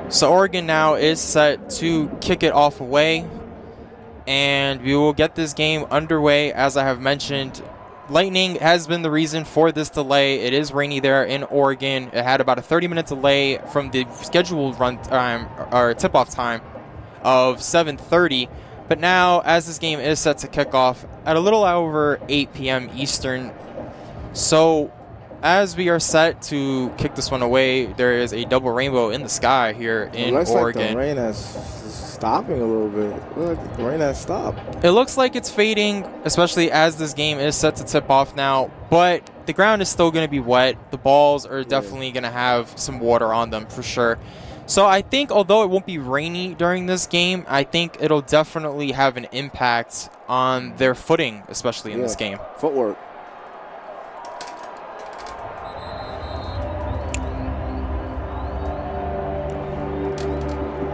So Oregon now is set to kick it off away, and we will get this game underway. As I have mentioned, lightning has been the reason for this delay. It is rainy there in Oregon. It had about a 30-minute delay from the scheduled run time or tip-off time of 7:30. But now, as this game is set to kick off at a little over 8 p.m. Eastern, so as we are set to kick this one away, there is a double rainbow in the sky here in Oregon. Like the rain is stopping a little bit. It looks like the rain has stopped. It looks like it's fading, especially as this game is set to tip off now. But the ground is still going to be wet. The balls are definitely going to have some water on them for sure. So I think although it won't be rainy during this game, I think it'll definitely have an impact on their footing, especially in this game. Footwork.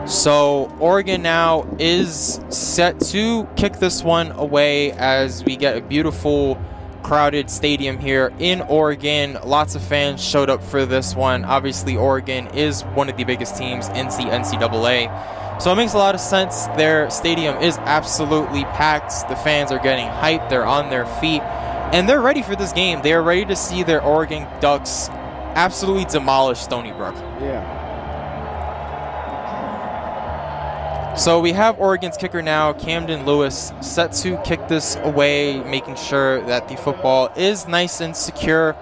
So Oregon now is set to kick this one away as we get a beautiful crowded stadium here in Oregon. Lots of fans showed up for this one. Obviously, Oregon is one of the biggest teams in the NCAA. So it makes a lot of sense. Their stadium is absolutely packed. The fans are getting hyped. They're on their feet. And they're ready for this game. They are ready to see their Oregon Ducks absolutely demolish Stony Brook. Yeah. So we have Oregon's kicker now, Camden Lewis, set to kick this away, making sure that the football is nice and secure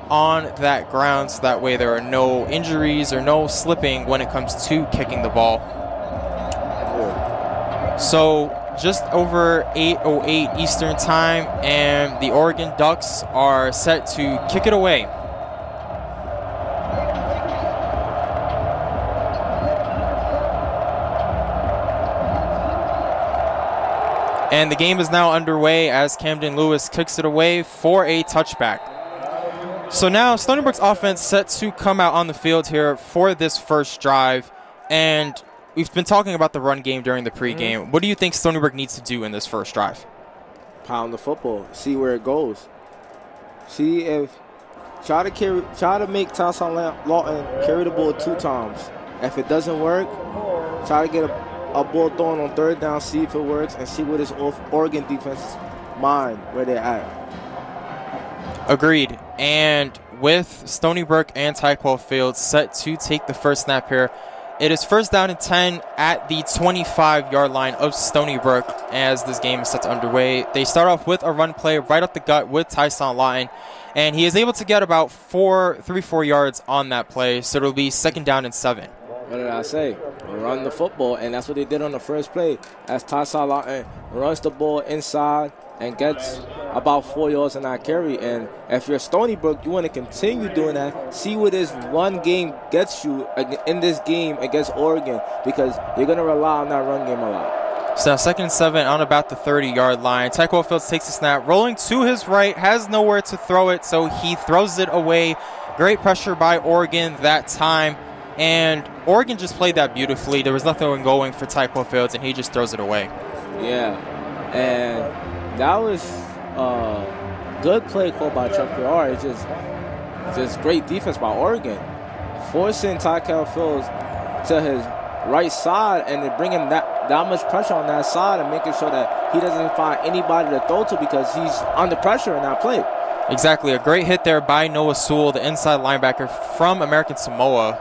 on that ground, so that way there are no injuries or no slipping when it comes to kicking the ball. So just over 8:08 Eastern Time, and the Oregon Ducks are set to kick it away. And the game is now underway as Camden Lewis kicks it away for a touchback. So now Stony Brook's offense set to come out on the field here for this first drive. And we've been talking about the run game during the pregame. What do you think Stony Brook needs to do in this first drive? Pound the football. See where it goes. See if try to make Tyson Lawton carry the ball 2 times. If it doesn't work, try to get a ball thrown on 3rd down, see if it works, and see what this Oregon defense mind where they're at. Agreed. And with Stony Brook and Tyquell Fields set to take the first snap here, it is 1st down and 10 at the 25-yard line of Stony Brook as this game is set to underway. They start off with a run play right up the gut with Tyson Lawton, and he is able to get about 3-4 yards on that play, so it'll be 2nd down and 7. What did I say? Run the football, and that's what they did on the first play. As Tyson Lawton runs the ball inside and gets about 4 yards on that carry. And if you're Stony Brook, you want to continue doing that. See what this run game gets you in this game against Oregon, because you're going to rely on that run game a lot. So 2nd and 7 on about the 30-yard line. Tyquell Fields takes the snap, rolling to his right, has nowhere to throw it, so he throws it away. Great pressure by Oregon that time. And Oregon just played that beautifully. There was nothing going for Tyquell Fields, and he just throws it away. Yeah, and that was a good play called by Chuck PR. It's just great defense by Oregon, forcing Tyquell Fields to his right side and then bringing that much pressure on that side and making sure that he doesn't find anybody to throw to because he's under pressure in that play. Exactly. A great hit there by Noah Sewell, the inside linebacker from American Samoa.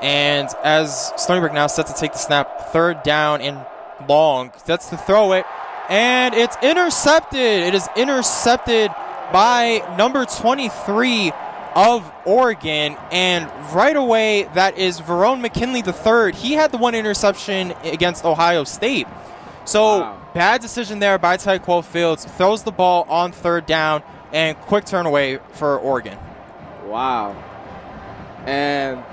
And as Stony Brook now set to take the snap, 3rd down and long, sets to throw it, and it's intercepted. It is intercepted by number 23 of Oregon, and right away that is Verone McKinley III. He had the one interception against Ohio State. So bad decision there by Tyquell Fields. Throws the ball on 3rd down, and quick turn away for Oregon. Wow. And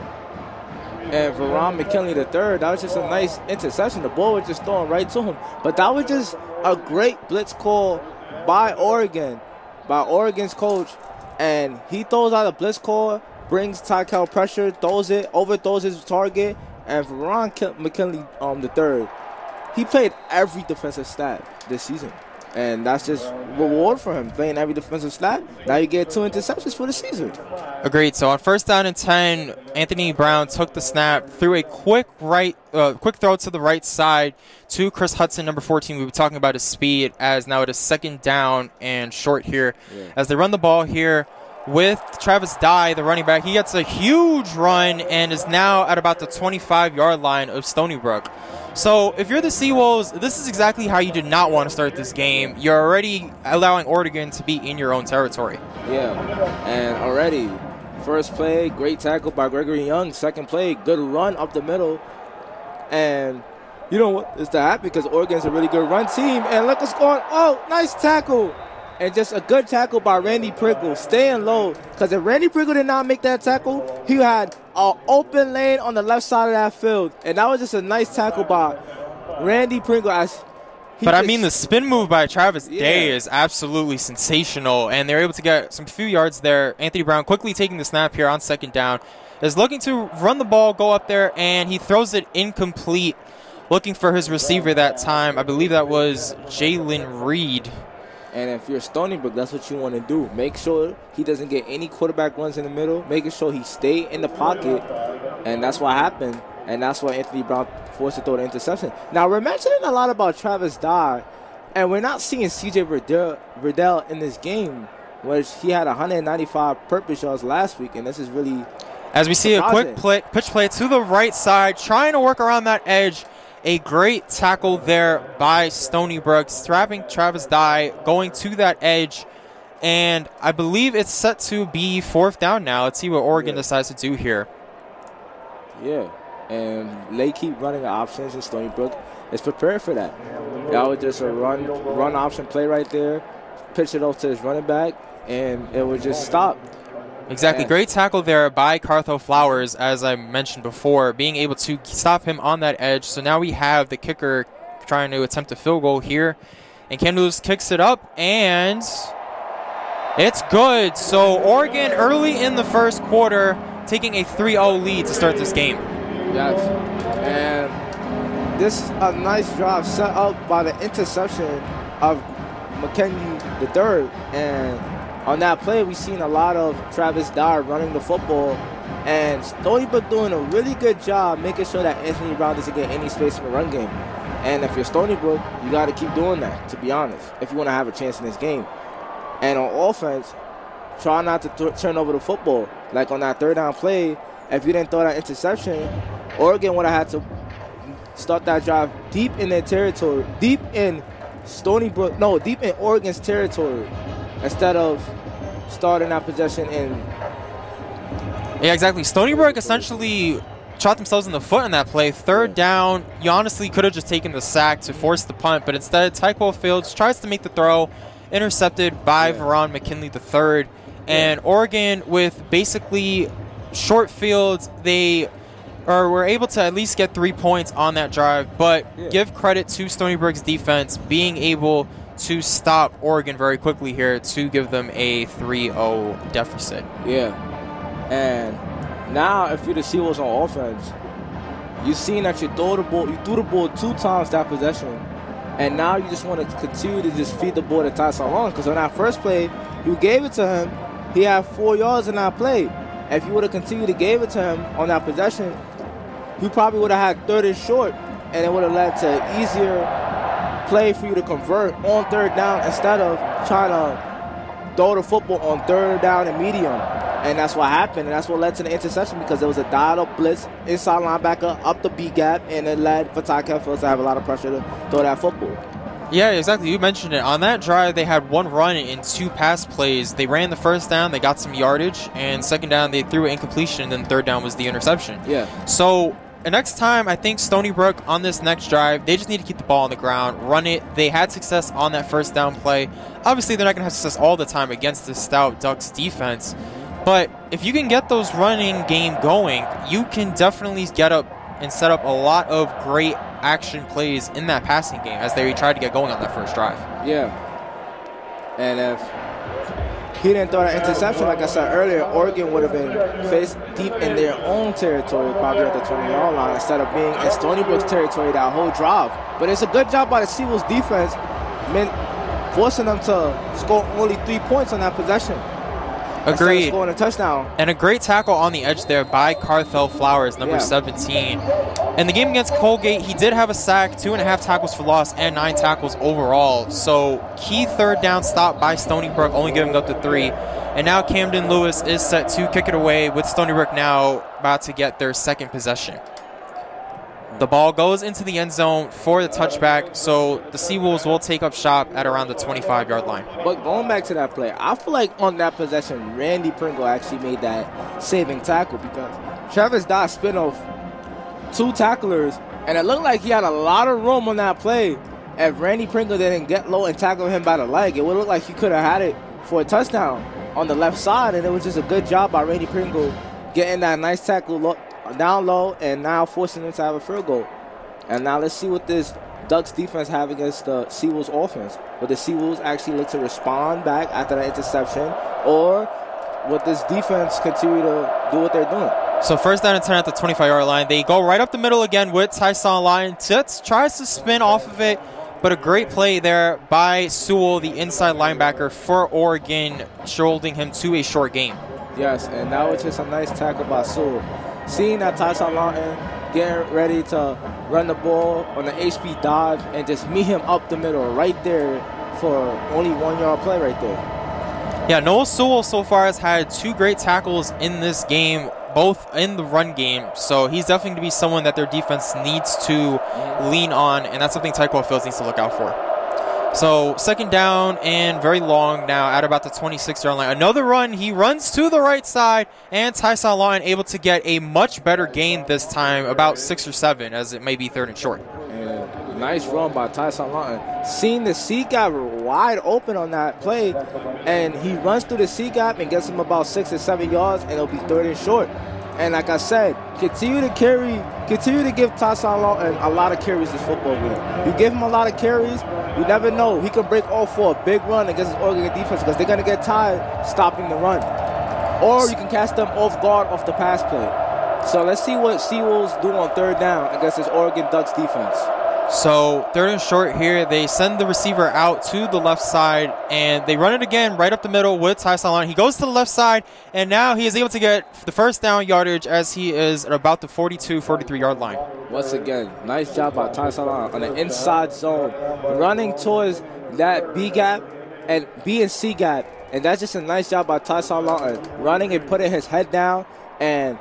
Verone McKinley III, that was just a nice interception. The ball was just thrown right to him. But that was just a great blitz call by Oregon, by Oregon's coach. And he throws out a blitz call, brings Tyquell pressure, throws it, overthrows his target. And Verone McKinley III, he played every defensive stat this season. And that's just reward for him, playing every defensive snap. Now you get 2 interceptions for the season. Agreed. So on 1st down and 10, Anthony Brown took the snap, threw a quick throw to the right side to Chris Hudson, number 14. We were talking about his speed, as now it is 2nd down and short here. Yeah. As they run the ball here with Travis Dye, the running back. He gets a huge run and is now at about the 25-yard line of Stony Brook. So if you're the Seawolves, this is exactly how you did not want to start this game. You're already allowing Oregon to be in your own territory. Yeah, and already, first play, great tackle by Gregory Young. Second play, good run up the middle. And you know what? It's that because Oregon's a really good run team. And look what's going on. Oh, nice tackle. And just a good tackle by Randy Priggle, staying low. Because if Randy Priggle did not make that tackle, he had an open lane on the left side of that field. And that was just a nice tackle by Randy Priggle. But I mean, the spin move by Travis Day is absolutely sensational. And they're able to get some few yards there. Anthony Brown quickly taking the snap here on 2nd down. Is looking to run the ball, go up there, and he throws it incomplete. Looking for his receiver that time. I believe that was Jalen Reed. And if you're Stony Brook, that's what you want to do. Make sure he doesn't get any quarterback runs in the middle. Making sure he stay in the pocket. And that's what happened. And that's why Anthony Brown forced to throw the interception. Now, we're mentioning a lot about Travis Dye. And we're not seeing C.J. Riddell in this game, which he had 195 purpose yards last week. And this is really as we see surprising. A quick pitch play to the right side, trying to work around that edge. A great tackle there by Stony Brook, strapping Travis Dye, going to that edge. And I believe it's set to be 4th down now. Let's see what Oregon decides to do here. Yeah, and they keep running the options, and Stony Brook is prepared for that. That was just a run option play right there. Pitch it off to his running back, and it would just stop. Exactly. Great tackle there by Cartho Flowers, as I mentioned before, being able to stop him on that edge. So now we have the kicker trying to attempt a field goal here. And Cam Lewis kicks it up, and it's good. So Oregon early in the first quarter taking a 3-0 lead to start this game. Yes. And this is a nice drive set up by the interception of McKenzie III. And on that play, we've seen a lot of Travis Dye running the football, and Stony Brook doing a really good job making sure that Anthony Brown doesn't get any space in the run game. And if you're Stony Brook, you got to keep doing that, to be honest, if you want to have a chance in this game. And on offense, try not to turn over the football. Like on that 3rd down play, if you didn't throw that interception, Oregon would have had to start that drive deep in their territory, deep in Oregon's territory, instead of starting that possession in. Yeah, exactly. Stony Brook essentially shot themselves in the foot in that play. 3rd down, you honestly could have just taken the sack to force the punt, but instead Tyquil Fields tries to make the throw, intercepted by Veron McKinley III. And Oregon, with basically short fields, they were able to at least get 3 points on that drive, but give credit to Stony Brook's defense being able to stop Oregon very quickly here to give them a 3-0 deficit. Yeah. And now if you're the Seawolves on offense, you've seen that you threw the ball 2 times that possession. And now you just want to continue to just feed the ball to Ty Salon, because on that first play, you gave it to him. He had 4 yards in that play. If you would have continued to give it to him on that possession, you probably would have had 3rd and short, and it would have led to an easier play for you to convert on 3rd down instead of trying to throw the football on 3rd down and medium. And that's what happened, and that's what led to the interception, because there was a dialed-up blitz inside linebacker up the B gap, and it led for Tyquil Fields to have a lot of pressure to throw that football. Yeah, exactly. You mentioned it. On that drive, they had 1 run in 2 pass plays. They ran the 1st down, they got some yardage, and 2nd down, they threw an incompletion, and then 3rd down was the interception. Yeah. So the next time, I think Stony Brook on this next drive, they just need to keep the ball on the ground, run it. They had success on that 1st down play. Obviously, they're not going to have success all the time against the stout Ducks defense. But if you can get those running game going, you can definitely get up and set up a lot of great action plays in that passing game as they tried to get going on that first drive. Yeah. And if he didn't throw that interception, like I said earlier, Oregon would have been faced deep in their own territory, probably at the 20-yard line, instead of being in Stony Brook's territory that whole drive. But it's a good job by the Seawolves defense, forcing them to score only 3 points on that possession. Agreed. Scoring a touchdown. And a great tackle on the edge there by Carthel Flowers, number 17. In the game against Colgate, he did have a sack, 2.5 tackles for loss, and 9 tackles overall. So key third down stop by Stony Brook, only giving up the 3. And now Camden Lewis is set to kick it away, with Stony Brook now about to get their second possession. The ball goes into the end zone for the touchback, so the Seawolves will take up shop at around the 25-yard line. But going back to that play, I feel like on that possession, Randy Pringle actually made that saving tackle, because Travis Dodge spin off 2 tacklers, and it looked like he had a lot of room on that play. If Randy Pringle didn't get low and tackle him by the leg, it would look like he could have had it for a touchdown on the left side, and it was just a good job by Randy Pringle getting that nice tackle down low and now forcing them to have a field goal. And now let's see what this Ducks defense have against the Seawolves offense. Will the Seawolves actually look to respond back after that interception, or will this defense continue to do what they're doing? So first down and 10 at the 25-yard line. They go right up the middle again with Tyson Lyon. Tits tries to spin off of it, but a great play there by Sewell, the inside linebacker for Oregon, holding him to a short gain. Yes, and that was just a nice tackle by Sewell. Seeing that Tyson Lawton getting ready to run the ball on the HP dive and just meet him up the middle right there for only 1 yard play right there. Yeah, Noah Sewell so far has had 2 great tackles in this game, both in the run game. So he's definitely going to be someone that their defense needs to lean on, and that's something Tyquil Fields needs to look out for. So second down and very long now at about the 26-yard line. Another run. He runs to the right side, and Tyson Lyon able to get a much better gain this time, about 6 or 7, as it may be third and short. And nice run by Tyson Lawton. Seeing the C gap wide open on that play, and he runs through the C gap and gets him about 6 or 7 yards, and it'll be third and short. And like I said, continue to give Tyson Lawton a lot of carries this football game. You give him a lot of carries, you never know. He can break off for a big run against this Oregon defense, because they're going to get tired stopping the run. Or you can catch them off guard off the pass play. So let's see what Seawolves do on third down against this Oregon Ducks defense. So third and short here, they send the receiver out to the left side, and they run it again right up the middle with Tyson Lyon. He goes to the left side, and now he is able to get the first down yardage as he is at about the 42, 43-yard line. Once again, nice job by Tyson Lyon on the inside zone, running towards that B gap and B and C gap, and that's just a nice job by Tyson Lyon, running and putting his head down and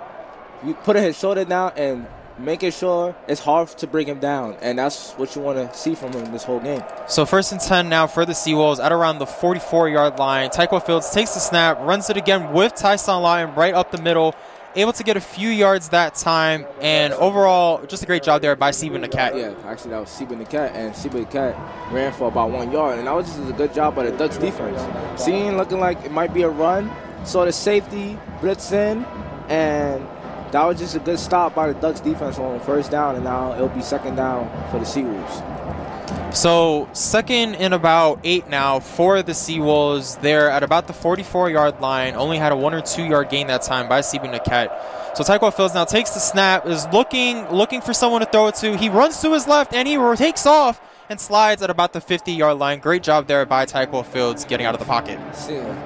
putting his shoulder down and making sure it's hard to bring him down, and that's what you want to see from him this whole game. So first and 10 now for the Seawolves at around the 44-yard line. Tyquil Fields takes the snap, runs it again with Tyson Lyon right up the middle, able to get a few yards that time, and overall, just a great job there by Seba Nakat. Yeah, actually that was Seba Nakat, and Seba Nakat ran for about 1 yard, and that was just a good job by the Ducks defense. Looking like it might be a run, so the safety blitz in, and that was just a good stop by the Ducks defense on first down, and now it'll be second down for the Seawolves. So second and about 8 now for the Seawolves. They're at about the 44-yard line. Only had a 1 or 2 yard gain that time by Seba Nakat. So Tyquil Fields now takes the snap, is looking for someone to throw it to. He runs to his left, and he takes off and slides at about the 50-yard line. Great job there by Tyquil Fields getting out of the pocket.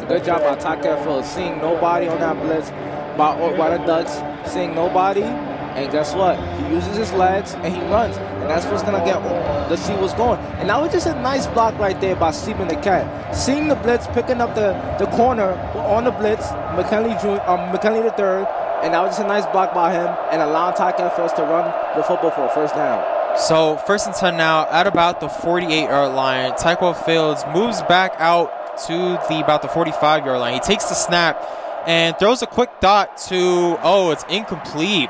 Good job by Tyquil Fields, seeing nobody on that blitz by the Ducks, seeing nobody, and guess what? He uses his legs and he runs, and that's what's going to get the Seawolves going. And that was just a nice block right there by Stephen the Cat. Seeing the blitz, picking up the corner on the blitz, McKinley the third, and that was just a nice block by him, and allowing Tyquil Fields to run the football for a first down. So first and 10 now at about the 48-yard line. Tyquil Fields moves back out to about the 45-yard line. He takes the snap and throws a quick dot to, it's incomplete.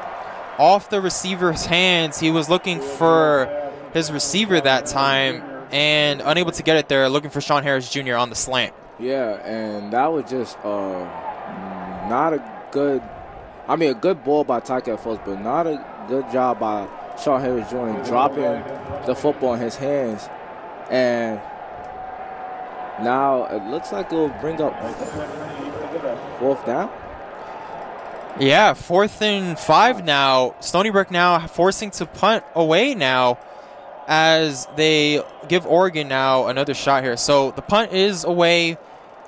Off the receiver's hands. He was looking for his receiver that time and unable to get it there, looking for Sean Harris Jr. on the slant. Yeah, and that was just not a good, a good ball by Tyquil Fields, but not a good job by Sean Harris Jr. dropping the football in his hands. And now it looks like it will bring up fourth down. Yeah, 4th and 5 now. Stony Brook now forcing to punt away now as they give Oregon now another shot here. So the punt is away,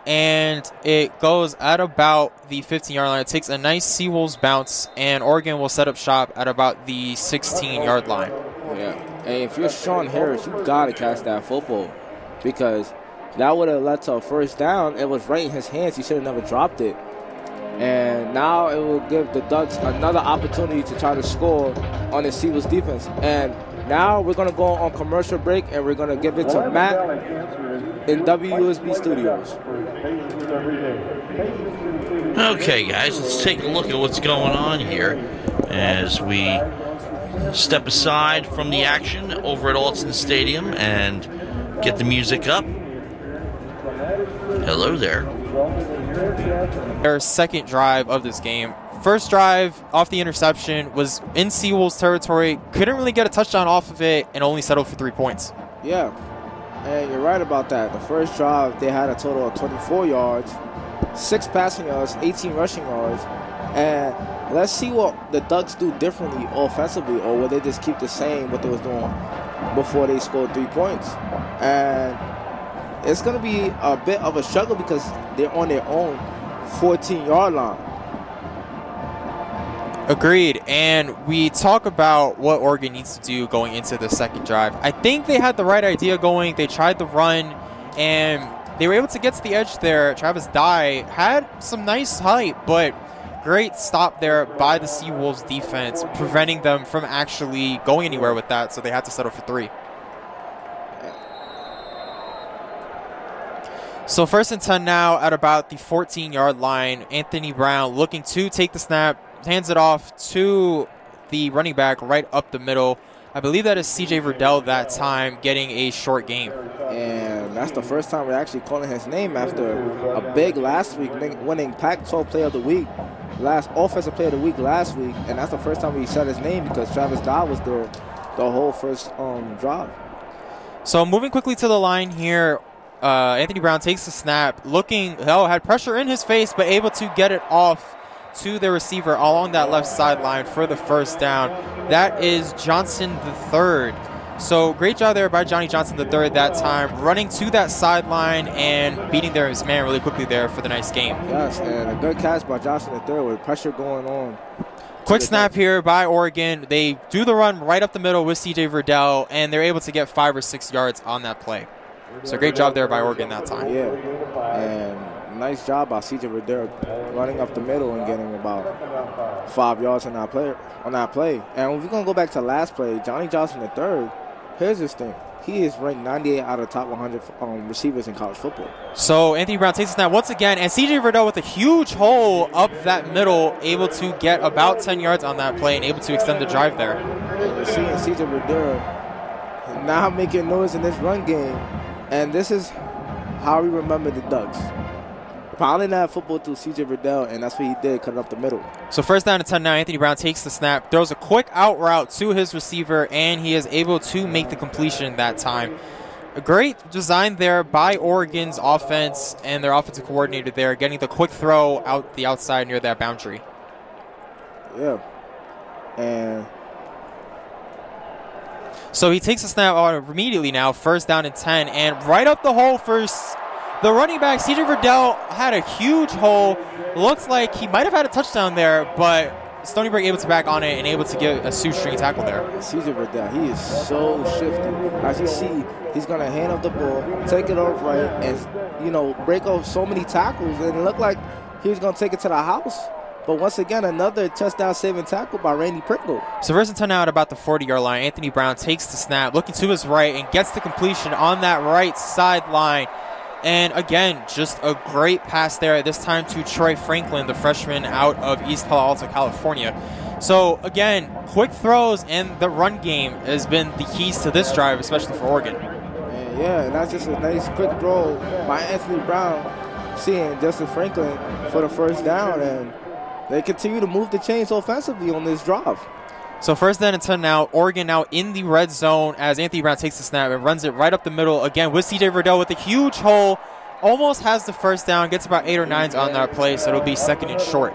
and it goes at about the 15-yard line. It takes a nice Seawolves bounce, and Oregon will set up shop at about the 16-yard line. Yeah, and if you're Sean Harris, you got to catch that football because that would have led to a first down. It was right in his hands. He should have never dropped it. And now it will give the Ducks another opportunity to try to score on the Seawolves defense. And now we're going to go on commercial break, and we're going to give it to Matt in WUSB Studios. Okay, guys, let's take a look at what's going on here as we step aside from the action over at Alton Stadium and get the music up. Hello there. Their second drive of this game. First drive off the interception was in Seawolves territory. Couldn't really get a touchdown off of it and only settled for 3 points. Yeah, and you're right about that. The first drive, they had a total of 24 yards, 6 passing yards, 18 rushing yards. And let's see what the Ducks do differently offensively, or will they just keep the same what they was doing before they scored 3 points. And it's going to be a bit of a struggle because they're on their own 14-yard line. Agreed. And we talk about what Oregon needs to do going into the second drive. I think they had the right idea going. They tried the run, and they were able to get to the edge there. Travis Dye had some nice height, but great stop there by the Seawolves defense, preventing them from actually going anywhere with that, so they had to settle for 3. So 1st and 10 now at about the 14-yard line. Anthony Brown looking to take the snap, hands it off to the running back right up the middle. I believe that is C.J. Verdell that time getting a short game. And that's the first time we're actually calling his name after a big last week, winning Pac-12 Player of the Week, last Offensive Player of the Week last week. And that's the first time we said his name because Travis Dye was there the whole first drive. So moving quickly to the line here. Anthony Brown takes the snap, had pressure in his face, but able to get it off to the receiver along that left sideline for the first down. That is Johnson III. So great job there by Johnny Johnson III that time, running to that sideline and beating his man really quickly there for the nice game. Yes, and a good catch by Johnson III with pressure going on. Quick snap here by Oregon. They do the run right up the middle with C.J. Verdell, and they're able to get 5 or 6 yards on that play. So great job there by Oregon that time. Yeah, and nice job by C.J. Verdell running up the middle and getting about 5 yards on that play. And we're going to go back to last play. Johnny Johnson III, here's his thing. He is ranked 98 out of the top 100 receivers in college football. So Anthony Brown takes the snap once again, and C.J. Verdell with a huge hole up that middle, able to get about 10 yards on that play and able to extend the drive there. And you're seeing C.J. Verdell now making noise in this run game. And this is how we remember the Ducks. Pounding that football to C.J. Verdell, and that's what he did, cutting up the middle. So 1st down and 10 now. Anthony Brown takes the snap, throws a quick out route to his receiver, and he is able to make the completion that time. A great design there by Oregon's offense and their offensive coordinator there, getting the quick throw out the outside near that boundary. Yeah. And so he takes a snap immediately now, 1st down and 10, and right up the hole first. The running back, C.J. Verdell, had a huge hole. Looks like he might have had a touchdown there, but Stony Brook able to back on it and able to get a shoestring tackle there. C.J. Verdell, he is so shifty. As you see, he's going to hand up the ball, take it off right, and, break off so many tackles. And it looked like he was going to take it to the house. But once again, another touchdown-saving tackle by Randy Pringle. So 1st and 10 out about the 40-yard line. Anthony Brown takes the snap, looking to his right, and gets the completion on that right sideline. And again, just a great pass there, this time to Troy Franklin, the freshman out of East Palo Alto, California. So again, quick throws and the run game has been the keys to this drive, especially for Oregon. And that's just a nice quick throw by Anthony Brown, seeing Justin Franklin for the first down, and they continue to move the chains offensively on this drive. So 1st down and 10 now. Oregon now in the red zone as Anthony Brown takes the snap and runs it right up the middle again with C.J. Verdell with a huge hole almost has the first down, gets about 8 or 9 on that play, so it'll be 2nd and short.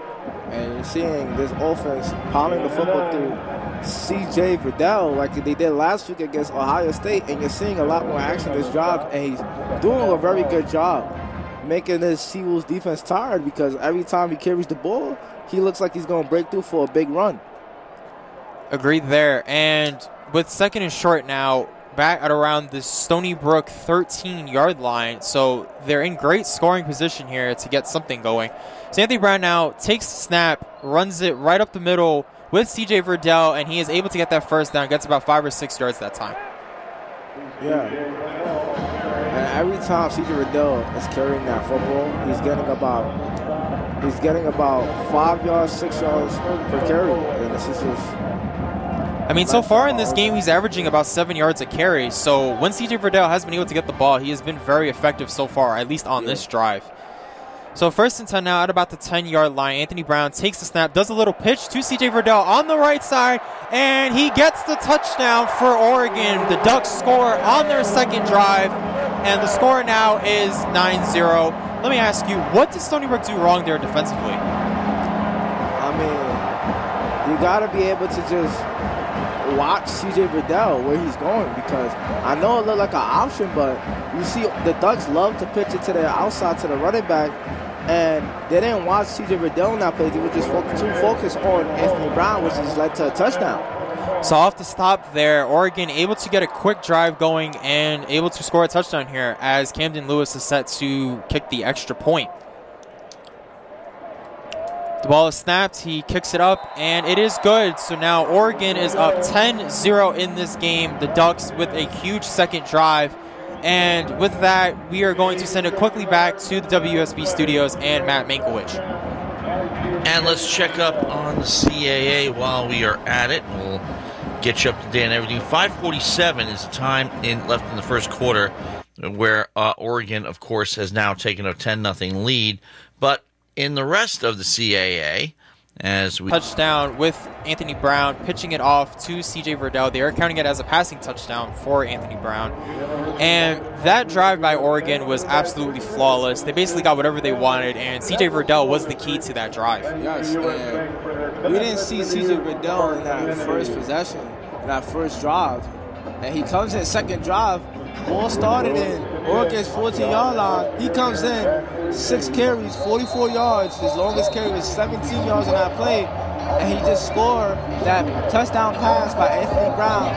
And you're seeing this offense pounding the football through C.J. Verdell like they did last week against Ohio State, and you're seeing a lot more action this drive, and he's doing a very good job making this Seawolves defense tired, because every time he carries the ball, he looks like he's going to break through for a big run. Agreed there. And with 2nd and short now, back at around the Stony Brook 13-yard line, so they're in great scoring position here to get something going. So Anthony Brown now takes the snap, runs it right up the middle with C.J. Verdell, and he is able to get that first down, gets about 5 or 6 yards that time. Yeah. And every time C.J. Verdell is carrying that football, he's getting about 5 yards, 6 yards per carry. And this is just... I mean, so far in this game, he's averaging about 7 yards a carry. So when C.J. Verdell has been able to get the ball, he has been very effective so far, at least on this drive. So 1st and 10 now at about the 10-yard line. Anthony Brown takes the snap, does a little pitch to C.J. Verdell on the right side, and he gets the touchdown for Oregon. The Ducks score on their 2nd drive, and the score now is 9-0. Let me ask you, what did Stony Brook do wrong there defensively? I mean, you got to be able to just watch C.J. Verdell where he's going, because I know it looked like an option, but you see the Ducks love to pitch it to the outside to the running back, and they didn't watch C.J. Verdell in that play. They were just too focused on Anthony Brown, which has led to a touchdown. So off the stop there, Oregon able to get a quick drive going and able to score a touchdown here as Camden Lewis is set to kick the extra point. The ball is snapped, he kicks it up, and it is good. So now Oregon is up 10-0 in this game. The Ducks with a huge 2nd drive. And with that, we are going to send it quickly back to the WUSB Studios and Matt Mankiewicz. And let's check up on the CAA while we are at it. We'll get you up to date on everything. 5:47 is the time left in the first quarter, where Oregon, of course, has now taken a 10-0 lead. But in the rest of the CAA, as we... Touchdown with Anthony Brown pitching it off to C.J. Verdell. They are counting it as a passing touchdown for Anthony Brown. And that drive by Oregon was absolutely flawless. They basically got whatever they wanted, and C.J. Verdell was the key to that drive. Yes, and we didn't see C.J. Verdell in that first possession, that first drive. And he comes in 2nd drive. Ball started in Oregon's 14-yard line. He comes in, 6 carries, 44 yards. His longest carry was 17 yards on that play. And he just scored that touchdown pass by Anthony Brown.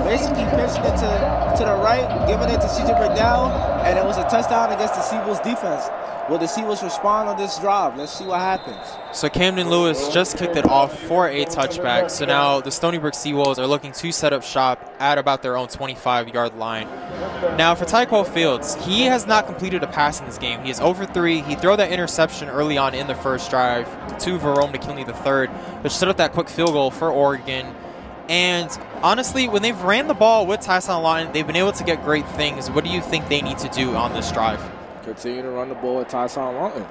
Basically pitching it to the right, giving it to C.J. Verdell, and it was a touchdown against the Seawolves defense. Will the Seawolves respond on this drive? Let's see what happens. So Camden Lewis just kicked it off for a touchback. So now the Stony Brook Seawolves are looking to set up shop at about their own 25-yard line. Now for Tyquo Fields, he has not completed a pass in this game. He is 0 for 3. He threw that interception early on in the first drive to Verome McKinley III, which set up that quick field goal for Oregon. And honestly, when they've ran the ball with Tyson Lawton, they've been able to get great things. What do you think they need to do on this drive? Continue to run the ball with Tyson Lawton.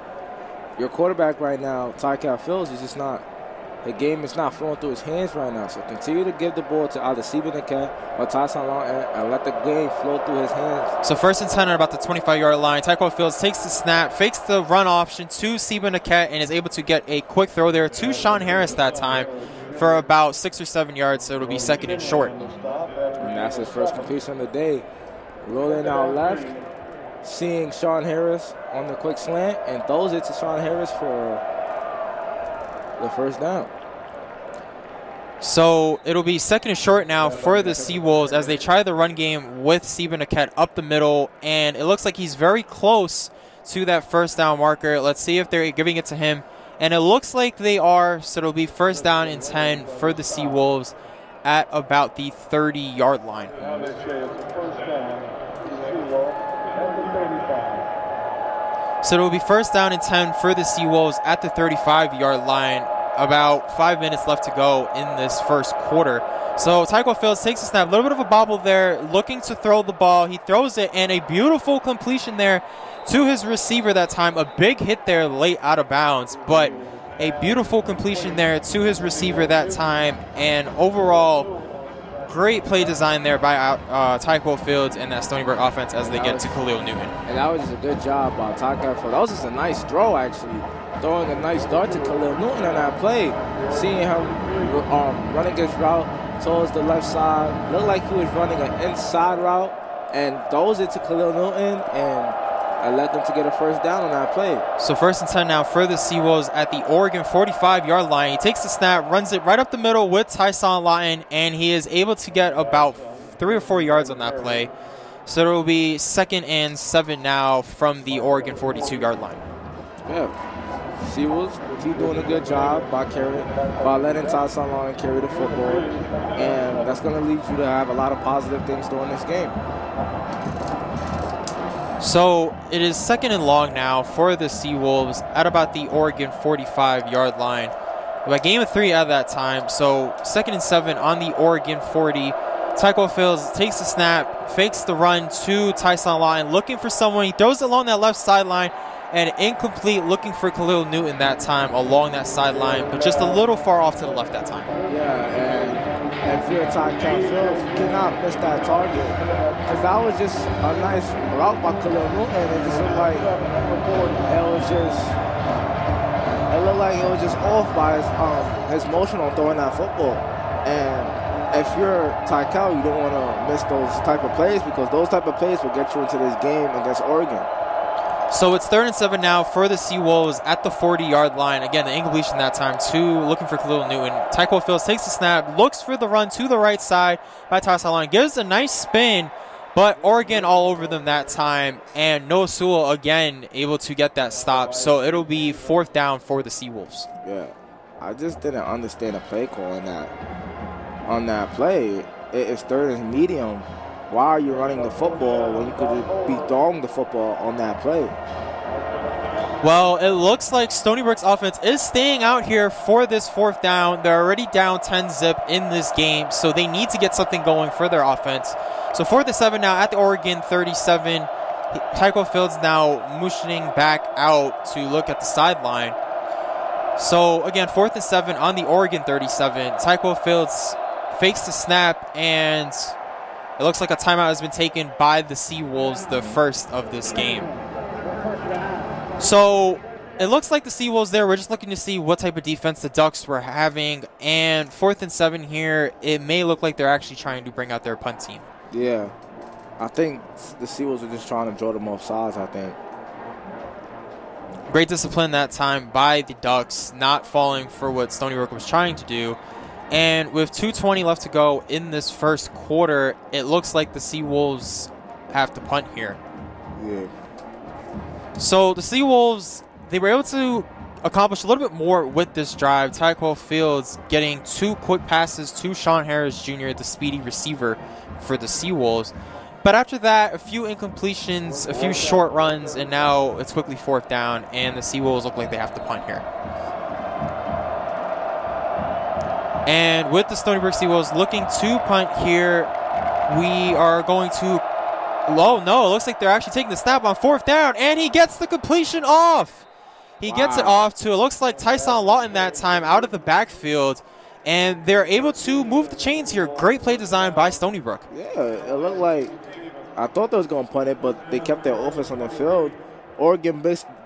Your quarterback right now, Tyquo Fields, is just not, the game is not flowing through his hands right now. So continue to give the ball to either Stephen Niket or Tyson Lawton and let the game flow through his hands. So 1st and 10 at about the 25-yard line. Tyquo Fields takes the snap, fakes the run option to Stephen Niket, and is able to get a quick throw there to Sean Harris that time for about 6 or 7 yards, so it'll be 2nd and short. And that's his first completion of the day. Rolling out left, seeing Sean Harris on the quick slant, and throws it to Sean Harris for the first down. So it'll be 2nd and short now for the Seawolves as they try the run game with Stephen Niket up the middle, and it looks like he's very close to that first down marker. Let's see if they're giving it to him. And it looks like they are, so it'll be 1st down and 10 for the Seawolves at about the 30-yard line. So it'll be 1st down and 10 for the Seawolves at the 35-yard line. About 5 minutes left to go in this first quarter. So Tyquo Fields takes a snap, a little bit of a bobble there, looking to throw the ball. He throws it, and a beautiful completion there to his receiver that time. A big hit there late out of bounds, but a beautiful completion there to his receiver that time. And overall, great play design there by Tyquo Fields and that Stony Brook offense as they get to Khalil Newton. And that was just a good job by Tyquo Fields. That was just a nice throw, actually. Throwing a nice dart to Khalil Newton on that play. Seeing him running his route towards the left side. Looked like he was running an inside route and throws it to Khalil Newton, and I led them to get a first down on that play. So 1st and 10 now for the Seawolves at the Oregon 45-yard line. He takes the snap, runs it right up the middle with Tyson Lawton, and he is able to get about 3 or 4 yards on that play. So it will be 2nd and 7 now from the Oregon 42-yard line. Yeah. Seawolves keep doing a good job by letting Tyson Lawton carry the football, and that's going to lead you to have a lot of positive things during this game. So it is 2nd and long now for the Seawolves at about the Oregon 45-yard line. We got game of 3 at that time, so 2nd and 7 on the Oregon 40. Tyquo Fields takes the snap, fakes the run to Tyson Lawton, looking for someone. He throws it along that left sideline, and incomplete, looking for Khalil Newton that time along that sideline, but just a little far off to the left that time. Yeah, and if you're Tyquo Fields, you cannot miss that target, because that was just a nice route by Khalil Newton. It just looked like it was just off by his motion on throwing that football. And if you're Tyquo, you don't want to miss those type of plays, because those type of plays will get you into this game against Oregon. So it's 3rd and 7 now for the Seawolves at the 40-yard line. Again, the incompletion that time, looking for Khalil Newton. Tyquo Fields takes the snap, looks for the run to the right side by Tyson Lawton, gives a nice spin, but Oregon all over them that time, and Noah Sewell again able to get that stop. So it'll be 4th down for the Seawolves. Yeah, I just didn't understand the play call on that play. It's 3rd and medium. Why are you running the football when you could be throwing the football on that play? Well, it looks like Stony Brook's offense is staying out here for this 4th down. They're already down 10-zip in this game, so they need to get something going for their offense. So 4th and 7 now at the Oregon 37. Tyquo Fields now motioning back out to look at the sideline. So again, 4th and 7 on the Oregon 37. Tyquo Fields fakes the snap, and it looks like a timeout has been taken by the Seawolves, the first of this game. So it looks like the Seawolves there, we're just looking to see what type of defense the Ducks were having. And 4th and 7 here, it may look like they're actually trying to bring out their punt team. Yeah, I think the Seawolves are just trying to draw them off sides, I think. Great discipline that time by the Ducks, not falling for what Stony Brook was trying to do. And with 2:20 left to go in this first quarter, it looks like the Seawolves have to punt here. Yeah. So the Seawolves, they were able to accomplish a little bit more with this drive. Tyquo Fields getting 2 quick passes to Sean Harris Jr., the speedy receiver for the Seawolves. But after that, a few incompletions, a few short runs, and now it's quickly 4th down, and the Seawolves look like they have to punt here. And with the Stony Brook Seawolves looking to punt here, we are going to... Oh, no, it looks like they're actually taking the snap on 4th down, and he gets the completion off. He gets it off to, it looks like Tyson Lawton that time out of the backfield, and they're able to move the chains here. Great play design by Stony Brook. Yeah, it looked like, I thought they was going to punt it, but they kept their offense on the field. Oregon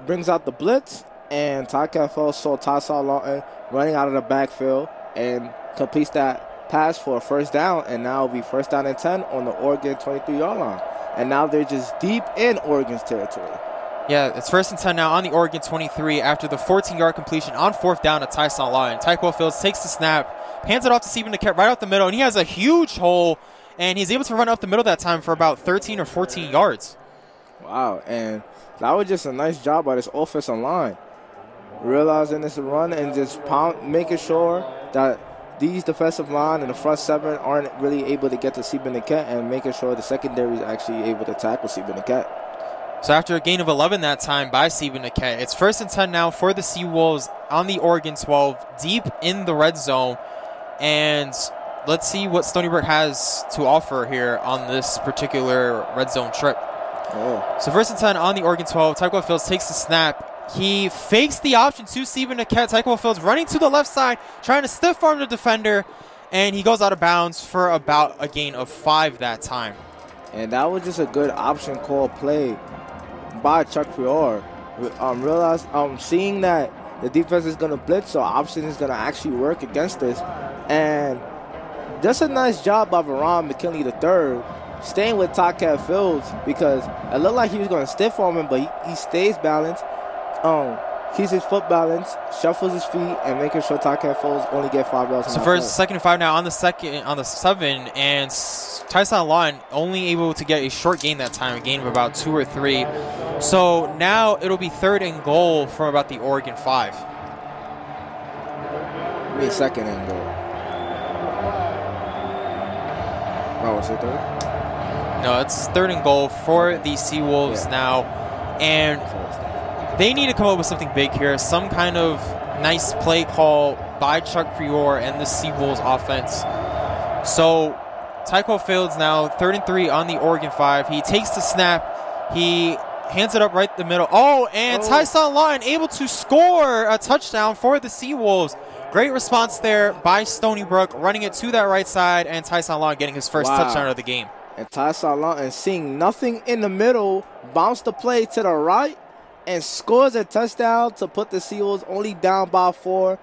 brings out the blitz, and Tyquo Fields saw Tyson Lawton running out of the backfield and completes that pass for a 1st down, and now it'll be 1st down and 10 on the Oregon 23-yard line. And now they're just deep in Oregon's territory. Yeah, it's 1st and 10 now on the Oregon 23 after the 14-yard completion on 4th down to Tyson Lawton. Tyquo Fields takes the snap, hands it off to Stephen DeCat right out the middle, and he has a huge hole, and he's able to run up the middle that time for about 13 or 14 yards. Wow, and that was just a nice job by this offensive line. Realizing it's a run and just making sure that these defensive line and the front 7 aren't really able to get to Stephen DeCat, and making sure the secondary is actually able to tackle Stephen DeCat. So after a gain of 11 that time by Stephen DeCat, it's 1st and 10 now for the Seawolves on the Oregon 12, deep in the red zone. And let's see what Stony Brook has to offer here on this particular red zone trip. Oh. So 1st and 10 on the Oregon 12. Tyquo Fields takes the snap. He fakes the option to Stephen DeCat. Tyquo Fields running to the left side, trying to stiff arm the defender. and he goes out of bounds for about a gain of 5 that time. And that was just a good option call play by Chuck Prior. Seeing that the defense is going to blitz, so option is going to actually work against this. And just a nice job by Veron McKinley III staying with Taquet Fields, because it looked like he was going to stiff arm him, but he stays balanced. Keeps his foot balanced, shuffles his feet, and making sure Taquet Fields only get 5 yards. So first, 2nd and 5 now on the 7, and Tyson Lawton only able to get a short gain that time, a gain of about 2 or 3. So now it'll be 3rd and goal from about the Oregon 5. Give me a 2nd and goal. Oh, is it 3rd? No, it's 3rd and goal for the Seawolves now, and they need to come up with something big here, some kind of nice play call by Chuck Prior and the Seawolves offense. So Tyquel Fields now 3rd and 3 on the Oregon 5. He takes the snap. He hands it up right the middle. Tyson Lawton able to score a touchdown for the Seawolves. Great response there by Stony Brook, running it to that right side, and Tyson Lawton getting his first touchdown of the game. And Tyson Lawton, seeing nothing in the middle, bounced the play to the right and scores a touchdown to put the Seawolves only down by 4.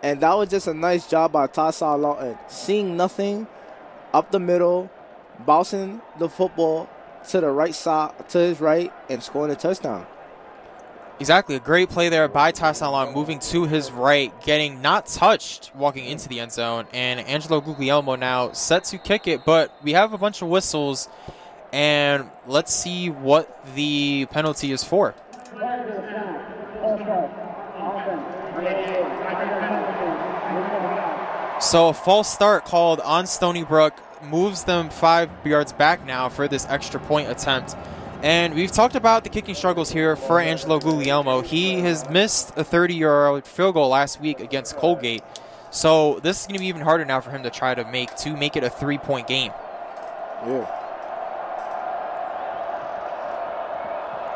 And that was just a nice job by Tyson Lawton, seeing nothing up the middle, bouncing the football to the right side, to his right, and scoring a touchdown. Exactly. A great play there by Tyson Lawton, moving to his right, getting not touched, walking into the end zone. And Angelo Guglielmo now set to kick it, but we have a bunch of whistles, and let's see what the penalty is for. So a false start called on Stony Brook, moves them 5 yards back now for this extra point attempt. And we've talked about the kicking struggles here for Angelo Guglielmo. He has missed a 30-yard field goal last week against Colgate. So this is going to be even harder now for him to try to make it a 3-point game. Yeah.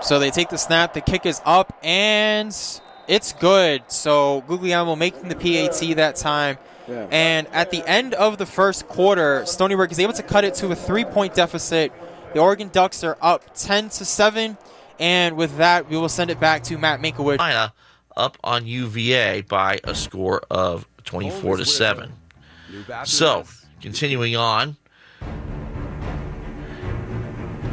So they take the snap, the kick is up, and it's good. So Guglielmo making the PAT that time. Yeah. And at the end of the first quarter, Stony Brook is able to cut it to a 3-point deficit. The Oregon Ducks are up 10-7, and with that, we will send it back to Matt Minkowicz. Up on UVA by a score of 24-7. So, continuing on,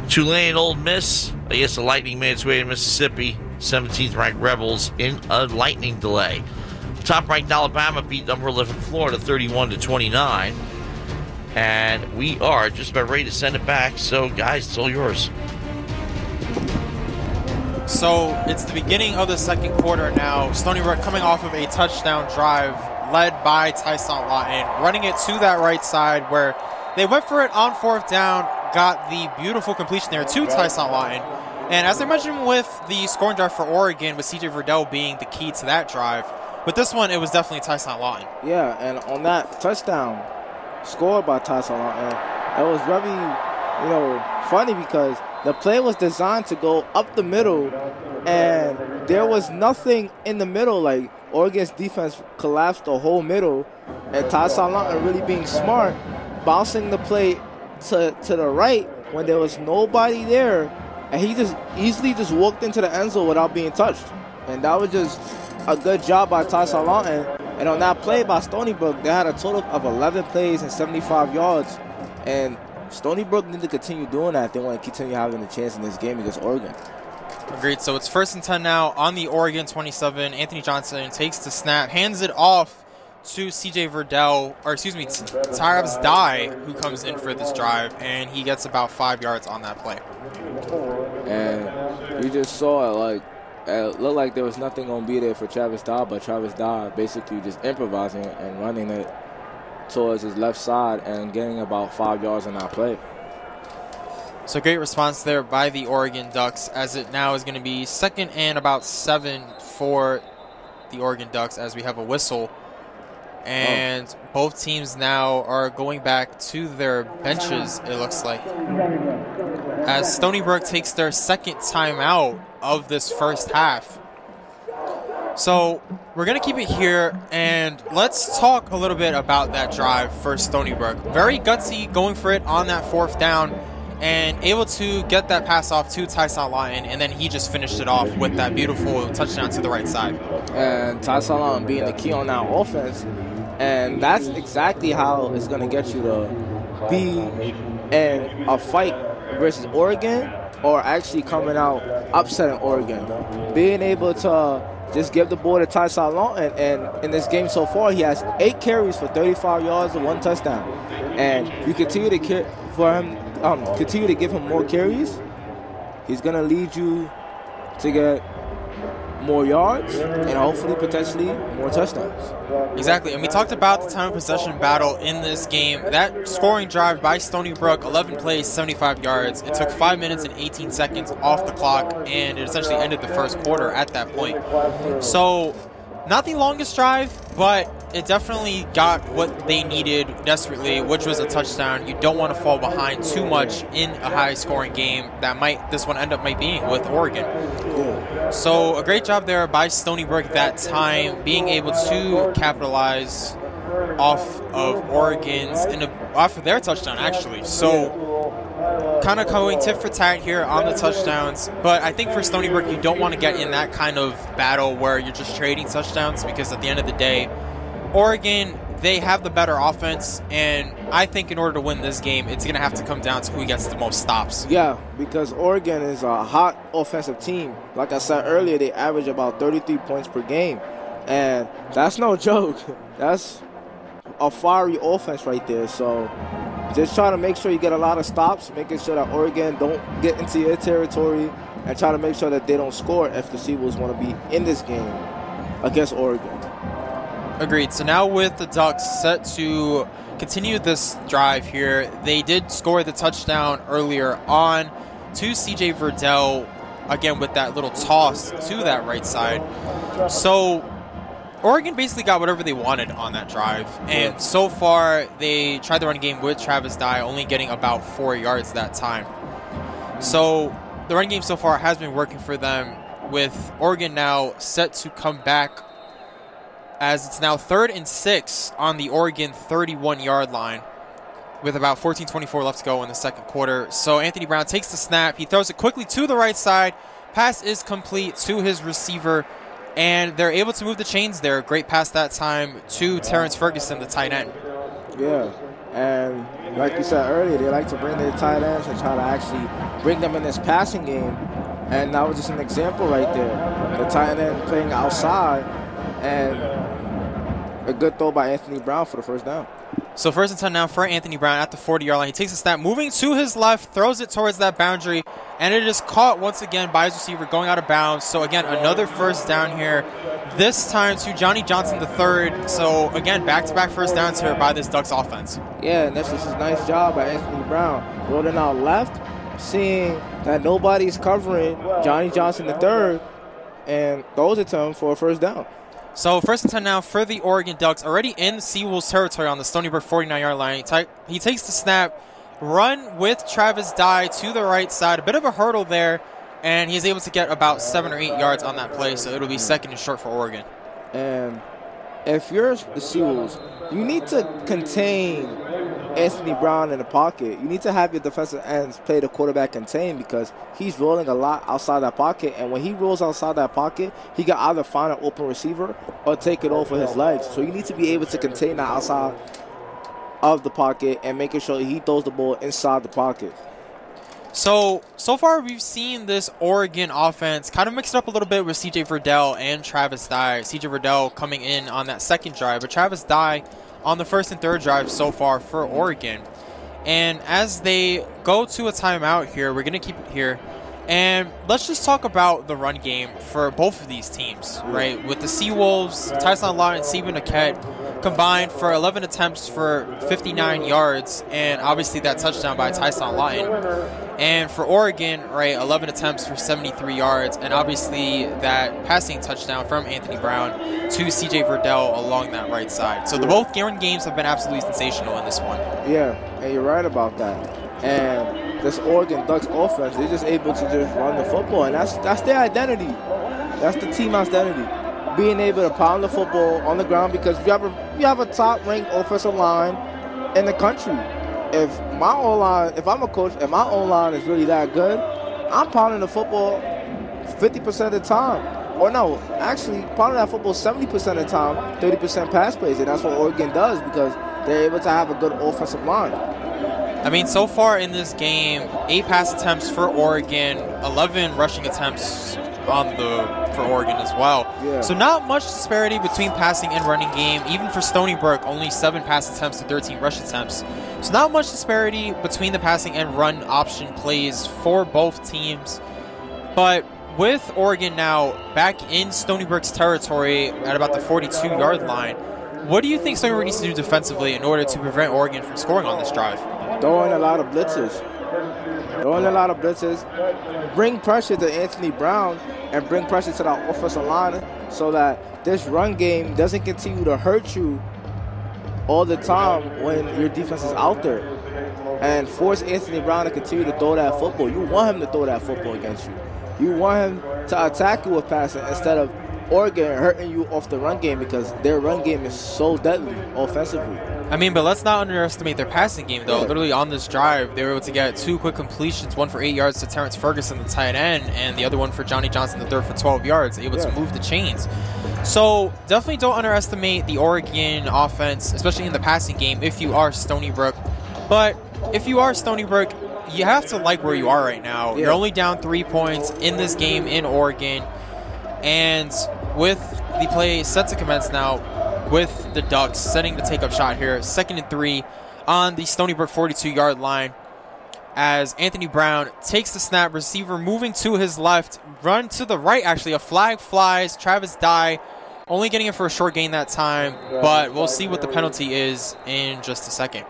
Tulane Ole Miss, I guess the Lightning made its way to Mississippi. 17th-ranked Rebels in a lightning delay. Top-ranked Alabama beat number 11 Florida 31-29. And we are just about ready to send it back. So, guys, it's all yours. So, it's the beginning of the second quarter now. Stony Brook coming off of a touchdown drive led by Tyson Lawton, running it to that right side where they went for it on 4th down, got the beautiful completion there to Tyson Lawton. And as I mentioned with the scoring drive for Oregon, with C.J. Verdell being the key to that drive, with this one, it was definitely Tyson Lawton. Yeah, and on that touchdown scored by Tyson Lawton, it was very, funny because the play was designed to go up the middle, and there was nothing in the middle. Like, Oregon's defense collapsed the whole middle, and Tyson Lawton really being smart, bouncing the play to the right when there was nobody there, and he just easily just walked into the end zone without being touched. And that was just a good job by Tyson Lawton. And on that play by Stony Brook, they had a total of 11 plays and 75 yards. And Stony Brook need to continue doing that if they want to continue having a chance in this game against Oregon. Agreed. So it's 1st and 10 now on the Oregon 27. Anthony Johnson takes the snap, hands it off to C.J. Verdell, or excuse me, Tyrabs Dye, who comes in for this drive, and he gets about 5 yards on that play. And you just saw it, like, it looked like there was nothing going to be there for Travis Dye, but Travis Dye basically just improvising and running it towards his left side and getting about 5 yards on that play. So great response there by the Oregon Ducks, as it now is going to be 2nd and about 7 for the Oregon Ducks as we have a whistle. And both teams now are going back to their benches, it looks like, as Stony Brook takes their 2nd timeout of this first half. So we're going to keep it here, and let's talk a little bit about that drive for Stony Brook. Very gutsy going for it on that 4th down and able to get that pass off to Tyson Lawton, and then he just finished it off with that beautiful touchdown to the right side. And Tyson Lawton being the key on that offense, and that's exactly how it's going to get you to be in a fight versus Oregon, or actually coming out upsetting Oregon. Being able to just give the ball to Tyson Lawton, and in this game so far, he has 8 carries for 35 yards and 1 touchdown. And you continue to continue to give him more carries, he's going to lead you to get more yards and hopefully potentially more touchdowns. Exactly, and we talked about the time of possession battle in this game. That scoring drive by Stony Brook, 11 plays, 75 yards. It took 5 minutes and 18 seconds off the clock, and it essentially ended the first quarter at that point. So, not the longest drive, but it definitely got what they needed desperately, which was a touchdown. You don't want to fall behind too much in a high-scoring game that this one end up being with Oregon. So a great job there by Stony Brook that time, being able to capitalize off of off of their touchdown, actually. So kind of going tit for tat here on the touchdowns, but I think for Stony Brook, you don't want to get in that kind of battle where you're just trading touchdowns, because at the end of the day, Oregon, they have the better offense, and I think in order to win this game, it's going to have to come down to who gets the most stops. Yeah, because Oregon is a hot offensive team. Like I said earlier, they average about 33 points per game, and that's no joke. That's a fiery offense right there. So just try to make sure you get a lot of stops, making sure that Oregon don't get into your territory, and try to make sure that they don't score if the Seawolves want to be in this game against Oregon. Agreed. So now with the Ducks set to continue this drive here, they did score the touchdown earlier on to CJ Verdell, again with that little toss to that right side. So Oregon basically got whatever they wanted on that drive, and so far they tried the running game with Travis Dye, only getting about 4 yards that time. So the running game so far has been working for them, with Oregon now set to come back, as it's now 3rd and 6 on the Oregon 31-yard line with about 14:24 left to go in the second quarter. So Anthony Brown takes the snap. He throws it quickly to the right side. Pass is complete to his receiver, and they're able to move the chains there. Great pass that time to Terrence Ferguson, the tight end. Yeah, and like you said earlier, they like to bring their tight ends and try to actually bring them in this passing game. And that was just an example right there. The tight end playing outside, and a good throw by Anthony Brown for the first down. So 1st and 10 now for Anthony Brown at the 40-yard line. He takes a snap, moving to his left, throws it towards that boundary, and it is caught once again by his receiver going out of bounds. So again, another first down here, this time to Johnny Johnson III. So again, back-to-back first downs here by this Ducks offense. Yeah, and that's just a nice job by Anthony Brown. Rolling out left, seeing that nobody's covering Johnny Johnson III, and throws it to him for a first down. So 1st and 10 now for the Oregon Ducks, already in Seawolves territory on the Stony Brook 49-yard line. He takes the snap, run with Travis Dye to the right side. A bit of a hurdle there, and he's able to get about 7 or 8 yards on that play, so it'll be 2nd and short for Oregon. And if you're the Seawolves, you need to contain Anthony Brown in the pocket. You need to have your defensive ends play the quarterback contained, because he's rolling a lot outside that pocket, and when he rolls outside that pocket, he can either find an open receiver or take it over his legs. So you need to be able to contain that outside of the pocket and making sure he throws the ball inside the pocket. So far we've seen this Oregon offense kind of mix it up a little bit with CJ Verdell and Travis Dye. CJ Verdell coming in on that second drive, but Travis Dye on the 1st and 3rd drive so far for Oregon. And as they go to a timeout here, we're going to keep it here. And let's just talk about the run game for both of these teams, right? With the Seawolves, Tyson Lott and Stephen Niquette combined for 11 attempts for 59 yards, and obviously that touchdown by Tyson Lawton. And for Oregon, right, 11 attempts for 73 yards, and obviously that passing touchdown from Anthony Brown to CJ Verdell along that right side. So the both run games have been absolutely sensational in this one. Yeah, and you're right about that. And this Oregon Ducks offense, they're just able to just run the football, and that's their identity. That's the team identity. being able to pound the football on the ground because you have a top-ranked offensive line in the country. If my O-line, if I'm a coach, and my O-line is really that good, I'm pounding the football 50% of the time. Or no, actually, pounding that football 70% of the time, 30% pass plays, and that's what Oregon does because they're able to have a good offensive line. I mean, so far in this game, 8 pass attempts for Oregon, 11 rushing attempts for Oregon as well. Yeah. So not much disparity between passing and running game. Even for Stony Brook, only 7 pass attempts to 13 rush attempts. So not much disparity between the passing and run option plays for both teams. But with Oregon now back in Stony Brook's territory at about the 42-yard line, what do you think Stony Brook needs to do defensively in order to prevent Oregon from scoring on this drive? Throwing a lot of blitzes. Bring pressure to Anthony Brown and bring pressure to that offensive line so that this run game doesn't continue to hurt you all the time when your defense is out there. And force Anthony Brown to continue to throw that football. You want him to throw that football against you. You want him to attack you with passing instead of Oregon hurting you off the run game because their run game is so deadly offensively. I mean, but let's not underestimate their passing game, though. Yeah. Literally on this drive, they were able to get 2 quick completions, one for 8 yards to Terrence Ferguson, the tight end, and the other one for Johnny Johnson, the third, for 12 yards, able to move the chains. So definitely don't underestimate the Oregon offense, especially in the passing game, if you are Stony Brook. But if you are Stony Brook, you have to like where you are right now. You're only down 3 points in this game in Oregon. And with the play set to commence now, with the Ducks setting the take-up shot here, 2nd and 3 on the Stony Brook 42-yard line as Anthony Brown takes the snap, receiver moving to his left, run to the right actually, a flag flies, Travis Dye only getting it for a short gain that time, but we'll see what the penalty is in just a second.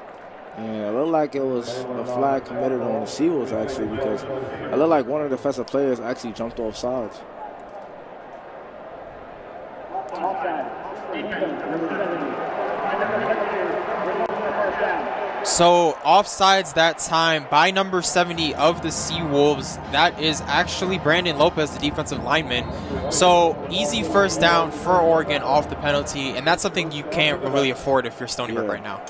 Yeah, it looked like it was a flag committed on the Seawolves actually because it looked like one of the defensive players actually jumped off sides. So offsides that time by number 70 of the Seawolves. That is actually Brandon Lopez, the defensive lineman. So easy first down for Oregon off the penalty, and that's something you can't really afford if you're Stony Brook right now.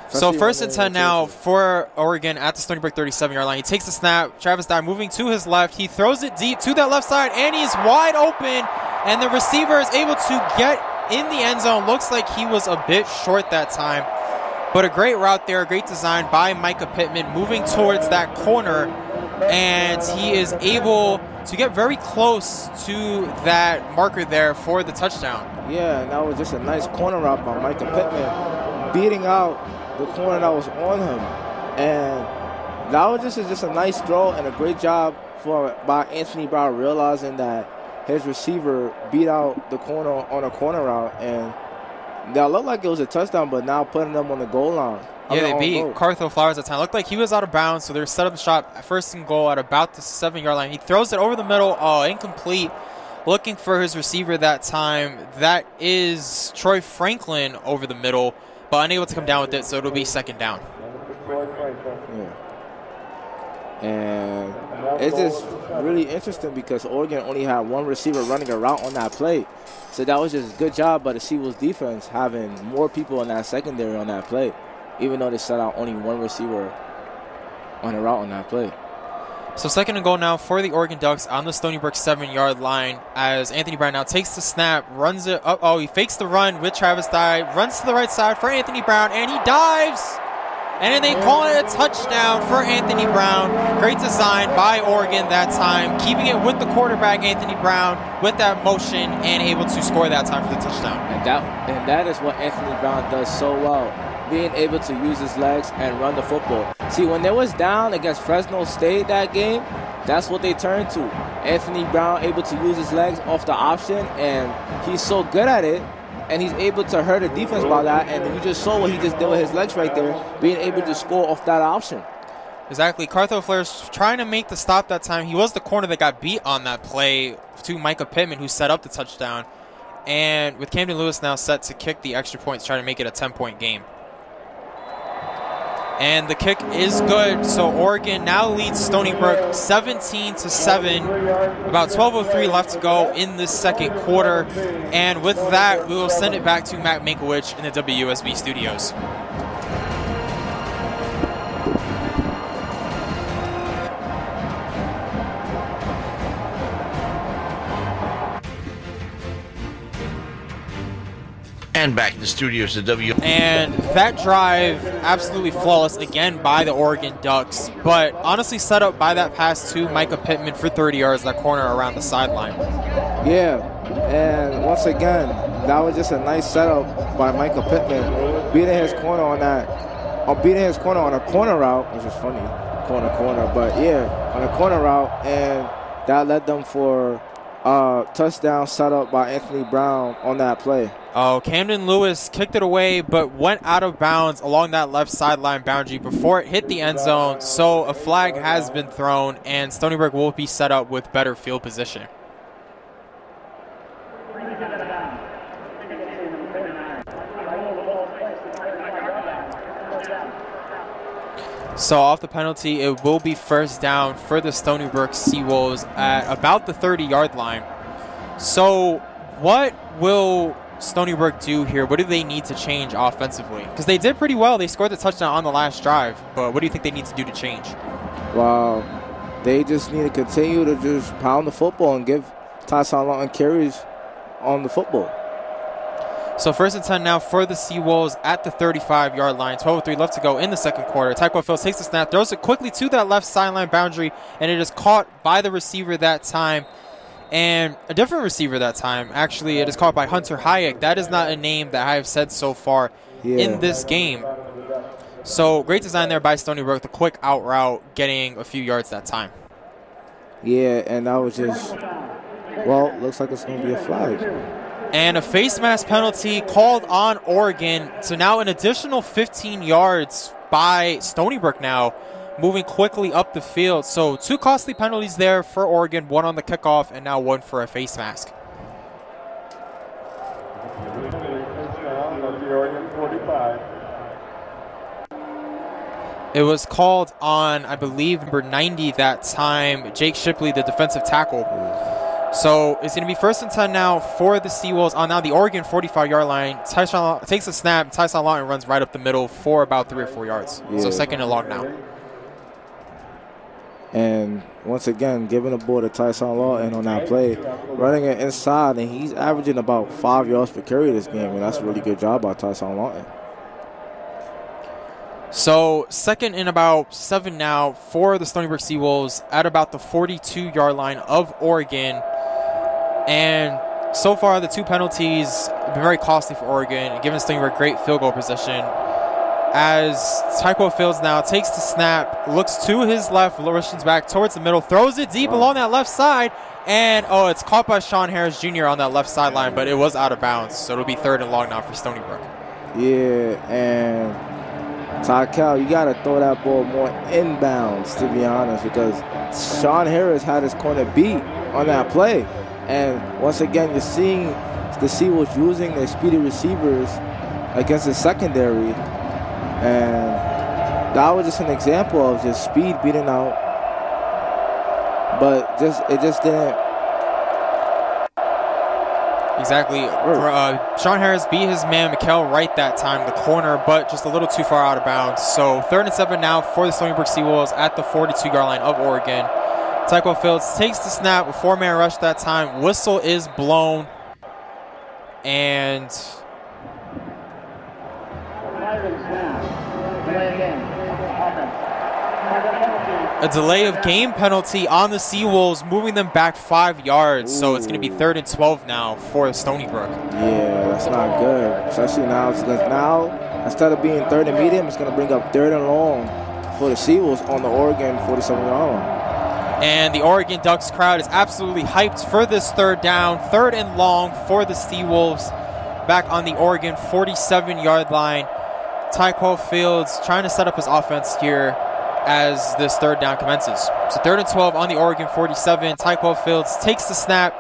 So 1st and 10 now for Oregon at the Stony Brook 37-yard line. He takes the snap. Travis Dye moving to his left. He throws it deep to that left side, and he's wide open. And the receiver is able to get in the end zone. Looks like he was a bit short that time. But a great route there, great design by Micah Pittman moving towards that corner. And he is able to get very close to that marker there for the touchdown. Yeah, and that was just a nice corner route by Micah Pittman, beating out the corner that was on him. And that was just a nice throw and a great job by Anthony Brown realizing that his receiver beat out the corner on a corner route, and that looked like it was a touchdown, but now putting them on the goal line. Yeah, they beat Cartho Flowers at the time. Looked like he was out of bounds, so they're set up the shot, 1st and goal at about the 7-yard line. He throws it over the middle, incomplete. Looking for his receiver that time. That is Troy Franklin over the middle, but unable to come down with it, so it'll be 2nd down. Yeah. And it's just really interesting because Oregon only had one receiver running a route on that play. So that was just a good job by the Seawolves defense having more people in that secondary on that play, even though they set out only one receiver on a route on that play. So 2nd and goal now for the Oregon Ducks on the Stony Brook 7-yard line as Anthony Brown now takes the snap, runs it up. Oh, he fakes the run with Travis Dye, runs to the right side for Anthony Brown, and he dives. And then they call it a touchdown for Anthony Brown. Great design by Oregon that time, keeping it with the quarterback, Anthony Brown, with that motion and able to score that time for the touchdown. And that is what Anthony Brown does so well, being able to use his legs and run the football. See, when they was down against Fresno State that game, that's what they turned to. Anthony Brown able to use his legs off the option, and he's so good at it. And he's able to hurt the defense by that. And you just saw what he just did with his legs right there, being able to score off that option. Exactly. Cartho Flair's trying to make the stop that time. He was the corner that got beat on that play to Micah Pittman, who set up the touchdown. And with Camden Lewis now set to kick the extra points, trying to make it a 10-point game. And the kick is good, so Oregon now leads Stony Brook 17-7. About 12:03 left to go in this second quarter. And with that, we will send it back to Matt Minkowicz in the WUSB Studios. And back in the studios to And that drive, absolutely flawless again by the Oregon Ducks, but honestly set up by that pass to Micah Pittman for 30 yards, that corner around the sideline. Yeah, and once again, that was just a nice setup by Micah Pittman, beating his corner on a corner route, which is funny, corner, but yeah, on a corner route, and that led them for touchdown setup by Anthony Brown on that play. Oh, Camden Lewis kicked it away, but went out of bounds along that left sideline boundary before it hit the end zone. So a flag has been thrown, and Stony Brook will be set up with better field position. So off the penalty, it will be first down for the Stony Brook Seawolves at about the 30-yard line. So what will Stony Brook do here? What do they need to change offensively? Because they did pretty well. They scored the touchdown on the last drive. But what do you think they need to do to change? Well, they just need to continue to just pound the football and give Tyson Lawton carries on the football. So 1st and 10 now for the Seawolves at the 35-yard line. 12:03 left to go in the second quarter. Taekwondo Fields takes the snap, throws it quickly to that left sideline boundary, and it is caught by the receiver that time. And a different receiver that time. Actually, it is caught by Hunter Hayek. That is not a name that I have said so far in this game. So great design there by Stony Brook. The quick out route, getting a few yards that time. Yeah, and that was just, well, looks like it's going to be a flag. And a face mask penalty called on Oregon. So now an additional 15 yards by Stony Brook now, moving quickly up the field. So 2 costly penalties there for Oregon, 1 on the kickoff and now 1 for a face mask. It was called on, I believe, number 90 that time, Jake Shipley, the defensive tackle. So it's going to be 1st and 10 now for the Seawolves on now the Oregon 45-yard line. Tyson takes a snap. Tyson Lawton runs right up the middle for about 3 or 4 yards. Yeah. So 2nd and long now. And once again, giving the ball to Tyson Lawton on that play, running it inside, and he's averaging about 5 yards per carry this game, and that's a really good job by Tyson Lawton. So 2nd and about 7 now for the Stony Brook Seawolves at about the 42-yard line of Oregon. And so far, the 2 penalties have been very costly for Oregon, giving Stony Brook great field goal position. As Taekwondo Fields now takes the snap, looks to his left, rushes back towards the middle, throws it deep along that left side, and it's caught by Sean Harris Jr. on that left sideline, but it was out of bounds, so it'll be 3rd and long now for Stony Brook. Yeah, and Tykel, you got to throw that ball more inbounds, to be honest, because Sean Harris had his corner beat on that play. And once again, you're seeing the Seawolves using their speedy receivers against the secondary. And that was just an example of just speed beating out. But it just didn't. Exactly. Sean Harris beat his man, Mikkel Wright, that time, the corner, but just a little too far out of bounds. So 3rd and 7 now for the Stony Brook Seawolves at the 42-yard line of Oregon. Taekwondo Fields takes the snap, a 4-man rush that time. Whistle is blown. And a delay of game penalty on the Seawolves, moving them back 5 yards. So it's going to be 3rd and 12 now for Stony Brook. Yeah, that's not good. Especially now, because now, instead of being 3rd and medium, it's going to bring up 3rd and long for the Seawolves on the Oregon 47-yard line. And the Oregon Ducks crowd is absolutely hyped for this 3rd down. 3rd and long for the Seawolves back on the Oregon 47-yard line. Taekwondo Fields trying to set up his offense here as this 3rd down commences. So 3rd and 12 on the Oregon 47. Taekwondo Fields takes the snap,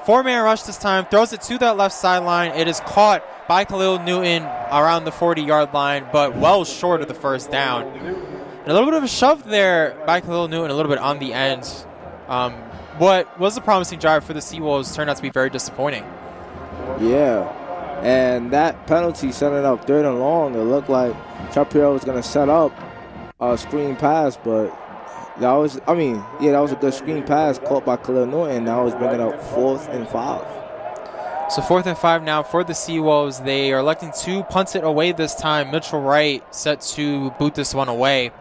Four-man rush this time, throws it to that left sideline. It is caught by Khalil Newton around the 40-yard line, but well short of the first down. And a little bit of a shove there by Khalil Newton, a little bit on the end. What was a promising drive for the Seawolves turned out to be very disappointing. Yeah, and that penalty setting up 3rd and long, it looked like Shapiro was going to set up a screen pass, but that was a good screen pass caught by Khalil Newton. Now it's bringing up 4th and 5. So 4th and 5 now for the Seawolves. They are electing to punt it away this time. Mitchell Wright set to boot this one away.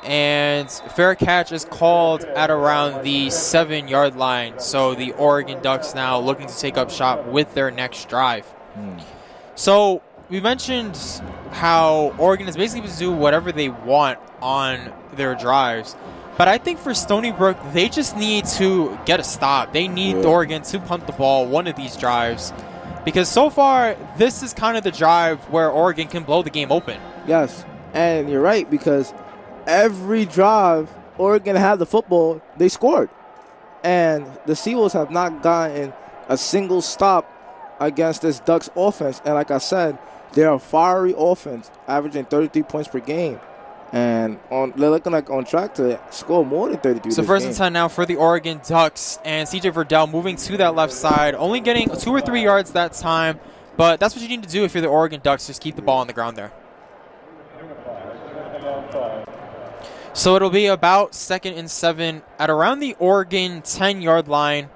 And fair catch is called at around the 7-yard line. So the Oregon Ducks now looking to take up shot with their next drive. So we mentioned how Oregon is basicable to do whatever they want on their drives. But I think for Stony Brook, they just need to get a stop. They need Oregon to punt the ball one of these drives. Because so far, this is kind of the drive where Oregon can blow the game open. Yes, and you're right, because every drive Oregon had the football, they scored. And the Seawolves have not gotten a single stop against this Ducks offense. And like I said, they're a fiery offense, averaging 33 points per game. And they're looking like on track to score more than 33. So first and 10 now for the Oregon Ducks, and CJ Verdell moving to that left side, only getting 2 or 3 yards that time. But that's what you need to do if you're the Oregon Ducks, just keep the ball on the ground there. So it'll be about 2nd and 7 at around the Oregon 10-yard line.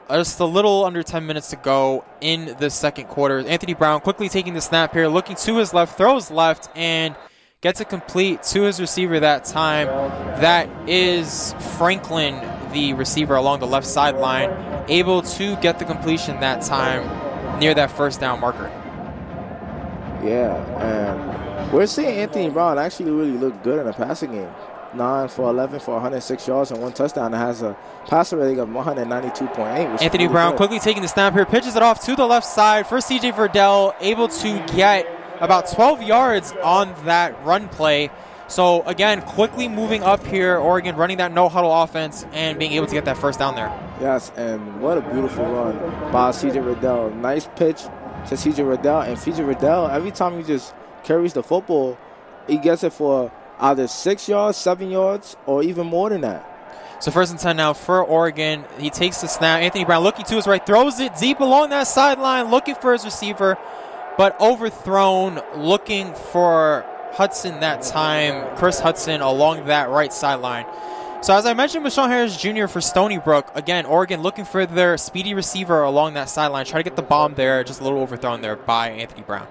Just a little under 10 minutes to go in the second quarter. Anthony Brown quickly taking the snap here, looking to his left, throws left, and gets it complete to his receiver that time. That is Franklin, the receiver along the left sideline, able to get the completion that time near that first down marker. Yeah, and we're seeing Anthony Brown actually really look good in the passing game. 9 for 11 for 106 yards and 1 touchdown. It has a passer rating of 192.8. Anthony Brown quickly taking the snap here, pitches it off to the left side for CJ Verdell, able to get about 12 yards on that run play. So again, quickly moving up here, Oregon running that no-huddle offense and being able to get that first down there. Yes, and what a beautiful run by CJ Verdell. Nice pitch to CJ Verdell, and CJ Verdell, every time he just carries the football, he gets it for either 6 yards, 7 yards, or even more than that. So first and 10 now for Oregon. He takes the snap. Anthony Brown looking to his right, throws it deep along that sideline, looking for his receiver, but overthrown, looking for Hudson that time, Chris Hudson along that right sideline. So as I mentioned with Sean Harris Jr. for Stony Brook, again, Oregon looking for their speedy receiver along that sideline, try to get the bomb there, just a little overthrown there by Anthony Brown.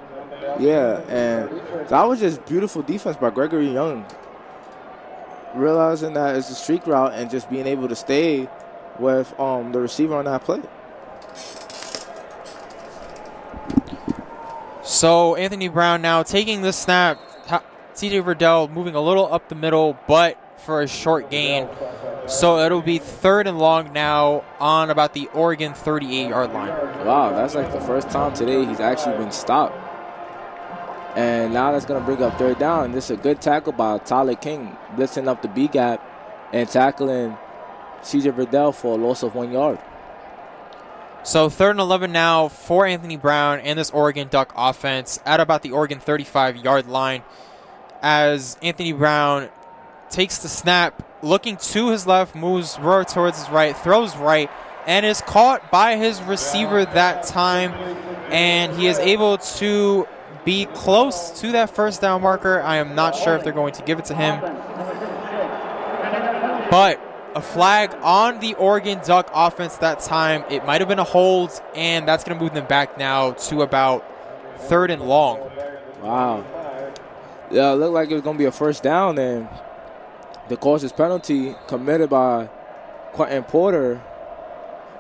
Yeah, and that was just beautiful defense by Gregory Young. Realizing that it's a streak route and just being able to stay with the receiver on that play. So Anthony Brown now taking the snap. CJ Verdell moving a little up the middle, but for a short gain. So it'll be 3rd and long now on about the Oregon 38-yard line. Wow, that's like the first time today he's actually been stopped. And now that's going to bring up 3rd down. This is a good tackle by Tyler King, blitzing up the B gap and tackling CJ Verdell for a loss of 1 yard. So 3rd and 11 now for Anthony Brown and this Oregon Duck offense at about the Oregon 35-yard line as Anthony Brown takes the snap, looking to his left, moves towards his right, throws right, and is caught by his receiver that time. And he is able to be close to that first down marker. I am not sure if they're going to give it to him. But a flag on the Oregon Duck offense that time. It might have been a hold, and that's going to move them back now to about 3rd and long. Wow. Yeah, it looked like it was going to be a first down, and the cautious penalty committed by Quentin Porter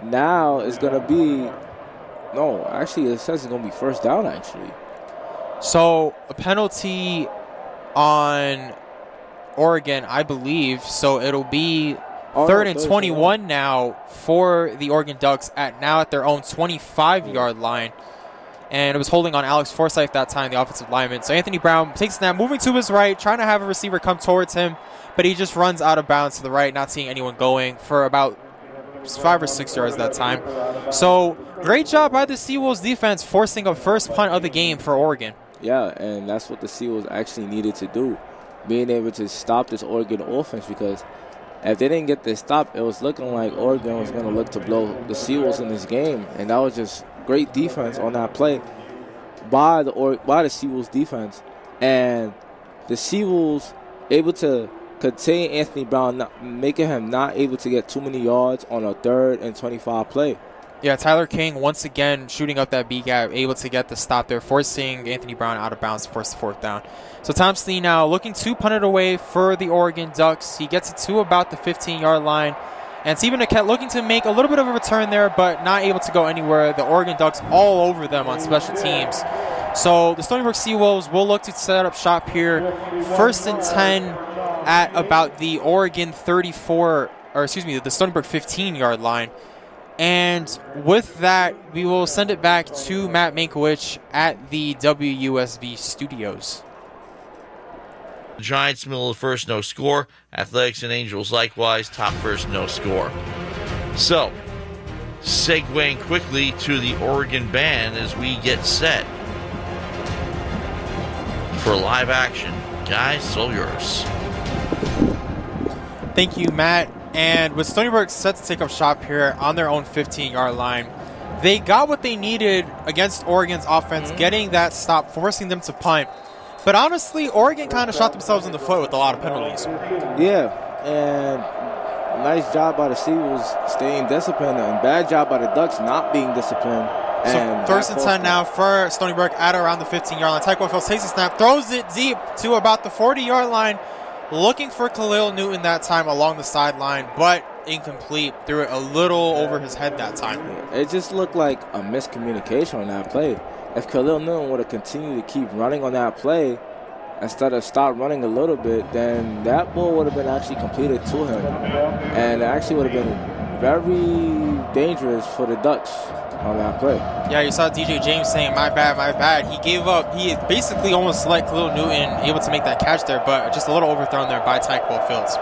now is going to be, no, actually it says it's going to be first down actually. So a penalty on Oregon, I believe. So it'll be 3rd and 21 now for the Oregon Ducks at their own 25-yard line. And it was holding on Alex Forsythe that time, the offensive lineman. So Anthony Brown takes the snap, moving to his right, trying to have a receiver come towards him, but he just runs out of bounds to the right, not seeing anyone going for about 5 or 6 yards that time. So great job by the Seawolves defense forcing a first punt of the game for Oregon. Yeah, and that's what the Seawolves actually needed to do, being able to stop this Oregon offense, because if they didn't get this stop, it was looking like Oregon was going to look to blow the Seawolves in this game, and that was just great defense on that play by the Seawolves defense, and the Seawolves able to contain Anthony Brown, making him not able to get too many yards on a 3rd and 25 play. Yeah, Tyler King once again shooting up that B gap, able to get the stop there, forcing Anthony Brown out of bounds to force the 4th down. So Tom Steen now looking to punt it away for the Oregon Ducks. He gets it to about the 15-yard line. And Stephen Niquette looking to make a little bit of a return there, but not able to go anywhere. The Oregon Ducks all over them on special teams. So the Stony Brook Seawolves will look to set up shop here. 1st and 10 at about the Oregon 34, or excuse me, the Stony Brook 15-yard line. And with that, we will send it back to Matt Mankiewicz at the WUSB Studios. The Giants, middle of the first, no score. Athletics and Angels likewise, top first, no score. So, segueing quickly to the Oregon band as we get set for live action. Guys, it's all yours. Thank you, Matt. And with Stony Brook set to take up shop here on their own 15-yard line, they got what they needed against Oregon's offense, getting that stop, forcing them to punt. But honestly, Oregon kind of shot themselves in the foot with a lot of penalties. Yeah, and nice job by the Seawolves staying disciplined, and bad job by the Ducks not being disciplined. So 1st and 10 now for Stony Brook at around the 15-yard line. Taekwondo Fields takes a snap, throws it deep to about the 40-yard line, looking for Khalil Newton that time along the sideline, but incomplete. Threw it a little over his head that time. It just looked like a miscommunication on that play. If Khalil Newton would have continued to keep running on that play instead of stop running a little bit, then that ball would have been actually completed to him. And it actually would have been very dangerous for the Ducks on that play. Yeah, you saw DJ James saying, my bad, my bad. He gave up. He basically almost let Khalil Newton able to make that catch there, but just a little overthrown there by Tyquil Fields.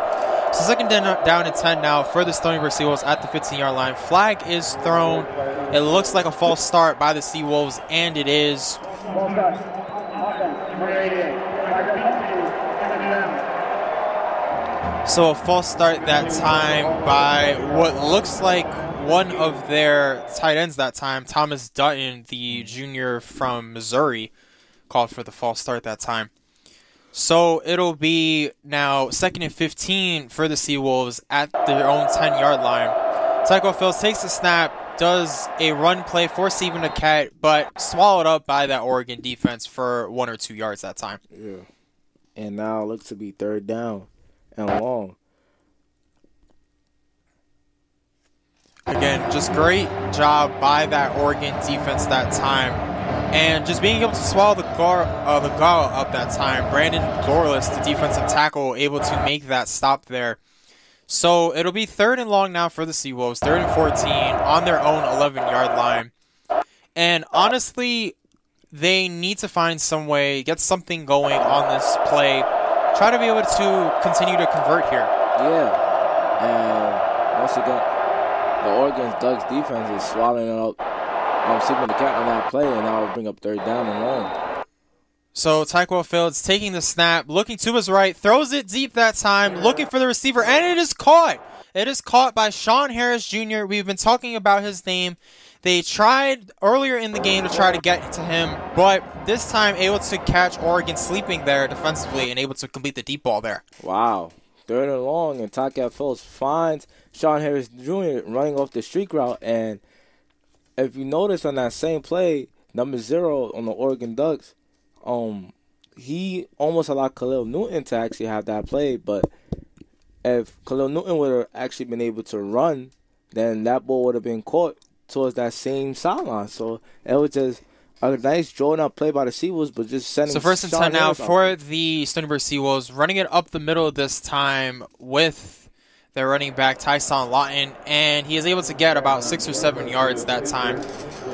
So 2nd down and 10 now for the Stony Brook Seawolves at the 15-yard line. Flag is thrown. It looks like a false start by the Seawolves, and it is. So a false start that time by what looks like one of their tight ends that time, Thomas Dutton, the junior from Missouri, called for the false start that time. So it'll be now 2nd and 15 for the Seawolves at their own 10-yard line. Tyquil Fields takes the snap, does a run play for Stephen Niquette, but swallowed up by that Oregon defense for 1 or 2 yards that time. Yeah. And now it looks to be 3rd down and long. Again, just great job by that Oregon defense that time. And just being able to swallow the gall up that time. Brandon Dorless, the defensive tackle, able to make that stop there. So it'll be 3rd and long now for the Seawolves, 3rd and 14 on their own 11-yard line. And honestly, they need to find some way, get something going on this play, try to be able to continue to convert here. Yeah, and once again, the Oregon Ducks defense is swallowing it up. I'm sleeping the cat on that play, and now will bring up 3rd down and long. So Tyquil Fields taking the snap, looking to his right, throws it deep that time, looking for the receiver, and it is caught. It is caught by Sean Harris Jr. We've been talking about his name. They tried earlier in the game to try to get to him, but this time able to catch Oregon sleeping there defensively and able to complete the deep ball there. Wow. 3rd and long, and Tyquil Fields finds Sean Harris Jr. running off the streak route, and if you notice on that same play, number 0 on the Oregon Ducks, he almost allowed Khalil Newton to actually have that play, but if Khalil Newton would have actually been able to run, then that ball would have been caught towards that same sideline. So it was just a nice drawn-out play by the Seawolves, but just sending. So 1st and 10 now for the Stony Brook Seawolves, running it up the middle this time with their running back, Tyson Lawton, and he is able to get about 6 or 7 yards that time.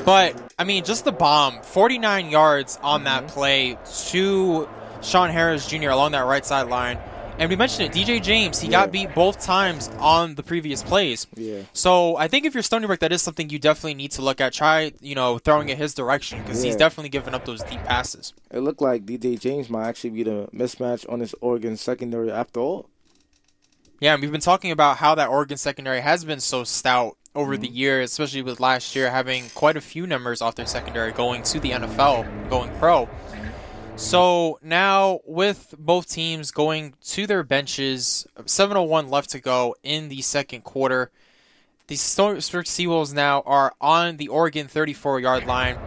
But, I mean, just the bomb, 49 yards on that play to Sean Harris Jr. along that right sideline. And we mentioned it, DJ James, he got beat both times on the previous plays. Yeah. So I think if you're Stony Brook, that is something you definitely need to look at. Try, throwing it his direction because he's definitely giving up those deep passes. It looked like DJ James might actually be the mismatch on this Oregon secondary after all. Yeah, and we've been talking about how that Oregon secondary has been so stout over the years, especially with last year having quite a few numbers off their secondary going to the NFL, going pro. So now with both teams going to their benches, 7:01 left to go in the second quarter. The Stony Brook Seawolves now are on the Oregon 34-yard line.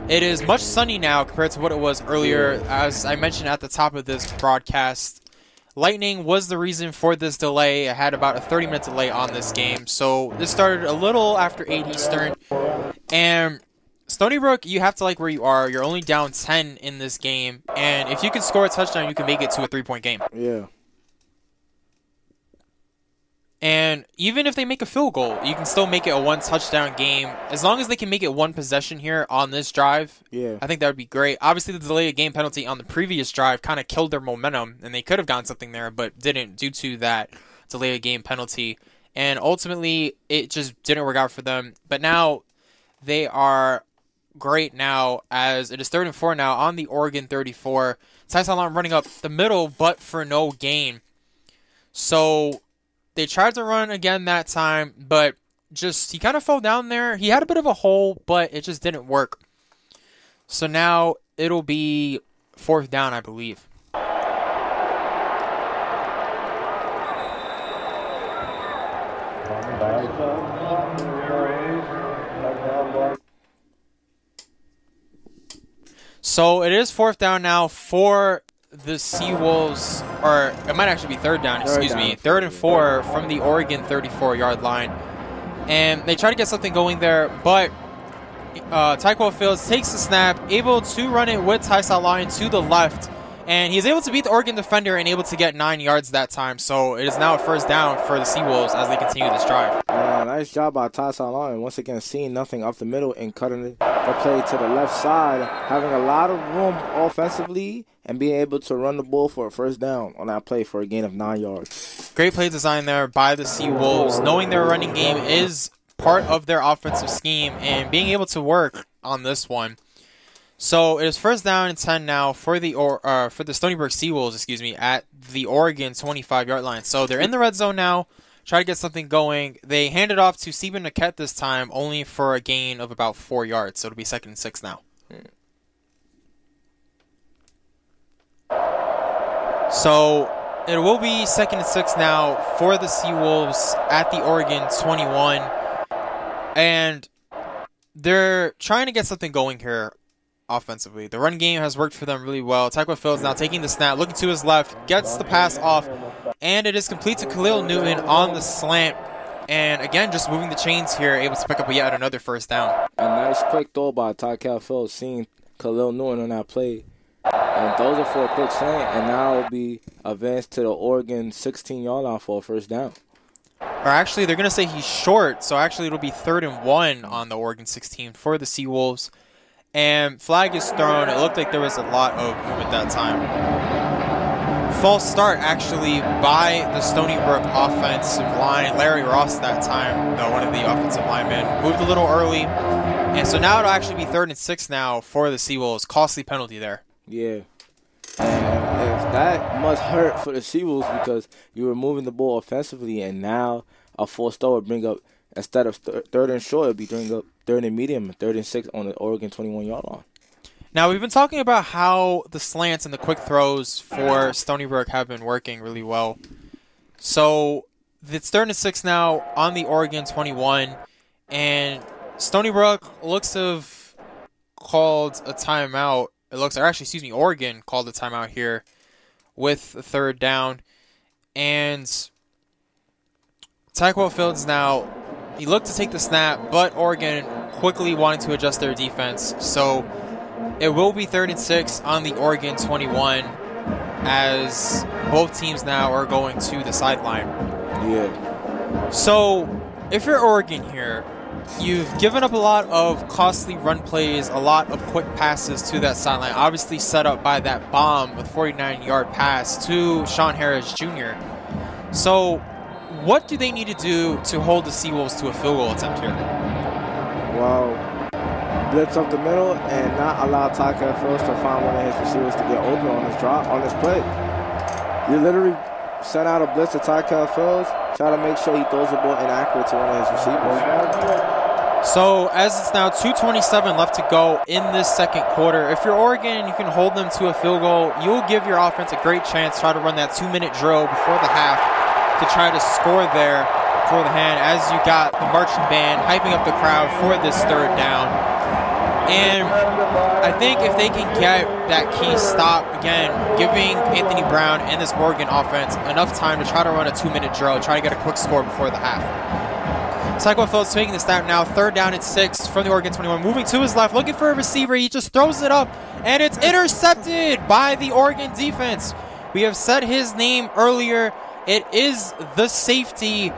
It is much sunny now compared to what it was earlier. As I mentioned at the top of this broadcast, lightning was the reason for this delay. I had about a 30-minute delay on this game. So this started a little after 8 Eastern. And Stony Brook, you have to like where you are. You're only down 10 in this game. And if you can score a touchdown, you can make it to a 3-point game. Yeah. And even if they make a field goal, you can still make it a one-touchdown game. As long as they can make it one possession here on this drive, I think that would be great. Obviously, the delayed game penalty on the previous drive kind of killed their momentum, and they could have gotten something there, but didn't due to that delayed game penalty. And ultimately, it just didn't work out for them. But now they are great now as it is 3rd and 4 now on the Oregon 34. Tyson Long running up the middle, but for no gain. So they tried to run again that time, but he kind of fell down there. He had a bit of a hole, but it just didn't work. So now it'll be 4th down, I believe. So it is 4th down now for the Seawolves, or it might actually be 3rd down, excuse me. 3rd and 4 from the Oregon 34-yard line. And they try to get something going there, but Tyquil Fields takes the snap, able to run it with Ty Line to the left. And he's able to beat the Oregon defender and able to get 9 yards that time. So it is now a 1st down for the Seawolves as they continue this drive. Nice job by Ty Line. Once again, seeing nothing up the middle and cutting the play to the left side, having a lot of room offensively and being able to run the ball for a 1st down on that play for a gain of 9 yards. Great play design there by the Seawolves, knowing their running game is part of their offensive scheme and being able to work on this one. So it is 1st down and 10 now for the Stony Brook Seawolves, at the Oregon 25-yard line. So they're in the red zone now, try to get something going. They hand it off to Stephen Niquette this time, only for a gain of about 4 yards. So it'll be 2nd and 6 now. So it will be 2nd and 6 now for the Seawolves at the Oregon 21. And they're trying to get something going here offensively. The run game has worked for them really well. Tyquil Fields now taking the snap, looking to his left, gets the pass off, and it is complete to Khalil Newton on the slant. And again, just moving the chains here, able to pick up yet another 1st down. A nice quick throw by Tyquil Fields, seeing Khalil Newton on that play. And those are for a quick slant, and now it will be advanced to the Oregon 16-yard line for a 1st down. Or actually, they're going to say he's short, so actually it'll be 3rd and 1 on the Oregon 16 for the Seawolves. And flag is thrown. It looked like there was a lot of movement that time. False start, actually, by the Stony Brook offensive line. Larry Ross that time, one of the offensive linemen, moved a little early. And so now it'll actually be 3rd and 6 now for the Seawolves. Costly penalty there. Yeah. And that must hurt for the Seawolves because you were moving the ball offensively, and now a false start would bring up, instead of 3rd and short, it would be bring up 3rd and medium and 3rd and 6 on the Oregon 21-yard line. Now, we've been talking about how the slants and the quick throws for Stony Brook have been working really well. So it's 3rd and 6 now on the Oregon 21, and Stony Brook looks to have called a timeout. Oregon called a timeout here with the 3rd down. And Tyquil Fields now, he looked to take the snap, but Oregon quickly wanted to adjust their defense. So it will be 3rd and 6 on the Oregon 21 as both teams now are going to the sideline. Yeah. So if you're Oregon here, you've given up a lot of costly run plays, a lot of quick passes to that sideline, obviously set up by that bomb with 49-yard pass to Sean Harris Jr. So what do they need to do to hold the Seawolves to a field goal attempt here? Well, blitz up the middle and not allow Tyker Phillips to find one of his receivers to get open on his drop, on his play. You literally send out a blitz to Tyker Phillips, try to make sure he throws the ball inaccurate to one of his receivers. So as it's now 2:27 left to go in this second quarter, if you're Oregon and you can hold them to a field goal, you'll give your offense a great chance to try to run that 2-minute drill before the half to try to score there for the hand, as you got the marching band hyping up the crowd for this third down. And I think if they can get that key stop, again, giving Anthony Brown and this Oregon offense enough time to try to run a 2-minute drill, try to get a quick score before the half. Tyquan Phillips taking the snap now, third down and 6 from the Oregon 21, moving to his left, looking for a receiver. He just throws it up, and it's intercepted by the Oregon defense. We have said his name earlier. It is the safety,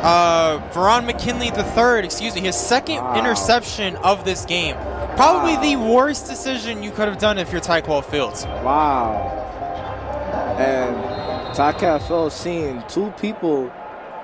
Veron McKinley III, his second interception of this game. Probably the worst decision you could have done if you're Tyquan Phillips. Wow. And Tyquan Phillips seeing two people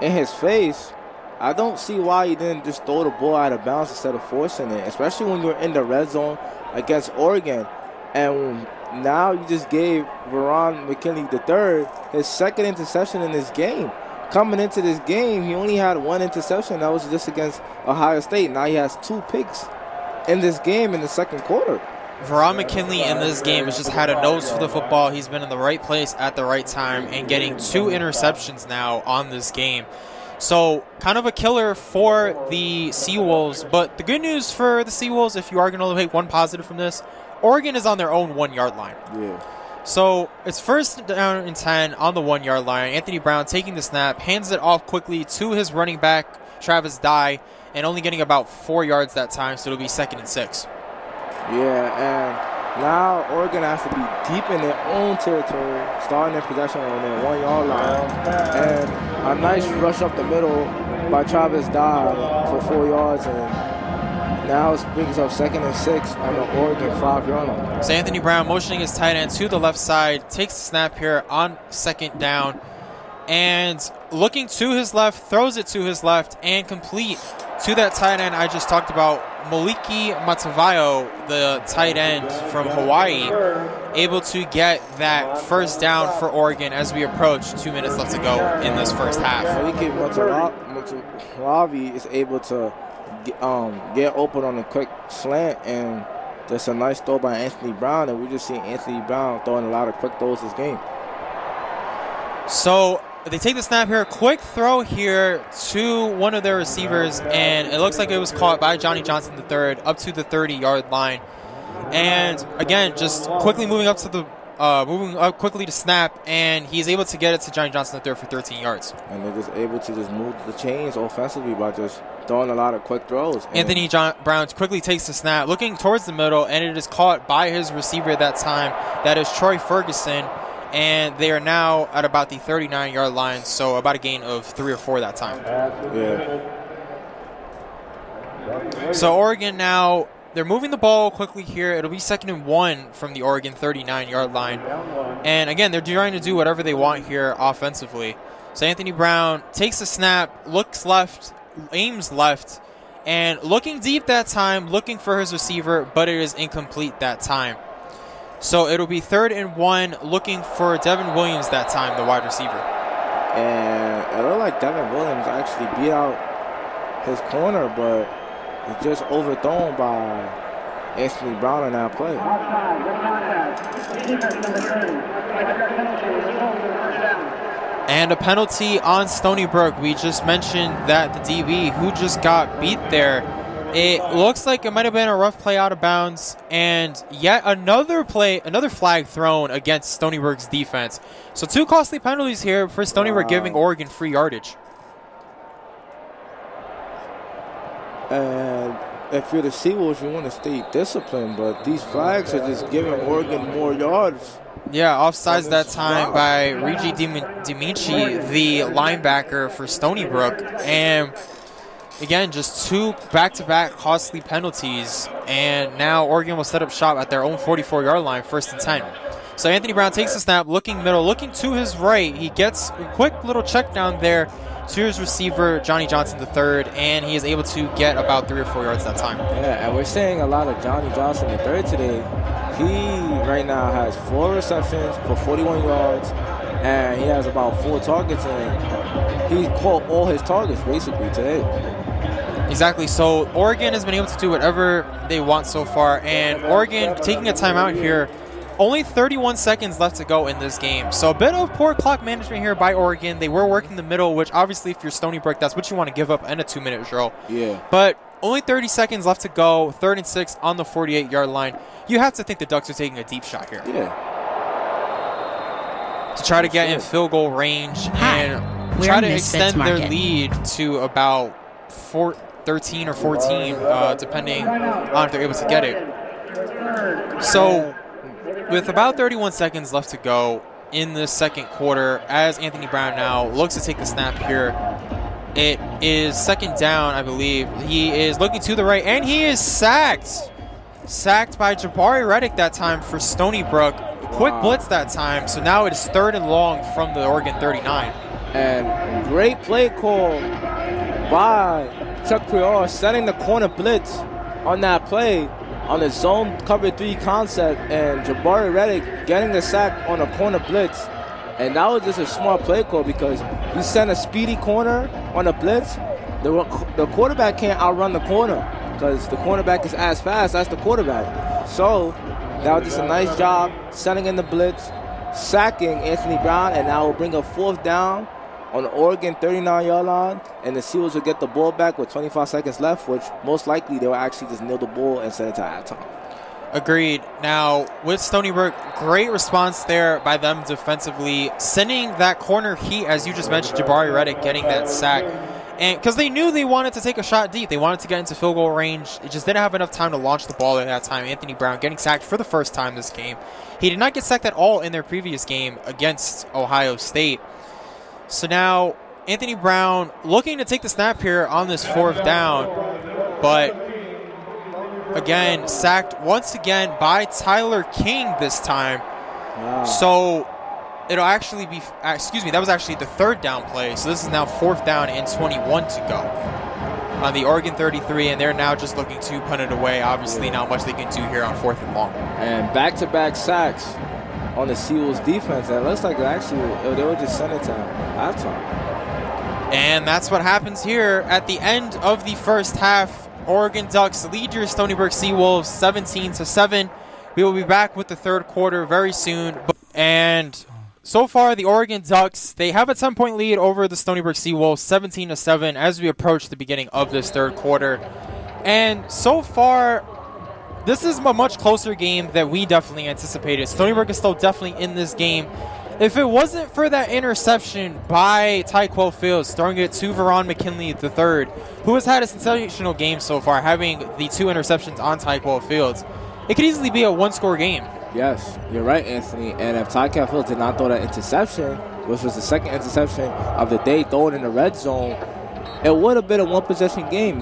in his face, I don't see why he didn't just throw the ball out of bounds instead of forcing it, especially when you're in the red zone against Oregon. And now you just gave Veron McKinley III his second interception in this game. Coming into this game, he only had one interception. That was just against Ohio State. Now he has 2 picks in this game in the second quarter. Veron McKinley in this game has just had a nose for the football. He's been in the right place at the right time and getting 2 interceptions now on this game. So kind of a killer for the Seawolves. But the good news for the Seawolves, if you are going to take one positive from this, Oregon is on their own 1-yard line. Yeah. So it's first down and 10 on the 1-yard line. Anthony Brown taking the snap, hands it off quickly to his running back, Travis Dye, and only getting about 4 yards that time, so it'll be 2nd and 6. Yeah, and now Oregon has to be deep in their own territory, starting their possession on their 1-yard line. And a nice rush up the middle by Travis Dye for 4 yards, and now it brings up 2nd and 6 on the Oregon 5-yard line. So Anthony Brown motioning his tight end to the left side, takes the snap here on 2nd down, and looking to his left, throws it to his left, and complete to that tight end I just talked about, Maliki Matavayo, the tight end from Hawaii, able to get that first down for Oregon as we approach 2 minutes left to go in this first half. Maliki Matavayo is able to get open on a quick slant, and that's a nice throw by Anthony Brown, and we just seen Anthony Brown throwing a lot of quick throws this game. So they take the snap here, quick throw here to one of their receivers, and it looks like it was caught by Johnny Johnson III up to the 30-yard line. And again, just quickly moving up quickly to snap, and he's able to get it to Johnny Johnson III for 13 yards. And they're just able to just move the chains offensively by just throwing a lot of quick throws. Anthony Brown quickly takes the snap, looking towards the middle, and it is caught by his receiver at that time. That is Troy Ferguson, and they are now at about the 39-yard line, so about a gain of 3 or 4 that time. Yeah. So Oregon now, they're moving the ball quickly here. It'll be 2nd and 1 from the Oregon 39-yard line. And again, they're trying to do whatever they want here offensively. So Anthony Brown takes the snap, looks left, aims left, and looking deep that time, looking for his receiver, but it is incomplete that time. So it'll be 3rd and 1, looking for Devin Williams that time, the wide receiver. And it looked like Devin Williams actually beat out his corner, but it's just overthrown by Anthony Brown on that play. And a penalty on Stony Brook. We just mentioned that the DB who just got beat there, it looks like it might have been a rough play out of bounds, and yet another flag thrown against Stony Brook's defense. So 2 costly penalties here for Stony Brook, giving Oregon free yardage. And if you're the Seawolves, you want to stay disciplined, but these flags are just giving Oregon more yards. Yeah, offsides that time by Regi Dimici, the linebacker for Stony Brook. And again, just 2 back-to-back costly penalties, and now Oregon will set up shop at their own 44-yard line, 1st and 10. So Anthony Brown takes the snap, looking middle, looking to his right. He gets a quick little check down there to his receiver, Johnny Johnson III, and he is able to get about 3 or 4 yards that time. Yeah, and we're seeing a lot of Johnny Johnson III today. He right now has 4 receptions for 41 yards, and he has about 4 targets, and he caught all his targets basically today. Exactly. So Oregon has been able to do whatever they want so far, and Oregon taking a timeout here. Only 31 seconds left to go in this game. So a bit of poor clock management here by Oregon. They were working the middle, which obviously if you're Stony Brook, that's what you want to give up in a 2-minute drill. Yeah. But only 30 seconds left to go. 3rd and 6 on the 48-yard line. You have to think the Ducks are taking a deep shot here. Yeah. To try to get in field goal range and try to extend their lead to about 13 or 14, depending on if they're able to get it. So with about 31 seconds left to go in the second quarter, as Anthony Brown now looks to take the snap here, it is 2nd down, I believe. He is looking to the right, and he is sacked. Sacked by Jabari Reddick that time for Stony Brook. Quick blitz that time, so now it is 3rd and long from the Oregon 39. And great play call by Chuck Prior, setting the corner blitz on that play, on the zone cover 3 concept, and Jabari Reddick getting the sack on a corner blitz. And that was just a smart play call because you send a speedy corner on a blitz, the quarterback can't outrun the corner because the cornerback is as fast as the quarterback. So that was just a nice job setting in the blitz, sacking Anthony Brown, and now will bring a 4th down on the Oregon 39-yard line, and the Seals will get the ball back with 25 seconds left, which most likely they will actually just kneel the ball and send it to halftime. Agreed. Now, with Stony Brook, great response there by them defensively, sending that corner heat, as you just mentioned, Jabari Reddick getting that sack. And because they knew they wanted to take a shot deep. They wanted to get into field goal range. It just didn't have enough time to launch the ball at that time. Anthony Brown getting sacked for the first time this game. He did not get sacked at all in their previous game against Ohio State. So now Anthony Brown looking to take the snap here on this 4th down, but again sacked once again by Tyler King this time. Wow. So it'll actually be, that was actually the 3rd down play. So this is now 4th down and 21 to go on the Oregon 33, and they're now just looking to punt it away. Obviously not much they can do here on 4th and long. And back-to-back sacks on the Seals defense. And it looks like actually they were just sent it to halftime. And that's what happens here at the end of the first half. Oregon Ducks lead your Stony Brook Seawolves 17-7. We will be back with the 3rd quarter very soon. And so far, the Oregon Ducks, they have a 10-point lead over the Stony Brook Seawolves, 17-7, as we approach the beginning of this 3rd quarter. And so far, this is a much closer game than we definitely anticipated. Stony Brook is still definitely in this game. If it wasn't for that interception by Tyquel Fields, throwing it to Veron McKinley III, who has had a sensational game so far, having the 2 interceptions on Tyquel Fields, it could easily be a 1-score game. Yes, you're right, Anthony. And if Tyquel Fields did not throw that interception, which was the 2nd interception of the day, thrown in the red zone, it would have been a 1-possession game.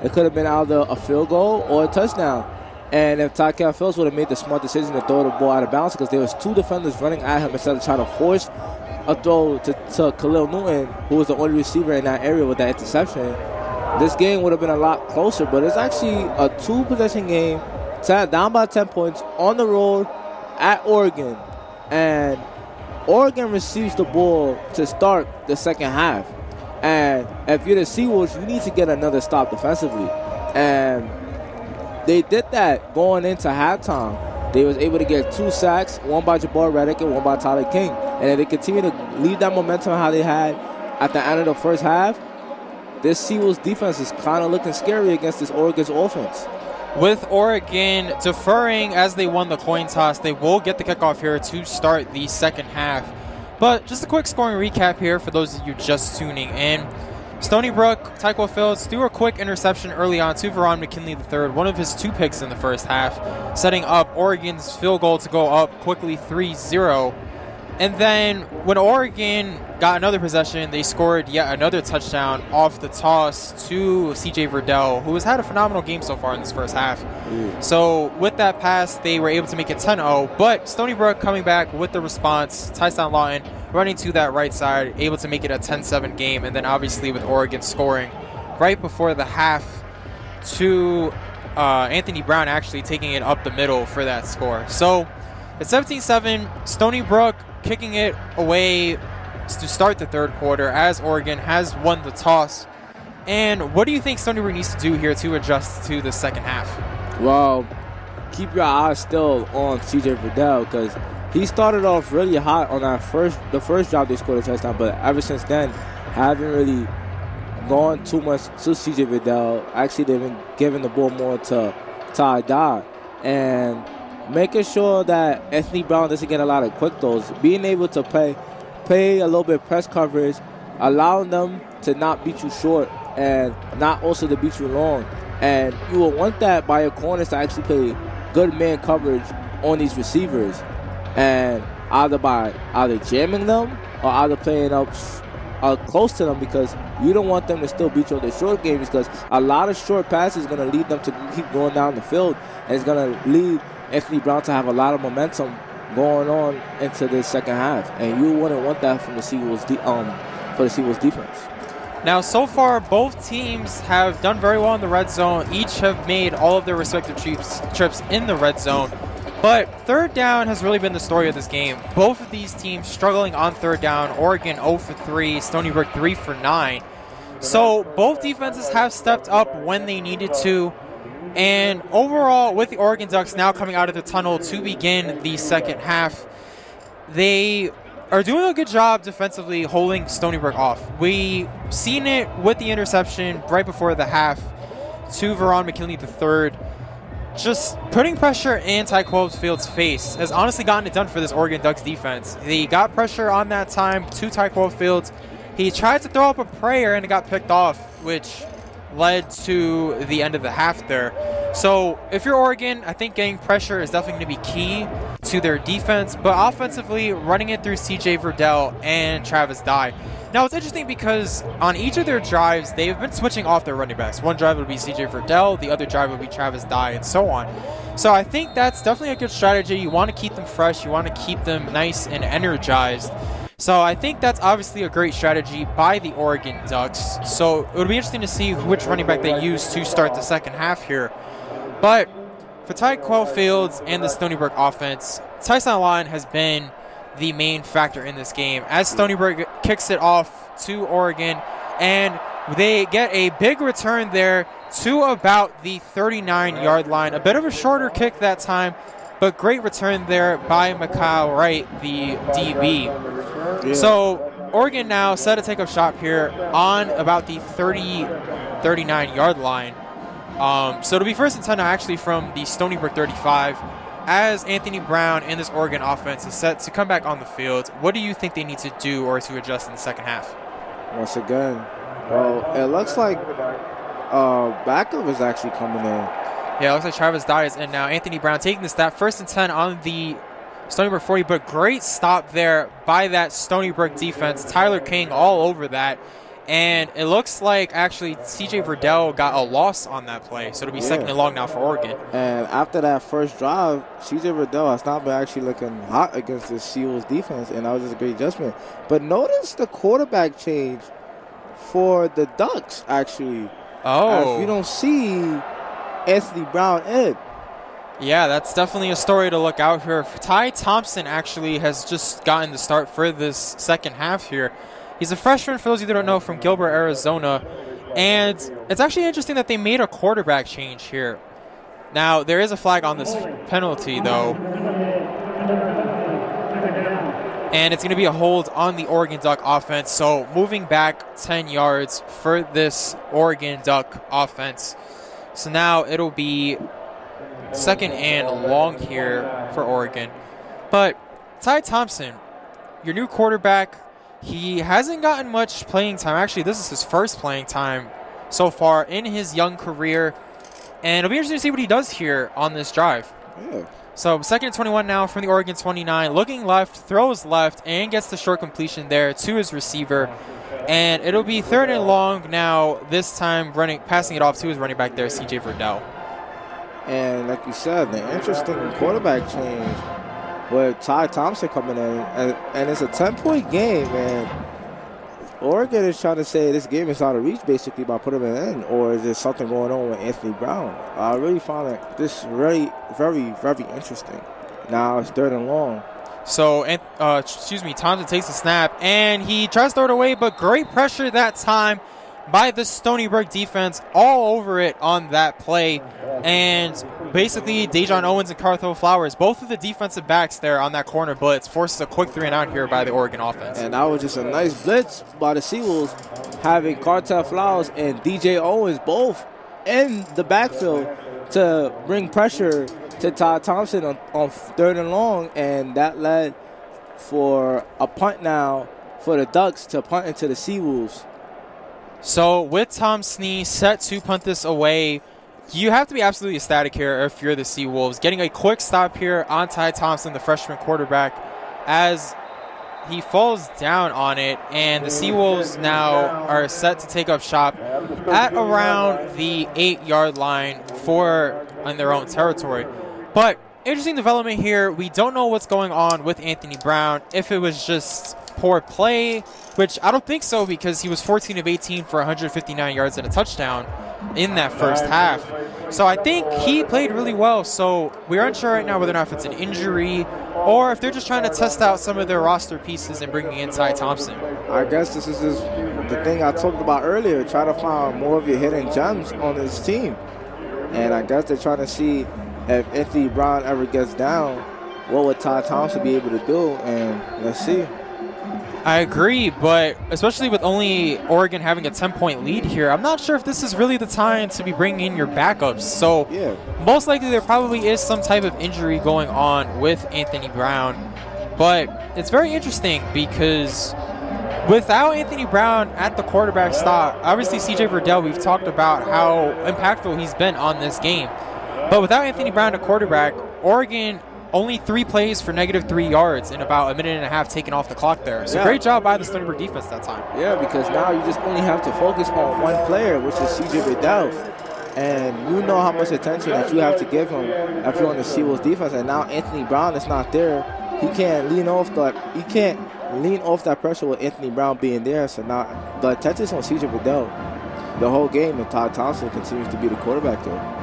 It could have been either a field goal or a touchdown. And if Tyquel Fields would have made the smart decision to throw the ball out of bounds, because there was 2 defenders running at him instead of trying to force a throw to Khalil Newton, who was the only receiver in that area with that interception, this game would have been a lot closer. But it's actually a 2-possession game, down by 10 points on the road at Oregon. And Oregon receives the ball to start the second half. And if you're the Seawolves, you need to get another stop defensively. And they did that going into halftime. They was able to get 2 sacks, one by Jabari Reddick and one by Tyler King. And if they continue to leave that momentum how they had at the end of the first half, this Seawolves defense is kind of looking scary against this Oregon's offense. With Oregon deferring as they won the coin toss, they will get the kickoff here to start the second half. But just a quick scoring recap here for those of you just tuning in. Stony Brook, Tyquel Fields threw a quick interception early on to Veron McKinley III, one of his 2 picks in the first half, setting up Oregon's field goal to go up quickly 3-0. And then when Oregon got another possession, they scored yet another touchdown off the toss to C.J. Verdell, who has had a phenomenal game so far in this first half. So with that pass, they were able to make it 10-0. But Stony Brook coming back with the response, Tyson Lawton running to that right side, able to make it a 10-7 game. And then obviously with Oregon scoring right before the half to Anthony Brown actually taking it up the middle for that score. So it's 17-7, Stony Brook kicking it away to start the third quarter as Oregon has won the toss. And what do you think Stony Brook needs to do here to adjust to the second half? Well, keep your eyes still on C.J. Verdell because he started off really hot on the first drive they scored a touchdown, but ever since then, haven't really gone too much to C.J. Verdell. Actually, they've been giving the ball more to Ty Dodd. And making sure that Anthony Brown doesn't get a lot of quick throws, being able to play a little bit of press coverage, allowing them to not beat you short and not also to beat you long. And you will want that by your corners to actually play good man coverage on these receivers. And either jamming them or either playing up close to them, because you don't want them to still beat you on the short games, because a lot of short passes is going to lead them to keep going down the field, and it's going to lead Anthony Brown to have a lot of momentum going on into the second half, and you wouldn't want that from the Seawolves for the Seawolves defense. Now, so far, both teams have done very well in the red zone. Each have made all of their respective trips in the red zone. But third down has really been the story of this game. Both of these teams struggling on third down. Oregon 0 for 3, Stony Brook 3 for 9. So both defenses have stepped up when they needed to. And overall, with the Oregon Ducks now coming out of the tunnel to begin the second half, they are doing a good job defensively holding Stony Brook off. We seen it with the interception right before the half to Veron McKinley III. Just putting pressure in Ty Field's face has honestly gotten it done for this Oregon Ducks defense. They got pressure on that time to Ty Fields. He tried to throw up a prayer and it got picked off, which led to the end of the half there. So if you're Oregon, I think getting pressure is definitely going to be key to their defense, but offensively running it through C.J. Verdell and Travis Dye. Now it's interesting because on each of their drives, they've been switching off their running backs. One drive would be C.J. Verdell, the other drive would be Travis Dye, and so on. So I think that's definitely a good strategy. You want to keep them fresh. You want to keep them nice and energized. So I think that's obviously a great strategy by the Oregon Ducks. So it would be interesting to see which running back they use to start the second half here. But for Ty Fields and the Stony Brook offense, Tyson Lawton has been the main factor in this game as Stony Brook kicks it off to Oregon, and they get a big return there to about the 39-yard line. A bit of a shorter kick that time, but great return there by Mikhail Wright, the DB. Yeah. So Oregon now set to take a shot here on about the 39-yard line. So it'll be first and 10 now actually from the Stony Brook 35 as Anthony Brown and this Oregon offense is set to come back on the field. What do you think they need to do or to adjust in the second half? Once again, well, it looks like backup is actually coming in. Yeah, it looks like Travis Dye is in now. Anthony Brown taking the snap. First and 10 on the Stony Brook 40, but great stop there by that Stony Brook defense. Tyler King all over that. And it looks like actually C.J. Verdell got a loss on that play. So it'll be second and long now for Oregon. And after that first drive, C.J. Verdell has not been actually looking hot against the Seals defense, and that was just a great adjustment. But notice the quarterback change for the Ducks, actually. Oh. As you don't see Anthony Brown in. Yeah, that's definitely a story to look out here. Ty Thompson actually has just gotten the start for this second half here. He's a freshman, for those of you that don't know, from Gilbert, Arizona. And it's actually interesting that they made a quarterback change here. Now, there is a flag on this penalty, though. And it's going to be a hold on the Oregon Duck offense. So moving back 10 yards for this Oregon Duck offense. So now it'll be second and long here for Oregon. But Ty Thompson, your new quarterback, he hasn't gotten much playing time. Actually, this is his first playing time so far in his young career. And it'll be interesting to see what he does here on this drive. Yeah. So 2nd and 21 now from the Oregon 29. Looking left, throws left, and gets the short completion there to his receiver. And it'll be 3rd and long now, this time passing it off to his running back there, C.J. Verdell. And like you said, the interesting quarterback change with Ty Thompson coming in. And it's a 10-point game, and Oregon is trying to say this game is out of reach basically by putting it in, or is there something going on with Anthony Brown? I really found this very, very, very interesting. Now it's 3rd and long. So, Thompson takes the snap, and he tries to throw it away, but great pressure that time by the Stony Brook defense all over it on that play. And basically, Dejon Owens and Carthel Flowers, both of the defensive backs there on that corner blitz, forces a quick 3-and-out here by the Oregon offense. And that was just a nice blitz by the Seawolves, having Carthel Flowers and DJ Owens both in the backfield to bring pressure to Ty Thompson on 3rd and long, and that led for a punt now for the Ducks to punt into the Seawolves. So with Tom Snee set to punt this away, you have to be absolutely ecstatic here if you're the Seawolves. Getting a quick stop here on Ty Thompson, the freshman quarterback, as he falls down on it, and the Seawolves now are set to take up shop at around the 8-yard line on their own territory. But interesting development here. We don't know what's going on with Anthony Brown, if it was just poor play, which I don't think so, because he was 14 of 18 for 159 yards and a touchdown in that first half. So I think he played really well. So we're unsure right now whether or not if it's an injury or if they're just trying to test out some of their roster pieces and bringing in Ty Thompson. I guess this is the thing I talked about earlier, try to find more of your hidden gems on this team. And I guess they're trying to see if Anthony Brown ever gets down, what would Ty Thompson be able to do? And let's see. I agree, but especially with only Oregon having a 10-point lead here, I'm not sure if this is really the time to be bringing in your backups. So yeah, most likely there probably is some type of injury going on with Anthony Brown. But it's very interesting because without Anthony Brown at the quarterback spot, obviously C.J. Verdell, we've talked about how impactful he's been on this game. But without Anthony Brown at quarterback, Oregon only 3 plays for -3 yards in about a minute and a half taken off the clock there. So great job by the Stony Brook defense that time. Yeah, because now you just only have to focus on one player, which is C.J. Verdell. And you know how much attention that you have to give him if you're on the Seawolves defense. And now Anthony Brown is not there. He can't lean off that pressure with Anthony Brown being there. So now the attention is on C.J. Verdell the whole game, and Todd Thompson continues to be the quarterback there.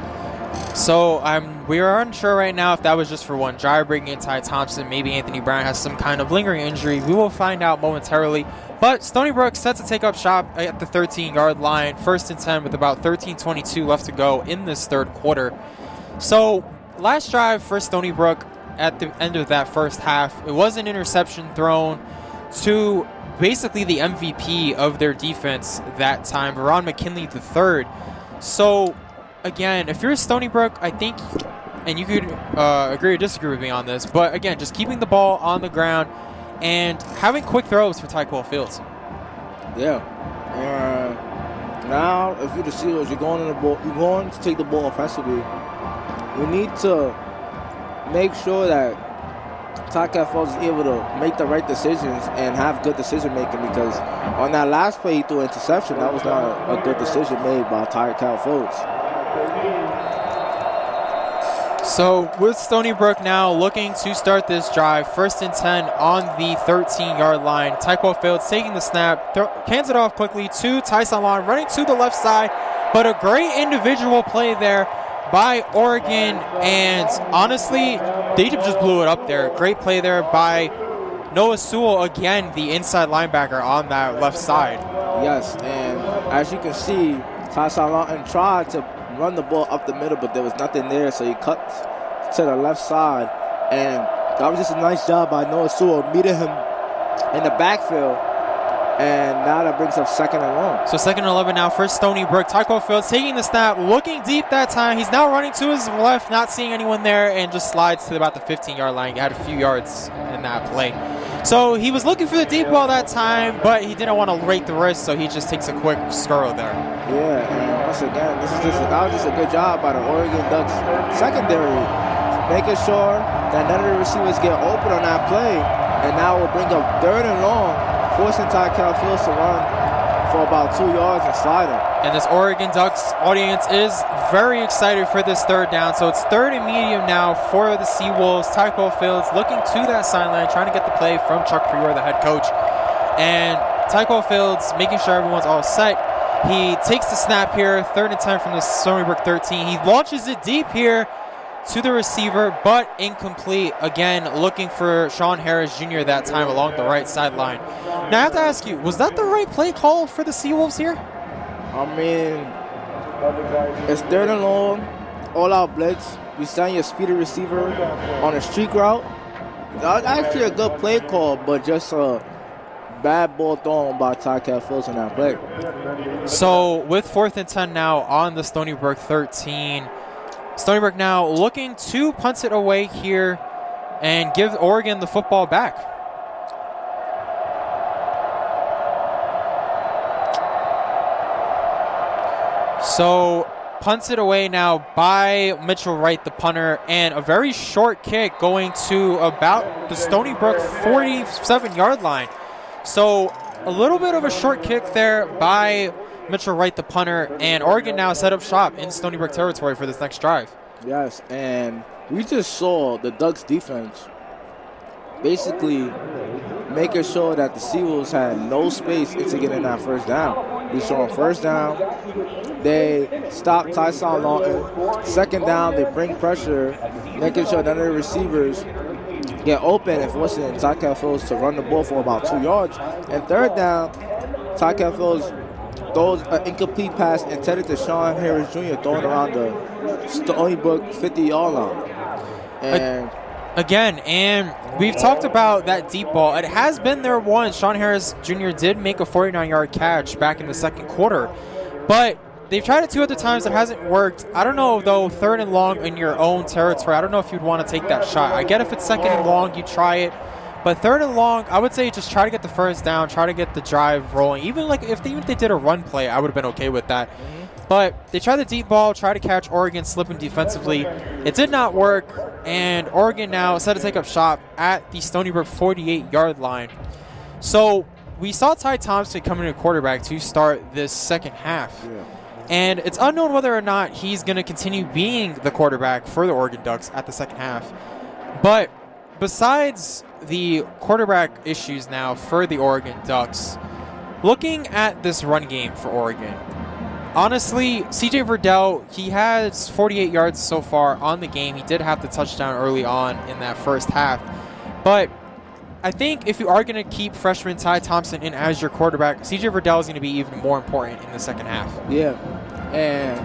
So we are unsure right now if that was just for one drive bringing in Ty Thompson. Maybe Anthony Brown has some kind of lingering injury. We will find out momentarily. But Stony Brook set to take up shop at the 13-yard line. 1st and 10 with about 13:22 left to go in this third quarter. So last drive for Stony Brook at the end of that first half, it was an interception thrown to basically the MVP of their defense that time, Ron McKinley III. So again, if you're Stony Brook, I think, and you could agree or disagree with me on this, but again, just keeping the ball on the ground and having quick throws for Tyquil Fields. Yeah. Now, if you're the Steelers, you're going to take the ball offensively. You need to make sure that Tyquil Fields is able to make the right decisions and have good decision making, because on that last play he threw an interception. That was not a good decision made by Tyquil Fields. So with Stony Brook now looking to start this drive, 1st and 10 on the 13-yard line. Tyquil Fields taking the snap, hands it off quickly to Tyson Long, running to the left side, but a great individual play there by Oregon, and honestly, they just blew it up there. Great play there by Noah Sewell, again, the inside linebacker on that left side. Yes, and as you can see, Tyson Long tried to run the ball up the middle, but there was nothing there, so he cut to the left side, and that was just a nice job by Noah Sewell meeting him in the backfield, and now that brings up 2nd and long. So 2nd and 11 now for Stony Brook. Tyquil Fields taking the snap, looking deep that time. He's now running to his left, not seeing anyone there, and just slides to about the 15-yard line. He had a few yards in that play. So he was looking for the deep ball that time, but he didn't want to rake the risk, so he just takes a quick skirl there. Yeah, and once again, that was just a good job by the Oregon Ducks secondary making sure that none of the receivers get open on that play. And now we'll bring up 3rd and long, forcing Ty Cal Fields to run for about 2 yards and sliding. And this Oregon Ducks audience is very excited for this 3rd down. So it's 3rd and medium now for the Seawolves. Ty Cal Fields looking to that sideline, trying to get the play from Chuck Prior, the head coach. And Ty Cal Fields making sure everyone's all set. He takes the snap here, 3rd and 10 from the Stony Brook 13. He launches it deep here to the receiver, but incomplete. Again, looking for Sean Harris Jr. that time along the right sideline. Now, I have to ask you, was that the right play call for the Seawolves here? I mean, it's 3rd and long, all-out blitz. You send your speedy receiver on a streak route. That was actually a good play call, but just a bad ball thrown by Ty Cal Fields on that play. So with 4th and 10 now on the Stony Brook 13, Stony Brook now looking to punt it away here and give Oregon the football back. So punts it away now by Mitchell Wright, the punter, and a very short kick going to about the Stony Brook 47-yard line. So a little bit of a short kick there by Mitchell Wright, the punter, and Oregon now set up shop in Stony Brook territory for this next drive. Yes, and we just saw the Ducks defense basically making sure that the Seawolves had no space to get in that 1st down. We saw on 1st down, they stopped Tyson Lawton. 2nd down, they bring pressure, making sure none of the receivers get open and forcing Ty Cal Fields to run the ball for about 2 yards. And 3rd down, Ty Cal Fields throws an incomplete pass intended to Sean Harris Jr. throwing around the Stony Brook 50-yard line. And again, and we've talked about that deep ball. It has been there once. Sean Harris Jr. did make a 49-yard catch back in the 2nd quarter, but they've tried it 2 other times. It hasn't worked. I don't know, though, 3rd and long in your own territory. I don't know if you'd want to take that shot. I get if it's 2nd and long, you try it. But 3rd and long, I would say just try to get the 1st down, try to get the drive rolling. Even if they did a run play, I would have been okay with that. But they tried the deep ball, tried to catch Oregon slipping defensively. It did not work, and Oregon now set to take up shop at the Stony Brook 48-yard line. So we saw Ty Thompson coming in quarterback to start this 2nd half. Yeah. And it's unknown whether or not he's going to continue being the quarterback for the Oregon Ducks at the 2nd half. But besides the quarterback issues now for the Oregon Ducks, looking at this run game for Oregon, honestly, C.J. Verdell, he has 48 yards so far on the game. He did have the touchdown early on in that 1st half. But I think if you are going to keep freshman Ty Thompson in as your quarterback, C.J. Verdell is going to be even more important in the 2nd half. Yeah, and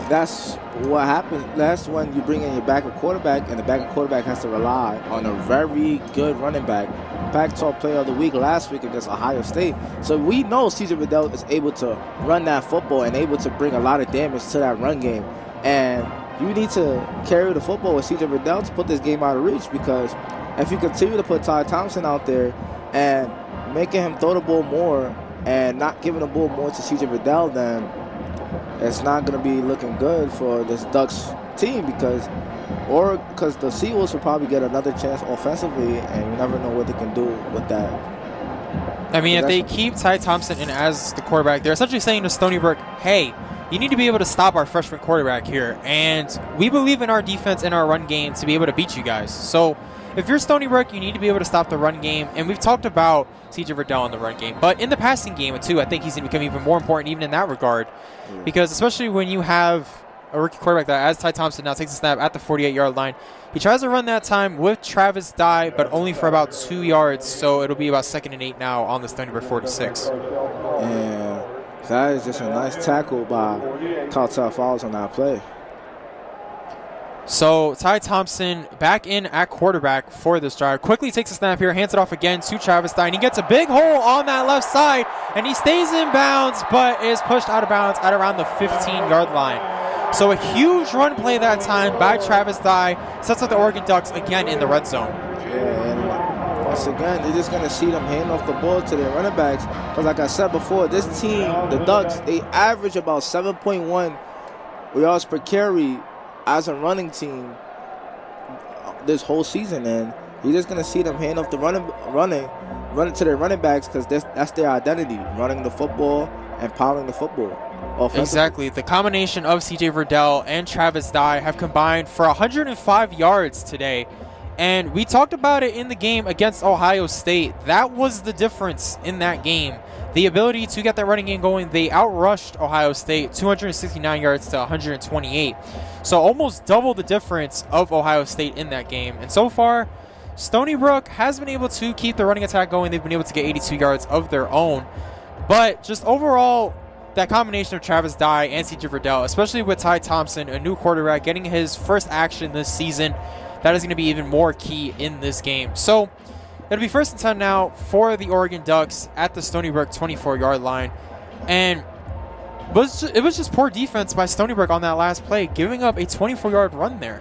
that's what happens. That's when you bring in your backup quarterback, and the backup quarterback has to rely on a very good running back. Pac-12 Player of the Week last week against Ohio State. So we know C.J. Verdell is able to run that football and able to bring a lot of damage to that run game. And you need to carry the football with C.J. Verdell to put this game out of reach, because if you continue to put Ty Thompson out there and making him throw the ball more and not giving the ball more to C.J. Verdell, then it's not going to be looking good for this Ducks team, because the Seawolves will probably get another chance offensively, and you never know what they can do with that. I mean, if they keep Ty Thompson in as the quarterback, they're essentially saying to Stony Brook, hey, you need to be able to stop our freshman quarterback here, and we believe in our defense and our run game to be able to beat you guys. So if you're Stony Brook, you need to be able to stop the run game, and we've talked about C.J. Verdell in the run game, but in the passing game too, I think he's going to become even more important even in that regard, because especially when you have a rookie quarterback that, as Ty Thompson now takes a snap at the 48-yard line, he tries to run that time with Travis Dye, but only for about 2 yards, so it'll be about 2nd and 8 now on the Stony Brook 46. And that is just a nice tackle by Cartel Falls on that play. So Ty Thompson back in at quarterback for this drive. Quickly takes a snap here, hands it off again to Travis Dye, and he gets a big hole on that left side, and he stays in bounds, but is pushed out of bounds at around the 15-yard line. So a huge run play that time by Travis Dye sets up the Oregon Ducks again in the red zone. Yeah, and once again, they're just going to see them hand off the ball to their running backs. Because like I said before, this team, the Ducks, they average about 7.1 yards per carry as a running team. this whole season, and you're just going to see them hand off the running to their running backs because that's their identity, running the football and pounding the football. Exactly. The combination of C.J. Verdell and Travis Dye have combined for 105 yards today. And we talked about it in the game against Ohio State. That was the difference in that game. The ability to get that running game going, they outrushed Ohio State 269 yards to 128. So almost double the difference of Ohio State in that game. And so far, Stony Brook has been able to keep the running attack going. They've been able to get 82 yards of their own. But just overall, that combination of Travis Dye and C.J. Verdell, especially with Ty Thompson, a new quarterback, getting his first action this season, that is going to be even more key in this game. So it'll be 1st and 10 now for the Oregon Ducks at the Stony Brook 24-yard line. And it was just poor defense by Stony Brook on that last play, giving up a 24-yard run there.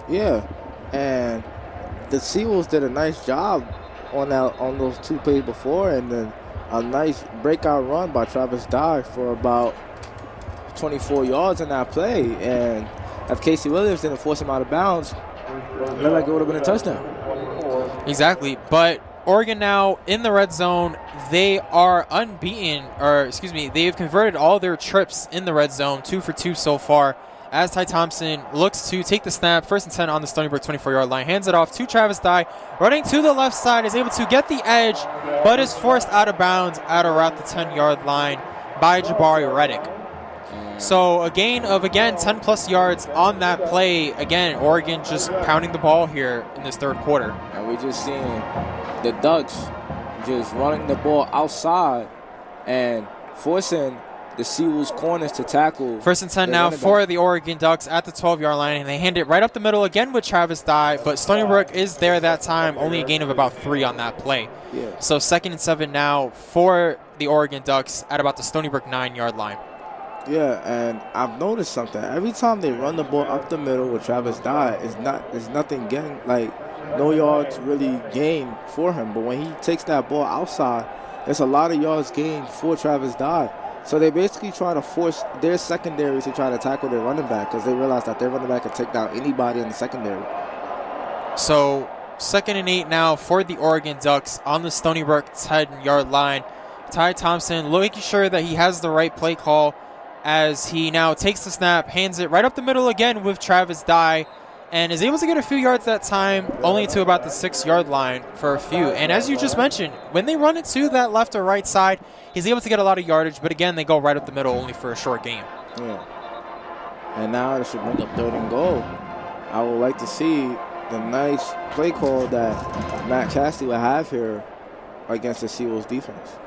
Yeah, and the Seawolves did a nice job on those 2 plays before, and then a nice breakout run by Travis Dye for about 24 yards in that play. And if Casey Williams didn't force him out of bounds, it looked like it would have been a touchdown. Exactly. But Oregon now in the red zone, they are unbeaten, they've converted all their trips in the red zone, 2 for 2 so far, as Ty Thompson looks to take the snap, 1st and 10 on the Stony Brook 24-yard line, hands it off to Travis Dye, running to the left side, is able to get the edge, but is forced out of bounds at around the 10-yard line by Jabari Reddick. So a gain of, again, 10-plus yards on that play. Again, Oregon just pounding the ball here in this 3rd quarter. And we're just seeing the Ducks just running the ball outside and forcing the Seawolves corners to tackle. 1st and 10 now for the Oregon Ducks at the 12-yard line, and they hand it right up the middle again with Travis Dye, but Stony Brook is there that time, only a gain of about 3 on that play. Yeah. So 2nd and 7 now for the Oregon Ducks at about the Stony Brook 9-yard line. Yeah, and I've noticed something. Every time they run the ball up the middle with Travis Dye, it's nothing getting, like, no yards really gained for him. But when he takes that ball outside, there's a lot of yards gained for Travis Dye. So they basically try to force their secondary to try to tackle their running back because they realize that their running back can take down anybody in the secondary. So 2nd and 8 now for the Oregon Ducks on the Stony Brook 10-yard line. Ty Thompson making sure that he has the right play call as he now takes the snap, hands it right up the middle again with Travis Dye, and is able to get a few yards that time, only to about the 6-yard line for a few. And as you just mentioned, when they run it to that left or right side, he's able to get a lot of yardage, but again, they go right up the middle only for a short gain. Yeah. And now it should bring up 3rd and goal. I would like to see the nice play call that Matt Cassidy will have here against the Seawolves defense.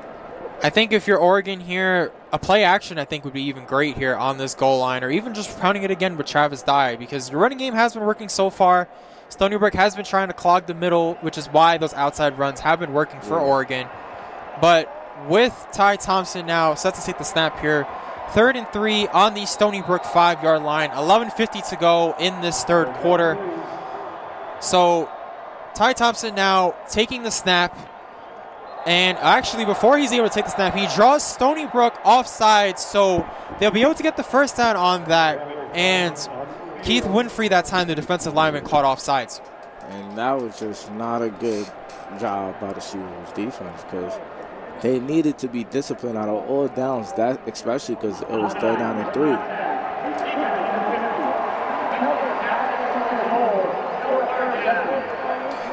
I think if you're Oregon here, a play action I think would be even great here on this goal line, or even just pounding it again with Travis Dye, because your running game has been working so far. Stony Brook has been trying to clog the middle, which is why those outside runs have been working for Oregon. But with Ty Thompson now set to take the snap here, 3rd and 3 on the Stony Brook 5-yard line, 11:50 to go in this 3rd quarter. So Ty Thompson now taking the snap. And actually, before he's able to take the snap, he draws Stony Brook offside, so they'll be able to get the 1st down on that. And Keith Winfrey, that time, the defensive lineman, caught offsides. And that was just not a good job by the Seawolves defense because they needed to be disciplined out of all downs, that especially because it was 3rd down and 3.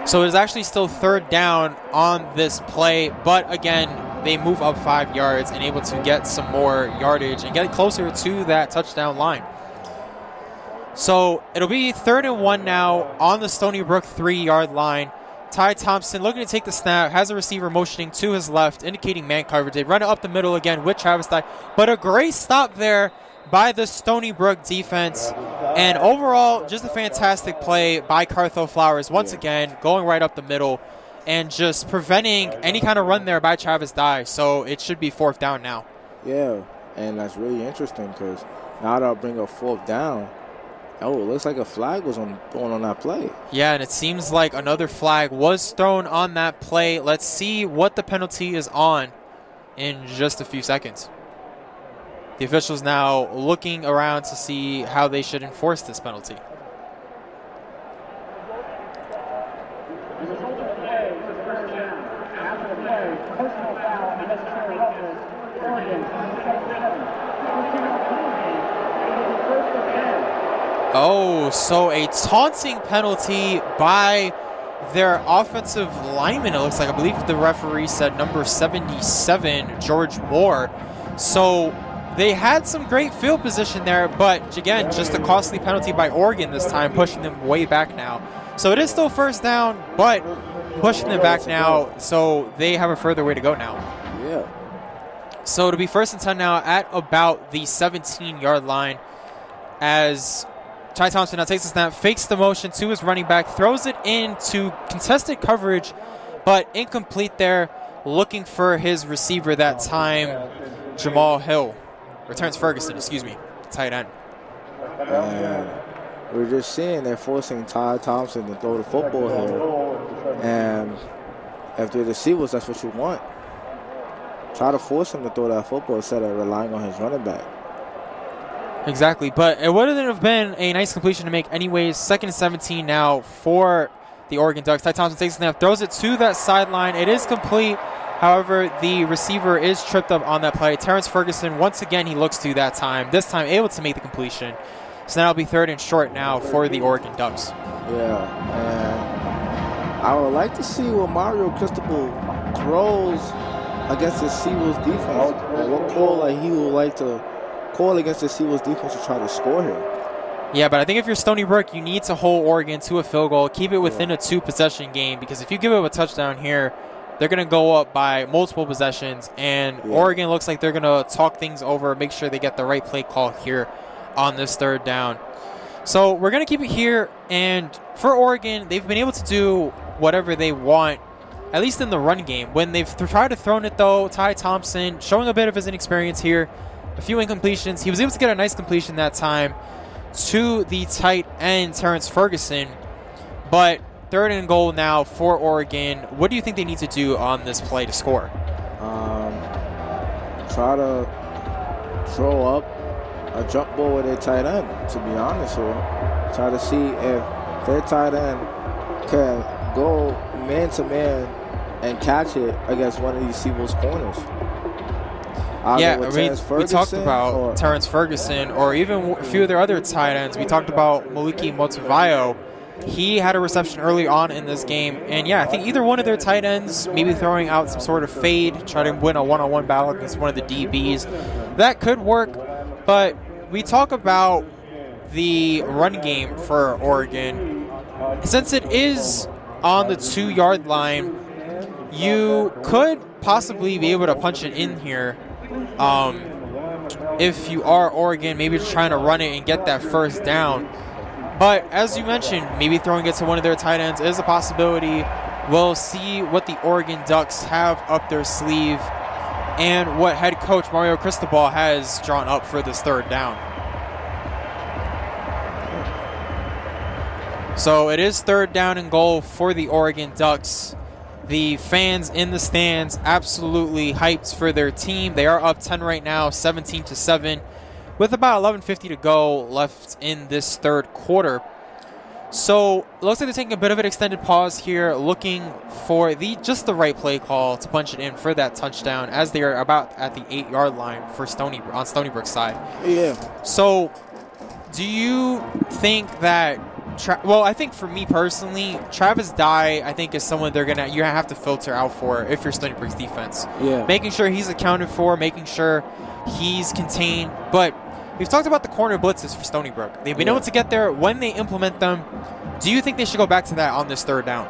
So it's actually still 3rd down on this play, but again, they move up 5 yards and able to get some more yardage and get closer to that touchdown line. So it'll be 3rd and 1 now on the Stony Brook 3-yard line. Ty Thompson looking to take the snap, has a receiver motioning to his left, indicating man coverage. They run it up the middle again with Travis Dye, but a great stop there by the Stony Brook defense. And overall, just a fantastic play by Cartho Flowers, once again, going right up the middle and just preventing any kind of run there by Travis Dye. So it should be 4th down now. Yeah, and that's really interesting because now they'll bring up 4th down. Oh, it looks like a flag was thrown on that play. Yeah, and it seems like another flag was thrown on that play. Let's see what the penalty is on in just a few seconds. The officials now looking around to see how they should enforce this penalty. Oh, so a taunting penalty by their offensive lineman, it looks like. I believe the referee said number 77, George Moore. So they had some great field position there, but again, just a costly penalty by Oregon this time, pushing them way back now. So it is still first down, but pushing them back now, so they have a further way to go now. Yeah. So it'll be first and 10 now at about the 17-yard line as Ty Thompson now takes the snap, fakes the motion to his running back, throws it into contested coverage, but incomplete there, looking for his receiver that time, Jamal Hill. Returns Ferguson, tight end. We're just seeing they're forcing Ty Thompson to throw the football here. And if they're the Seawolves, that's what you want. Try to force him to throw that football instead of relying on his running back. Exactly, but it wouldn't have been a nice completion to make anyways. Second and 17 now for the Oregon Ducks. Ty Thompson takes the snap, throws it to that sideline. It is complete. However, the receiver is tripped up on that play. Terrence Ferguson, once again, he looks to that time. This time able to make the completion. So now it'll be third and short now for the Oregon Ducks. Yeah, and I would like to see what Mario Cristobal throws against the Seawolves defense. What call he would like to call against the Seawolves defense to try to score here. Yeah, but I think if you're Stony Brook, you need to hold Oregon to a field goal, keep it within a 2-possession game, because if you give up a touchdown here, they're going to go up by multiple possessions, and Oregon looks like they're going to talk things over, make sure they get the right play call here on this third down. So we're going to keep it here, and for Oregon, they've been able to do whatever they want, at least in the run game. When they've tried to throw it, though, Ty Thompson showing a bit of his inexperience here, a few incompletions. He was able to get a nice completion that time to the tight end, Terrence Ferguson. But third and goal now for Oregon. What do you think they need to do on this play to score? Try to throw up a jump ball with their tight end, to be honest here. Try to see if their tight end can go man-to-man and catch it against one of these Seawolves corners. Yeah, we talked about Terrence Ferguson, or even a few of their other tight ends. We talked about Maliki Motivayo. He had a reception early on in this game. And, yeah, I think either one of their tight ends, maybe throwing out some sort of fade, try to win a one-on-one battle against one of the DBs. That could work. But we talk about the run game for Oregon. Since it is on the 2-yard line, you could possibly be able to punch it in here. If you are Oregon, maybe just trying to run it and get that first down. But as you mentioned, maybe throwing it to one of their tight ends is a possibility. We'll see what the Oregon Ducks have up their sleeve and what head coach Mario Cristobal has drawn up for this third down. So it is third down and goal for the Oregon Ducks. The fans in the stands absolutely hyped for their team. They are up 10 right now, 17-7, with about 11:50 to go left in this third quarter. So it looks like they're taking a bit of an extended pause here, looking for just the right play call to punch it in for that touchdown, as they are about at the 8-yard line for on Stony Brook's side. Yeah. So do you think that well, I think for me personally, Travis Dye, I think, is someone you're gonna have to filter out for if you're Stony Brook's defense. Yeah. Making sure he's accounted for, making sure he's contained. But we've talked about the corner blitzes for Stony Brook. They've been able to get there when they implement them. Do you think they should go back to that on this third down?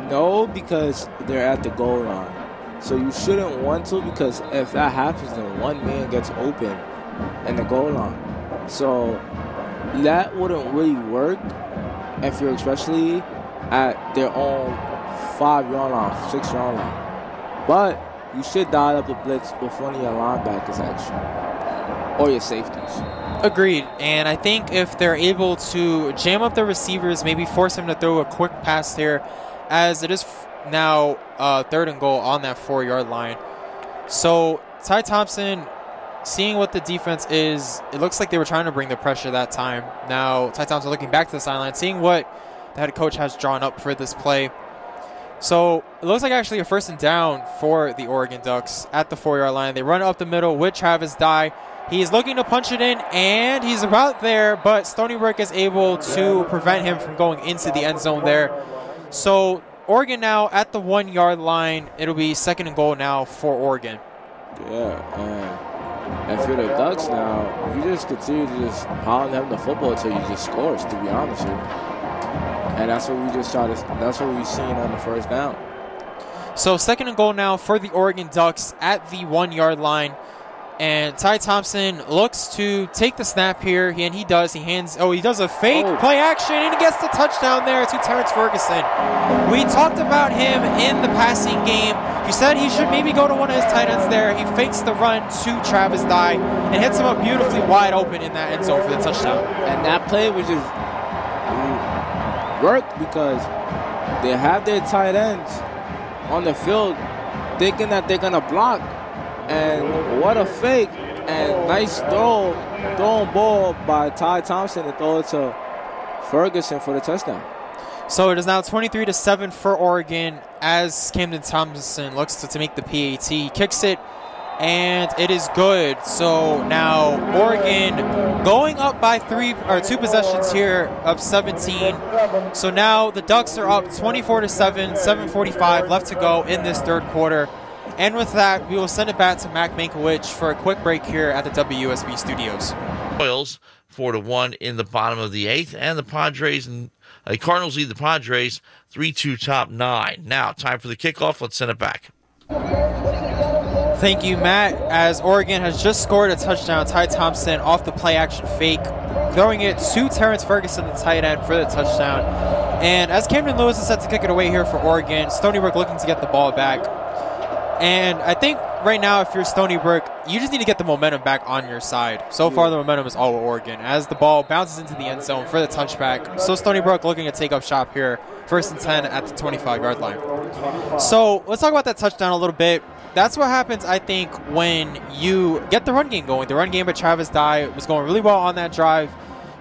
No, because they're at the goal line. So you shouldn't want to, because if that happens, then one man gets open in the goal line. So that wouldn't really work if you're especially at their own 5-yard line, 6-yard line. But you should dial up the blitz with one of your linebackers, actually, or your safeties. Agreed. And I think if they're able to jam up the receivers, maybe force them to throw a quick pass here, as it is now third and goal on that 4-yard line. So Ty Thompson, seeing what the defense is, it looks like they were trying to bring the pressure that time. Now Ty Thompson looking back to the sideline, seeing what the head coach has drawn up for this play. So it looks like actually a 1st and down for the Oregon Ducks at the 4-yard line. They run up the middle with Travis Dye. He's looking to punch it in, and he's about there, but Stony Brook is able to prevent him from going into the end zone there. So Oregon now at the 1-yard line. It'll be 2nd and goal now for Oregon. Yeah, and for the Ducks now, you just continue to just pound him the football until you just scores, to be honest with you. And that's what we just that's what we've seen on the 1st down. So 2nd and goal now for the Oregon Ducks at the 1-yard line. And Ty Thompson looks to take the snap here, and he does. He does a fake play action, and he gets the touchdown there to Terrence Ferguson. We talked about him in the passing game. You said he should maybe go to one of his tight ends there. He fakes the run to Travis Dye and hits him up beautifully wide open in that end zone for the touchdown. And that play was just worked because they have their tight ends on the field thinking that they're going to block. And what a fake and nice throwing ball by Ty Thompson to throw it to Ferguson for the touchdown. So it is now 23-7 for Oregon as Camden Thompson looks to make the PAT. He kicks it, and it is good. So now Oregon going up by 2 possessions here, up 17. So now the Ducks are up 24-7, 7:45 left to go in this 3rd quarter. And with that, we will send it back to Mac Mankiewicz for a quick break here at the WUSB Studios. Royals 4-1 in the bottom of the 8th, and the Padres and Cardinals lead the Padres 3-2 top 9. Now, time for the kickoff. Let's send it back. Thank you, Matt. As Oregon has just scored a touchdown, Ty Thompson off the play-action fake, throwing it to Terrence Ferguson, the tight end, for the touchdown. And as Camden Lewis is set to kick it away here for Oregon, Stony Brook looking to get the ball back. And I think right now, if you're Stony Brook, you just need to get the momentum back on your side. So far, the momentum is all with Oregon as the ball bounces into the end zone for the touchback. So Stony Brook looking to take up shop here, 1st and 10 at the 25-yard line. So let's talk about that touchdown a little bit. That's what happens, I think, when you get the run game going. The run game by Travis Dye was going really well on that drive.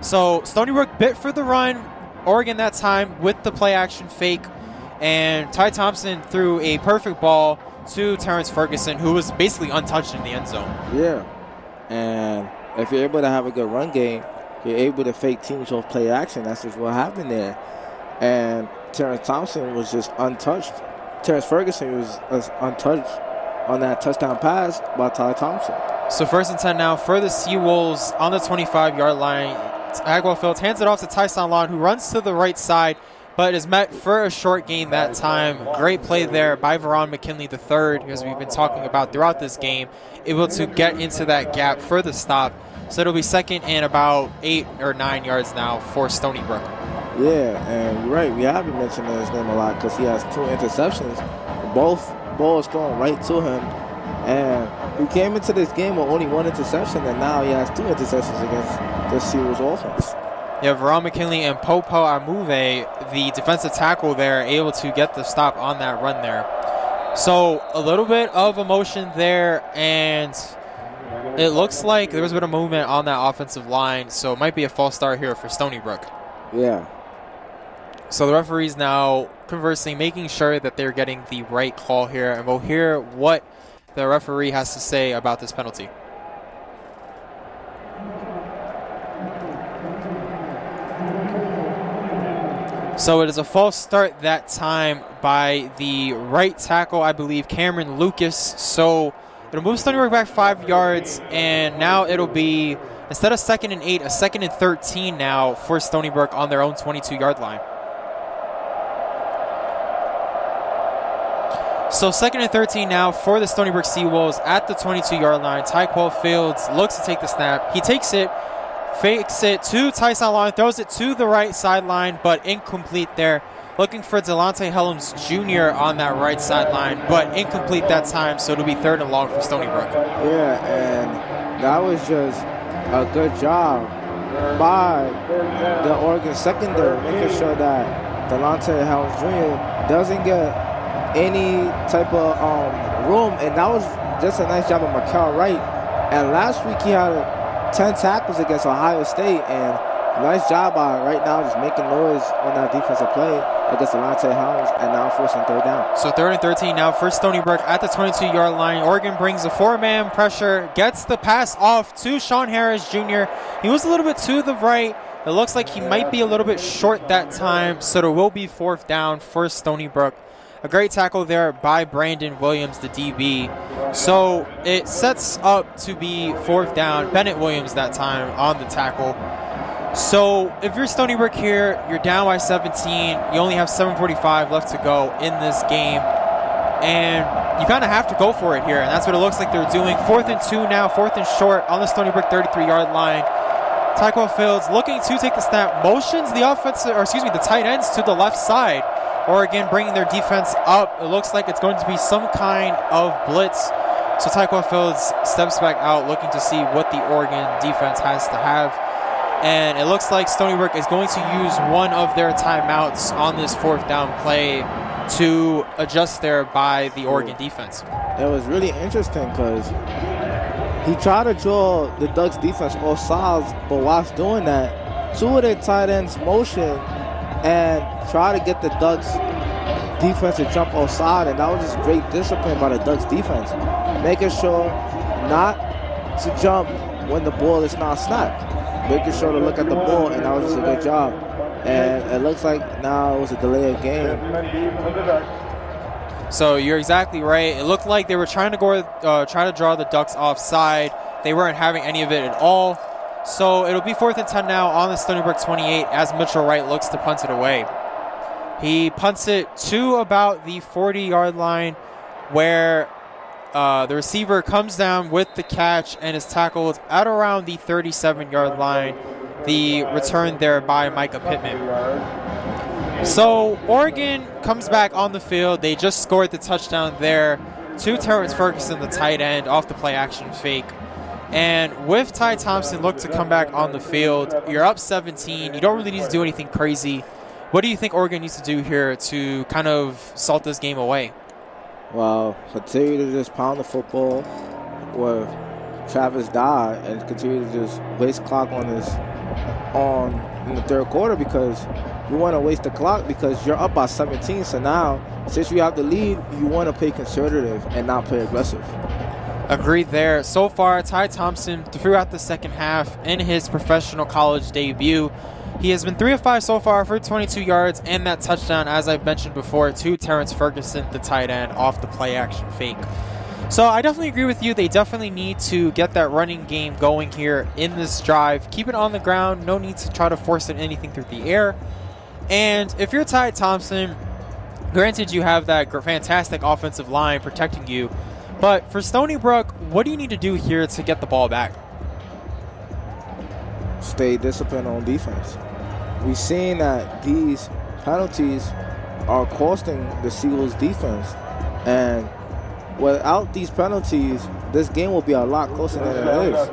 So Stony Brook bit for the run. Oregon that time with the play-action fake. And Ty Thompson threw a perfect ball to Terrence Ferguson, who was basically untouched in the end zone. Yeah. And if you're able to have a good run game, you're able to fake teams off play action. That's just what happened there. And Terrence Thompson was just untouched. Terrence Ferguson was untouched on that touchdown pass by Ty Thompson. So 1st and 10 now for the Seawolves on the 25-yard line. Agwell Fields hands it off to Tyson Lawn, who runs to the right side, but is met for a short gain that time. Great play there by Veron McKinley III, as we've been talking about throughout this game, able to get into that gap for the stop. So it'll be 2nd and about 8 or 9 yards now for Stony Brook. Yeah, and you're right. We have been mentioning his name a lot because he has 2 interceptions. Both balls thrown right to him. And he came into this game with only 1 interception, and now he has 2 interceptions against the Seawolves offense. Yeah, Veron McKinley and Popo Amuve, the defensive tackle there, able to get the stop on that run there. So a little bit of emotion there, and it looks like there was a bit of movement on that offensive line, so it might be a false start here for Stony Brook. Yeah. So the referee's now conversing, making sure that they're getting the right call here, and we'll hear what the referee has to say about this penalty. So it is a false start that time by the right tackle, I believe, Cameron Lucas. So it'll move Stony Brook back 5 yards, and now it'll be, instead of 2nd and 8, a 2nd and 13 now for Stony Brook on their own 22-yard line. So 2nd and 13 now for the Stony Brook Seawolves at the 22-yard line. Tyquel Fields looks to take the snap. He takes it, fakes it to Tyson Lawn, throws it to the right sideline, but incomplete there. Looking for Delonte Helms Jr. on that right sideline, but incomplete that time, so it'll be 3rd and long for Stony Brook. Yeah, and that was just a good job by the Oregon secondary, making sure that Delonte Helms Jr. doesn't get any type of room, and that was just a nice job of Markel Wright. And last week he had 10 tackles against Ohio State, and Nice job by right now just making noise on that defensive play against Alante Helms and now forcing third down. So 3rd and 13 now for Stony Brook at the 22-yard line. Oregon brings a 4-man pressure, gets the pass off to Sean Harris Jr. He was a little bit to the right. It looks like he might be a little bit short that time, so there will be 4th down for Stony Brook. A great tackle there by Brandon Williams, the DB. So it sets up to be 4th down. Bennett Williams that time on the tackle. So if you're Stony Brook here, you're down by 17. You only have 7:45 left to go in this game. And you kind of have to go for it here. And that's what it looks like they're doing. 4th and 2 now, 4th and short on the Stony Brook 33-yard line. Tyquo Fields looking to take the snap. Motions the tight ends to the left side. Oregon bringing their defense up. It looks like it's going to be some kind of blitz. So Tyquo Fields steps back out looking to see what the Oregon defense has to have. And it looks like Stony Brook is going to use one of their timeouts on this 4th down play to adjust there by the Oregon defense. It was really interesting because he tried to draw the Ducks defense off sides, but whilst doing that, 2 of their tight ends motion and try to get the Ducks defense to jump offside, and that was just great discipline by the Ducks defense, making sure not to jump when the ball is not snapped, making sure to look at the ball, and that was just a good job. And it looks like now it was a delay of game. So you're exactly right. It looked like they were trying to draw the Ducks offside. They weren't having any of it at all. So it'll be 4th and 10 now on the Stony Brook 28 as Mitchell Wright looks to punt it away. He punts it to about the 40-yard line where the receiver comes down with the catch and is tackled at around the 37-yard line. The return there by Micah Pittman. So Oregon comes back on the field. They just scored the touchdown there to Terrence Ferguson, the tight end, off the play-action fake. And with Ty Thompson look to come back on the field, you're up 17. You don't really need to do anything crazy. What do you think Oregon needs to do here to kind of salt this game away? Well, continue to just pound the football with Travis Dye and continue to just waste clock in the 3rd quarter, because you want to waste the clock because you're up by 17. So now, since you have the lead, you want to play conservative and not play aggressive. Agreed there. So far, Ty Thompson throughout the second half in his professional college debut, he has been 3 of 5 so far for 22 yards and that touchdown, as I mentioned before, to Terrence Ferguson, the tight end, off the play-action fake. So I definitely agree with you. They definitely need to get that running game going here in this drive. Keep it on the ground. No need to try to force it anything through the air. And if you're Ty Thompson, granted you have that fantastic offensive line protecting you, but for Stony Brook, what do you need to do here to get the ball back? Stay disciplined on defense. We've seen that these penalties are costing the Seagulls defense, and without these penalties, this game will be a lot closer than it is.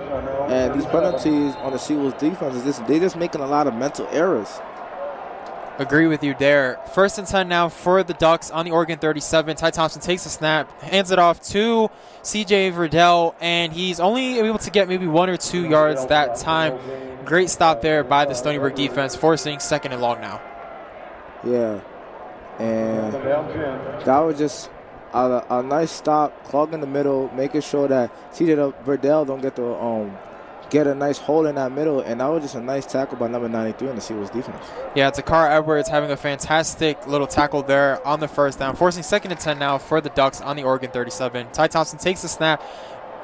And these penalties on the Seagulls defense, they're just making a lot of mental errors. Agree with you there. 1st and 10 now for the Ducks on the Oregon 37. Ty Thompson takes a snap, hands it off to CJ Verdell, and he's only able to get maybe 1 or 2 yards that time. Great stop there by the Stony Brook defense, forcing 2nd and long now. Yeah, and that was just a nice stop, clog in the middle, making sure that CJ Verdell don't get a nice hole in that middle, and that was just a nice tackle by number 93 in the Seagulls defense. Yeah, Takar Edwards having a fantastic little tackle there on the 1st down, forcing 2nd and 10 now for the Ducks on the Oregon 37. Ty Thompson takes the snap,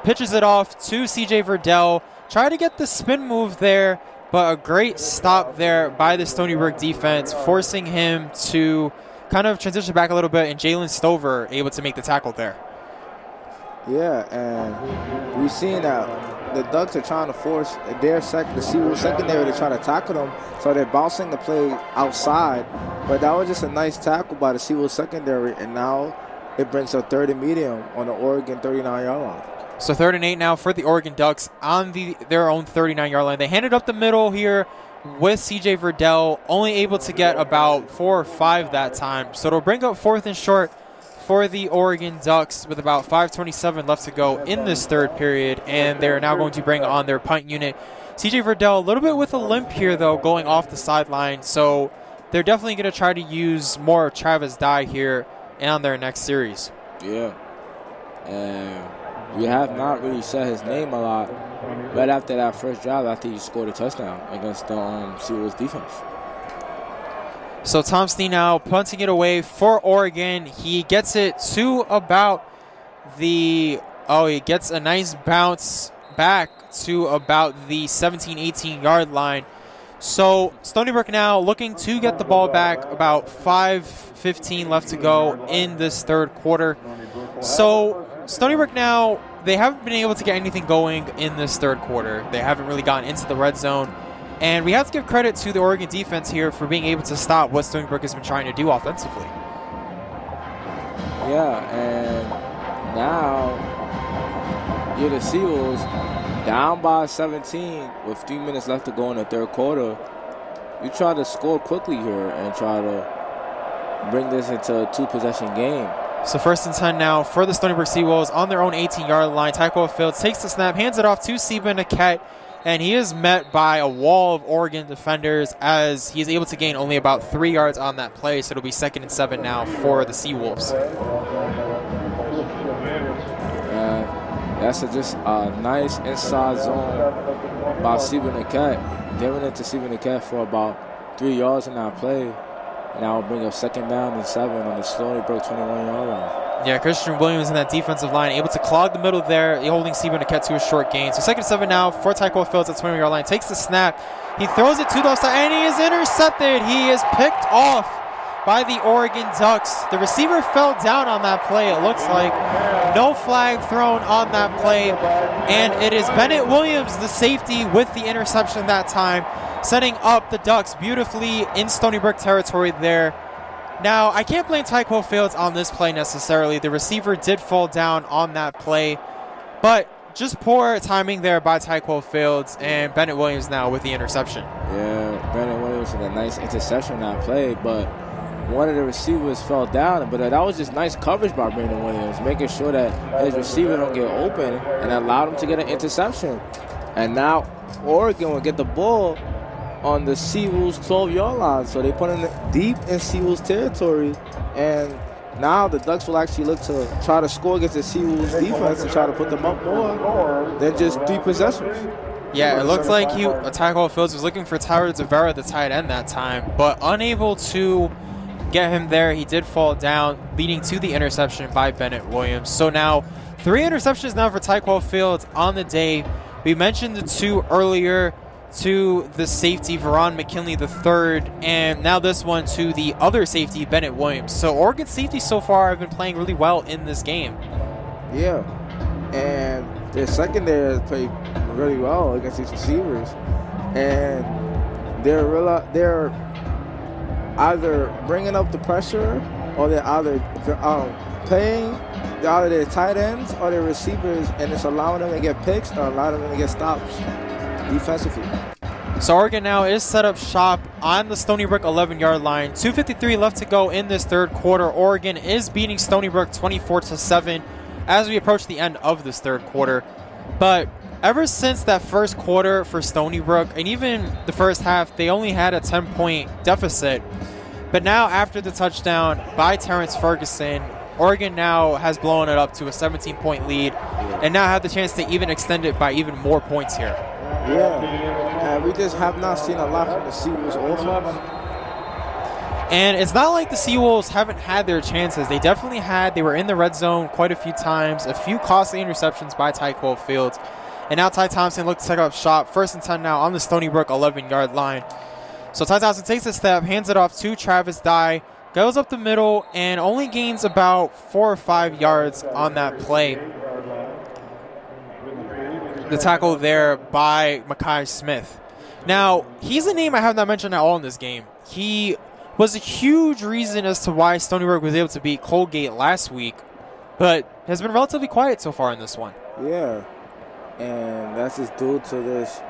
pitches it off to CJ Verdell, try to get the spin move there, but a great stop there by the Stony Brook defense, forcing him to kind of transition back a little bit, and Jalen Stover able to make the tackle there. Yeah, and we've seen that the Ducks are trying to force the Seagulls secondary to try to tackle them, so they're bouncing the play outside. But that was just a nice tackle by the Seagulls secondary, and now it brings a 3rd and medium on the Oregon 39-yard line. So 3rd and 8 now for the Oregon Ducks on their own 39-yard line. They handed up the middle here with CJ Verdell, only able to get about 4 or 5 that time. So it'll bring up 4th and short for the Oregon Ducks with about 5:27 left to go in this 3rd period, and they're now going to bring on their punt unit. TJ Verdell a little bit with a limp here, though, going off the sideline. So they're definitely going to try to use more of Travis Dye here on their next series. Yeah. And we have not really said his name a lot. Right after that first drive, after he scored a touchdown against the Seawolves defense. So Tom Steen now punting it away for Oregon. He gets it to about he gets a nice bounce back to about the 17, 18-yard line. So Stony Brook now looking to get the ball back, about 5:15 left to go in this third quarter. So Stony Brook now, they haven't been able to get anything going in this third quarter. They haven't really gotten into the red zone. And we have to give credit to the Oregon defense here for being able to stop what Stony Brook has been trying to do offensively. Yeah, and now you're the Seawolves down by 17 with 3 minutes left to go in the third quarter. You try to score quickly here and try to bring this into a two-possession game. So 1st and 10 now for the Stony Brook Seawolves on their own 18-yard line. Tyquo Fields takes the snap, hands it off to Seba Niket, and he is met by a wall of Oregon defenders as he is able to gain only about 3 yards on that play. So it'll be 2nd and 7 now for the Seawolves. That's just a nice inside zone by Seba Niket, giving it to Seba Niket for about 3 yards in that play. And that will bring up 2nd down and 7 on the Stony Brook 21-yard line. Yeah, Christian Williams in that defensive line, able to clog the middle there, holding Seba Niket to a short gain. So 2nd and 7 now for Tyquo Fields at 20-yard line. Takes the snap. He throws it to the left side, and he is intercepted. He is picked off by the Oregon Ducks. The receiver fell down on that play, it looks like. No flag thrown on that play. And it is Bennett Williams, the safety, with the interception that time, setting up the Ducks beautifully in Stony Brook territory there. Now, I can't blame Tyquo Fields on this play necessarily. The receiver did fall down on that play, but just poor timing there by Tyquo Fields, and Bennett Williams now with the interception. Yeah, Bennett Williams with a nice interception on that play, but one of the receivers fell down, but that was just nice coverage by Brandon Williams, making sure that his receiver don't get open and allowed him to get an interception. And now Oregon will get the ball on the Seawolves 12-yard line, so they put it deep in Seawolves territory, and now the Ducks will actually look to try to score against the Seawolves defense and try to put them up more than just 3 possessions. Yeah, it looked like Tyquo Fields was looking for Tyler Zavera, the tight end, that time, but unable to get him there. He did fall down, leading to the interception by Bennett Williams. So now 3 interceptions now for Tyquo Fields on the day. We mentioned the 2 earlier to the safety, Veron McKinley III, and now this one to the other safety, Bennett Williams. So Oregon safety so far have been playing really well in this game. Yeah, and their secondary has played really well against these receivers, and they're either bringing up the pressure, or they're either playing either their tight ends or their receivers, and it's allowing them to get picks or allowing them to get stops defensively. So Oregon now is set up shop on the Stony Brook 11-yard line. 2:53 left to go in this third quarter. Oregon is beating Stony Brook 24-7 as we approach the end of this third quarter. But ever since that first quarter for Stony Brook, and even the first half, they only had a 10-point deficit. But now after the touchdown by Terrence Ferguson, Oregon now has blown it up to a 17-point lead and now have the chance to even extend it by even more points here. Yeah, we just have not seen a lot from the Seawolves offense. And it's not like the Seawolves haven't had their chances. They definitely had. They were in the red zone quite a few times. A few costly interceptions by Tyquo Fields. And now Ty Thompson looks to take up shop. 1st and 10 now on the Stony Brook 11-yard line. So Ty Thompson takes a step, hands it off to Travis Dye, goes up the middle, and only gains about 4 or 5 yards on that play. The tackle there by Makai Smith. Now, he's a name I have not mentioned at all in this game. He was a huge reason as to why Stony Brook was able to beat Colgate last week, but has been relatively quiet so far in this one. Yeah, and that's just due to this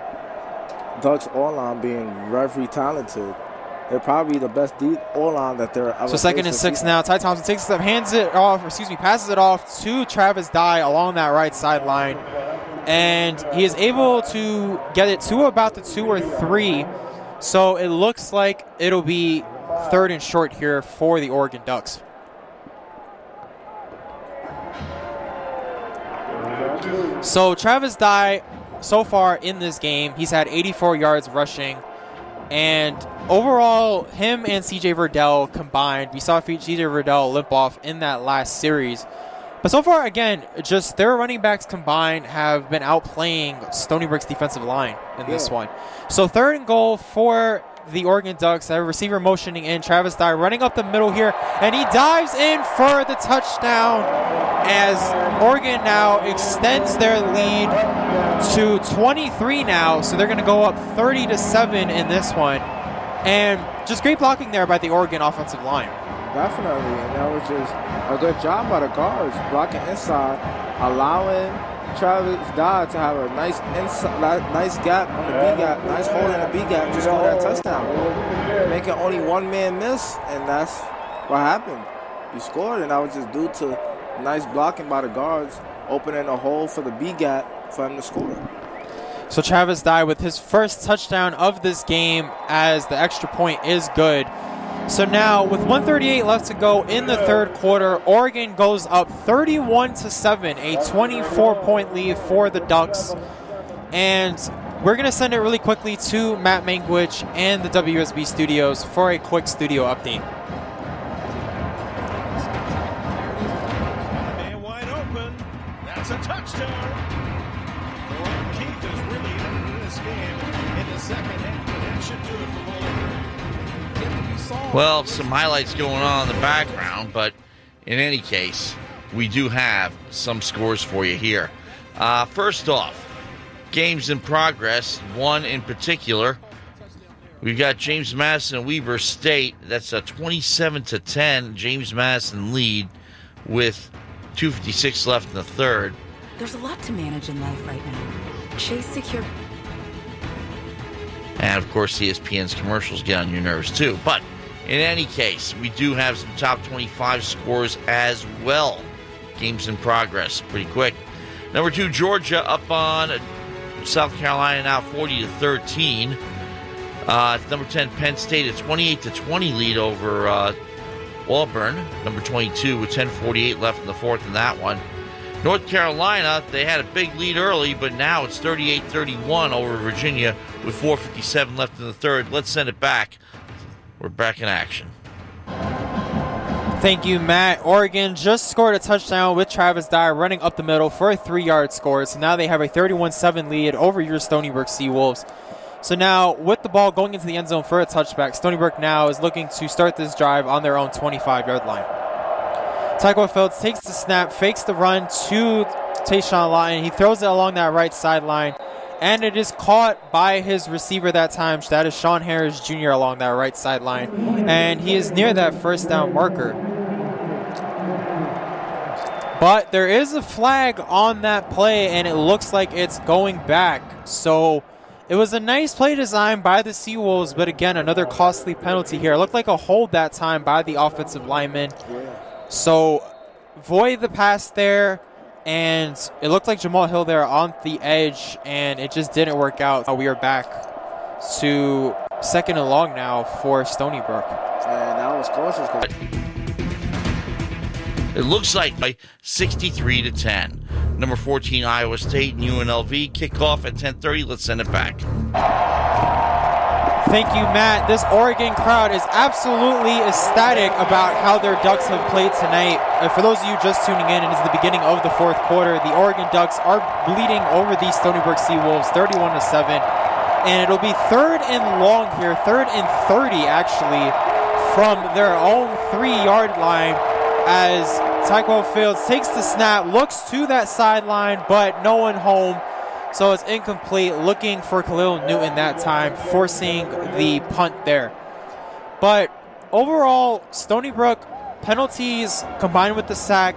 Ducks O-line being very talented. They're probably the best O-line that they're ever. So 2nd and 6 now. Ty Thompson takes it up, passes it off to Travis Dye along that right sideline. and he is able to get it to about the 2 or 3. So it looks like it'll be 3rd and short here for the Oregon Ducks. So Travis Dye, so far in this game, he's had 84 yards rushing. And overall, him and C.J. Verdell combined, we saw C.J. Verdell limp off in that last series. But so far, again, just their running backs combined have been outplaying Stony Brook's defensive line in this one. So 3rd and goal for the Oregon Ducks. A receiver motioning in. Travis Dye running up the middle here, and he dives in for the touchdown as Oregon now extends their lead to 23 now. So they're going to go up 30-7 in this one. And just great blocking there by the Oregon offensive line. Definitely, and that was just a good job by the guards, blocking inside, allowing Travis Dye to have a nice gap on the B gap, nice hole in the B gap to score that touchdown. Making only one man miss, and that's what happened. He scored, and that was just due to nice blocking by the guards, opening a hole for the B gap for him to score. So Travis Dye with his first touchdown of this game, as the extra point is good. So now, with 1:38 left to go in the 3rd quarter, Oregon goes up 31-7, a 24-point lead for the Ducks. And we're going to send it really quickly to Matt Mankiewicz and the WUSB Studios for a quick studio update. Man wide open. That's a touchdown. Keith is really into this game in the second half, and that should do it for Boulder. Well, some highlights going on in the background, but in any case, we do have some scores for you here. First off, games in progress, one in particular. We've got James Madison and Weber State. That's a 27-10 James Madison lead with 2:56 left in the 3rd. There's a lot to manage in life right now. Chase secure. And, of course, ESPN's commercials get on your nerves, too. But, in any case, we do have some top 25 scores as well. Games in progress pretty quick. Number 2, Georgia up on South Carolina now 40-13. Number 10, Penn State, a 28-20 lead over Auburn. Number 22 with 10:48 left in the 4th in that one. North Carolina, they had a big lead early, but now it's 38-31 over Virginia with 4:57 left in the 3rd. Let's send it back. We're back in action. Thank you, Matt. Oregon just scored a touchdown with Travis Dye running up the middle for a 3-yard score. So now they have a 31-7 lead over your Stony Brook Seawolves. So now, with the ball going into the end zone for a touchback, Stony Brook now is looking to start this drive on their own 25-yard line. Tycho Fields takes the snap, fakes the run to Tayshawn Lawton. He throws it along that right sideline, and it is caught by his receiver that time. That is Sean Harris Jr. along that right sideline, and he is near that first down marker. But there is a flag on that play, and it looks like it's going back. So it was a nice play design by the Seawolves, but again, another costly penalty here. It looked like a hold that time by the offensive lineman. So void the pass there, and it looked like Jamal Hill there on the edge, and it just didn't work out. We are back to 2nd and long now for Stony Brook. And that was close. It looks like by 63-10. Number 14, Iowa State and UNLV kickoff at 10:30. Let's send it back. Thank you, Matt. This Oregon crowd is absolutely ecstatic about how their Ducks have played tonight. For those of you just tuning in, it is the beginning of the 4th quarter. The Oregon Ducks are bleeding over the Stony Brook Seawolves, 31-7. And it'll be 3rd and long here, 3rd and 30 actually, from their own 3-yard line, as Tycho Fields takes the snap, looks to that sideline, but no one home. So it's incomplete, looking for Khalil Newton that time, forcing the punt there. But overall, Stony Brook penalties combined with the sack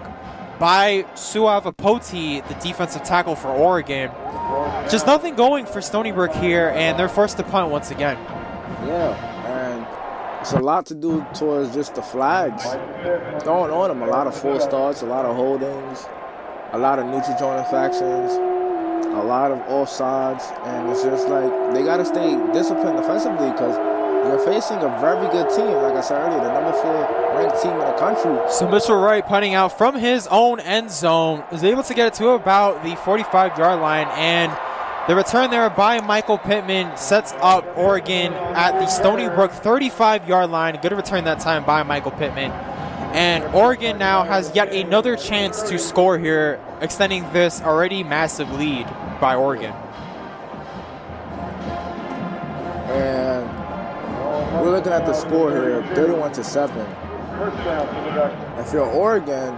by Suavapoti, the defensive tackle for Oregon. Just nothing going for Stony Brook here, and they're forced to punt once again. Yeah, and it's a lot to do towards just the flags. Throwing on them, a lot of false starts, a lot of holdings, a lot of neutral zone infractions. a lot of offsides, and it's just like they got to stay disciplined offensively because you're facing a very good team. Like I said earlier, the number 4 ranked team in the country. So Mitchell Wright punting out from his own end zone is able to get it to about the 45-yard line, and the return there by Michael Pittman sets up Oregon at the Stony Brook 35-yard line. Good return that time by Michael Pittman. And Oregon now has yet another chance to score here, extending this already massive lead by Oregon. And we're looking at the score here, 31-7. If you're Oregon,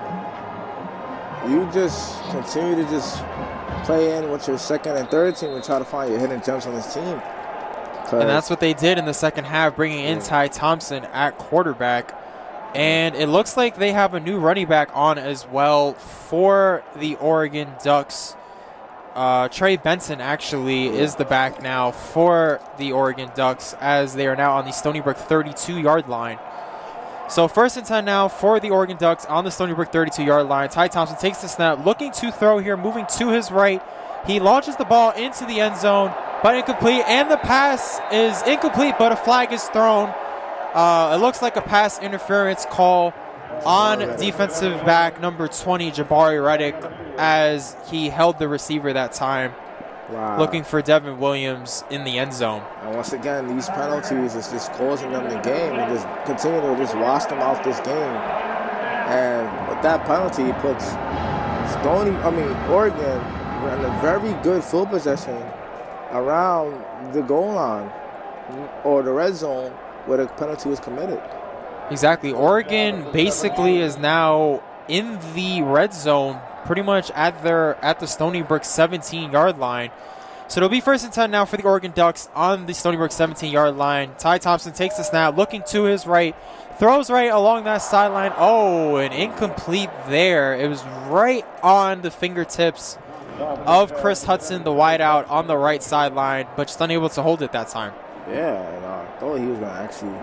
you just continue to just play in with your second and third team and try to find your hidden gems on this team. And that's what they did in the second half, bringing in Ty Thompson at quarterback. And it looks like they have a new running back on as well for the Oregon Ducks. Trey Benson actually is the back now for the Oregon Ducks as they are now on the Stony Brook 32-yard line. So 1st and 10 now for the Oregon Ducks on the Stony Brook 32-yard line. Ty Thompson takes the snap, looking to throw here, moving to his right. He launches the ball into the end zone, but incomplete. And the pass is incomplete, but a flag is thrown. It looks like a pass interference call on defensive back number 20, Jabari Reddick, as he held the receiver that time. Wow. Looking for Devin Williams in the end zone. And once again, these penalties is just causing them the game and just continue to just wash them out this game. And with that penalty, it puts Oregon in a very good field possession around the goal line or the red zone where the penalty was committed. Exactly. Oregon basically is now in the red zone, pretty much at the Stony Brook 17-yard line. So it'll be 1st and 10 now for the Oregon Ducks on the Stony Brook 17-yard line. Ty Thompson takes the snap, looking to his right, throws right along that sideline. Oh, an incomplete there. It was right on the fingertips of Chris Hudson, the wideout on the right sideline, but just unable to hold it that time. Yeah, and I thought he was going to actually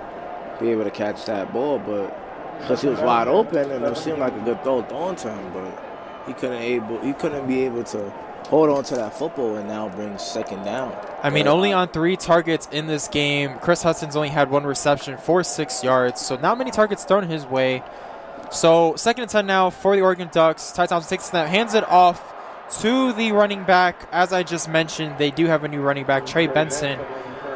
be able to catch that ball, but because he was wide open and it seemed like a good throw thrown to him, but he couldn't be able to hold on to that football and now bring 2nd down. I mean, only on 3 targets in this game. Chris Hudson's only had 1 reception for 6 yards, so not many targets thrown his way. So 2nd and 10 now for the Oregon Ducks. Ty Thompson takes the snap, hands it off to the running back. As I just mentioned, they do have a new running back, Trey Benson,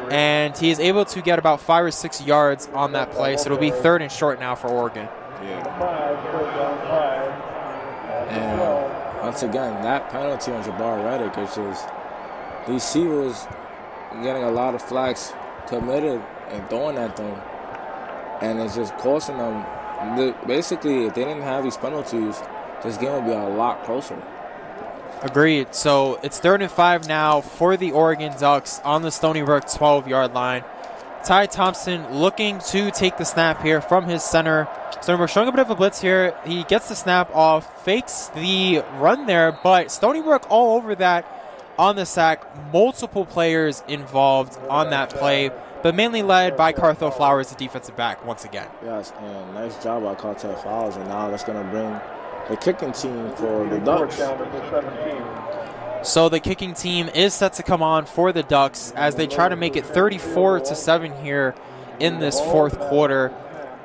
and he is able to get about 5 or 6 yards on that play. So it'll be 3rd and short now for Oregon. And once again, that penalty on Jabari Reddick is just DC was getting a lot of flags committed and throwing at them, and it's just costing them. Basically, if they didn't have these penalties, this game would be a lot closer. Agreed. So it's 3rd and 5 now for the Oregon Ducks on the Stony Brook 12-yard line. Ty Thompson looking to take the snap here from his center. Stony Brook showing a bit of a blitz here. He gets the snap off, fakes the run there, but Stony Brook all over that on the sack. Multiple players involved on that play, but mainly led by Carthel Flowers, the defensive back, once again. Yes, and nice job by Carthel Flowers, and now that's going to bring the kicking team for the Ducks. So the kicking team is set to come on for the Ducks as they try to make it 34-7 here in this 4th quarter.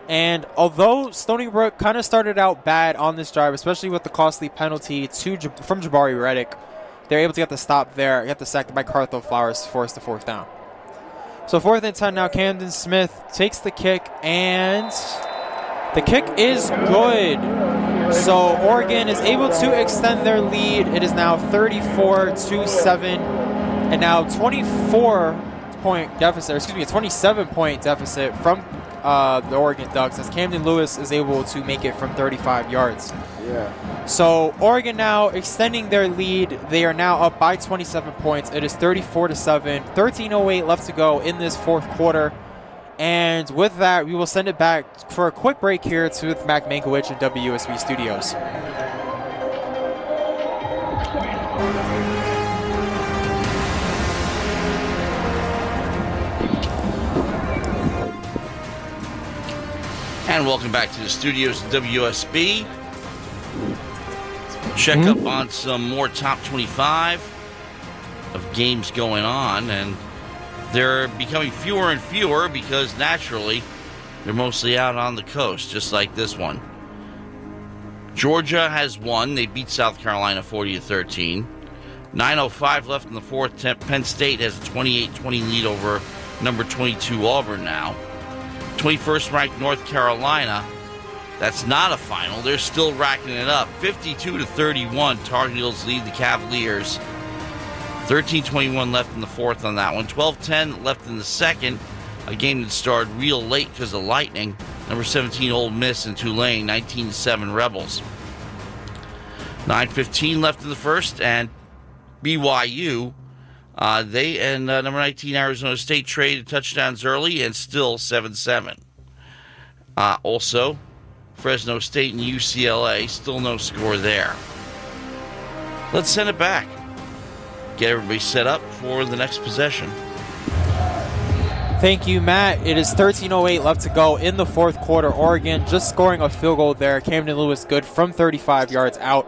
And although Stony Brook kind of started out bad on this drive, especially with the costly penalty from Jabari Reddick, they're able to get the stop there, get the sack by Carthel Flowers to force the 4th down. So 4th and 10 now, Camden Smith takes the kick, and the kick is good. So Oregon is able to extend their lead. It is now 34-7, and now 27-point deficit from the Oregon Ducks as Camden Lewis is able to make it from 35 yards. Yeah. So Oregon now extending their lead. They are now up by 27 points. It is 34-7. 13:08 left to go in this 4th quarter. And with that, we will send it back for a quick break here to Mac Mankiewicz in WUSB Studios. And welcome back to the studios of WUSB. Check up on some more top 25 of games going on, and they're becoming fewer and fewer because naturally they're mostly out on the coast, just like this one. Georgia has won. They beat South Carolina 40-13. 9:05 left in the fourth. Penn State has a 28-20 lead over number 22 Auburn now. 21st ranked North Carolina. That's not a final. They're still racking it up. 52-31. Tar Heels lead the Cavaliers. 13:21 left in the fourth on that one. 12:10 left in the second. A game that started real late because of lightning. Number 17 Ole Miss and Tulane. 19-7 Rebels. 9:15 left in the first, and BYU, they and number 19 Arizona State traded touchdowns early and still 7-7. Also, Fresno State and UCLA, still no score there. Let's send it back. Get everybody set up for the next possession. Thank you, Matt. It is 13:08 left to go in the fourth quarter. Oregon just scoring a field goal there. Camden Lewis good from 35 yards out.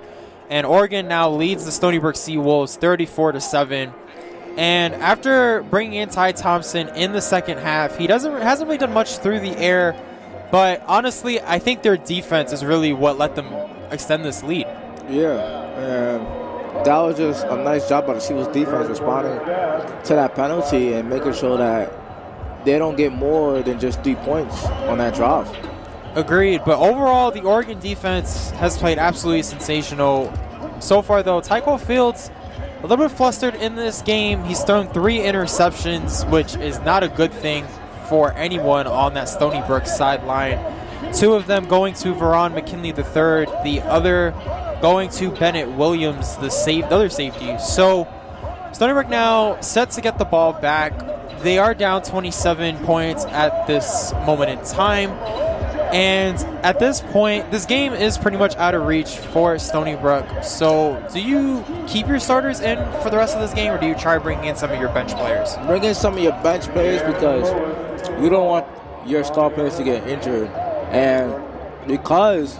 And Oregon now leads the Stony Brook Sea Wolves 34-7. And after bringing in Ty Thompson in the second half, he hasn't really done much through the air. But honestly, I think their defense is really what let them extend this lead. Yeah, and that was just a nice job by the Sea Wolves defense responding to that penalty and making sure that they don't get more than just 3 points on that drive. Agreed, but overall, the Oregon defense has played absolutely sensational. So far, though, Tycho Fields a little bit flustered in this game. He's thrown 3 interceptions, which is not a good thing for anyone on that Stony Brook sideline. 2 of them going to Veron McKinley III, the other going to Bennett Williams, the other safety. So Stony Brook now set to get the ball back. They are down 27 points at this moment in time. And at this point, this game is pretty much out of reach for Stony Brook. So do you keep your starters in for the rest of this game, or do you try bringing in some of your bench players? Bring in some of your bench players because you don't want your star players to get injured. And because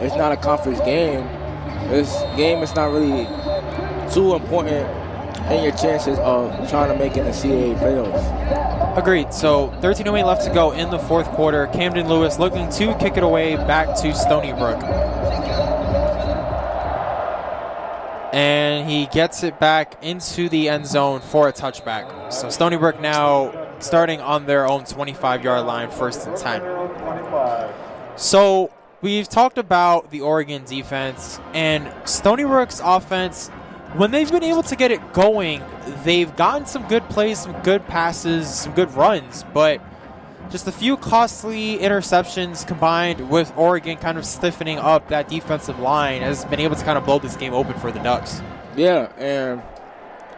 it's not a conference game, this game is not really too important in your chances of trying to make it in the NCAA playoffs. Agreed. So 13:08 left to go in the fourth quarter. Camden Lewis looking to kick it away back to Stony Brook. And he gets it back into the end zone for a touchback. So Stony Brook now starting on their own 25-yard line, 1st and 10. So we've talked about the Oregon defense, and Stony Brook's offense. When they've been able to get it going, they've gotten some good plays, some good passes, some good runs, but just a few costly interceptions combined with Oregon kind of stiffening up that defensive line has been able to kind of blow this game open for the Ducks. Yeah, and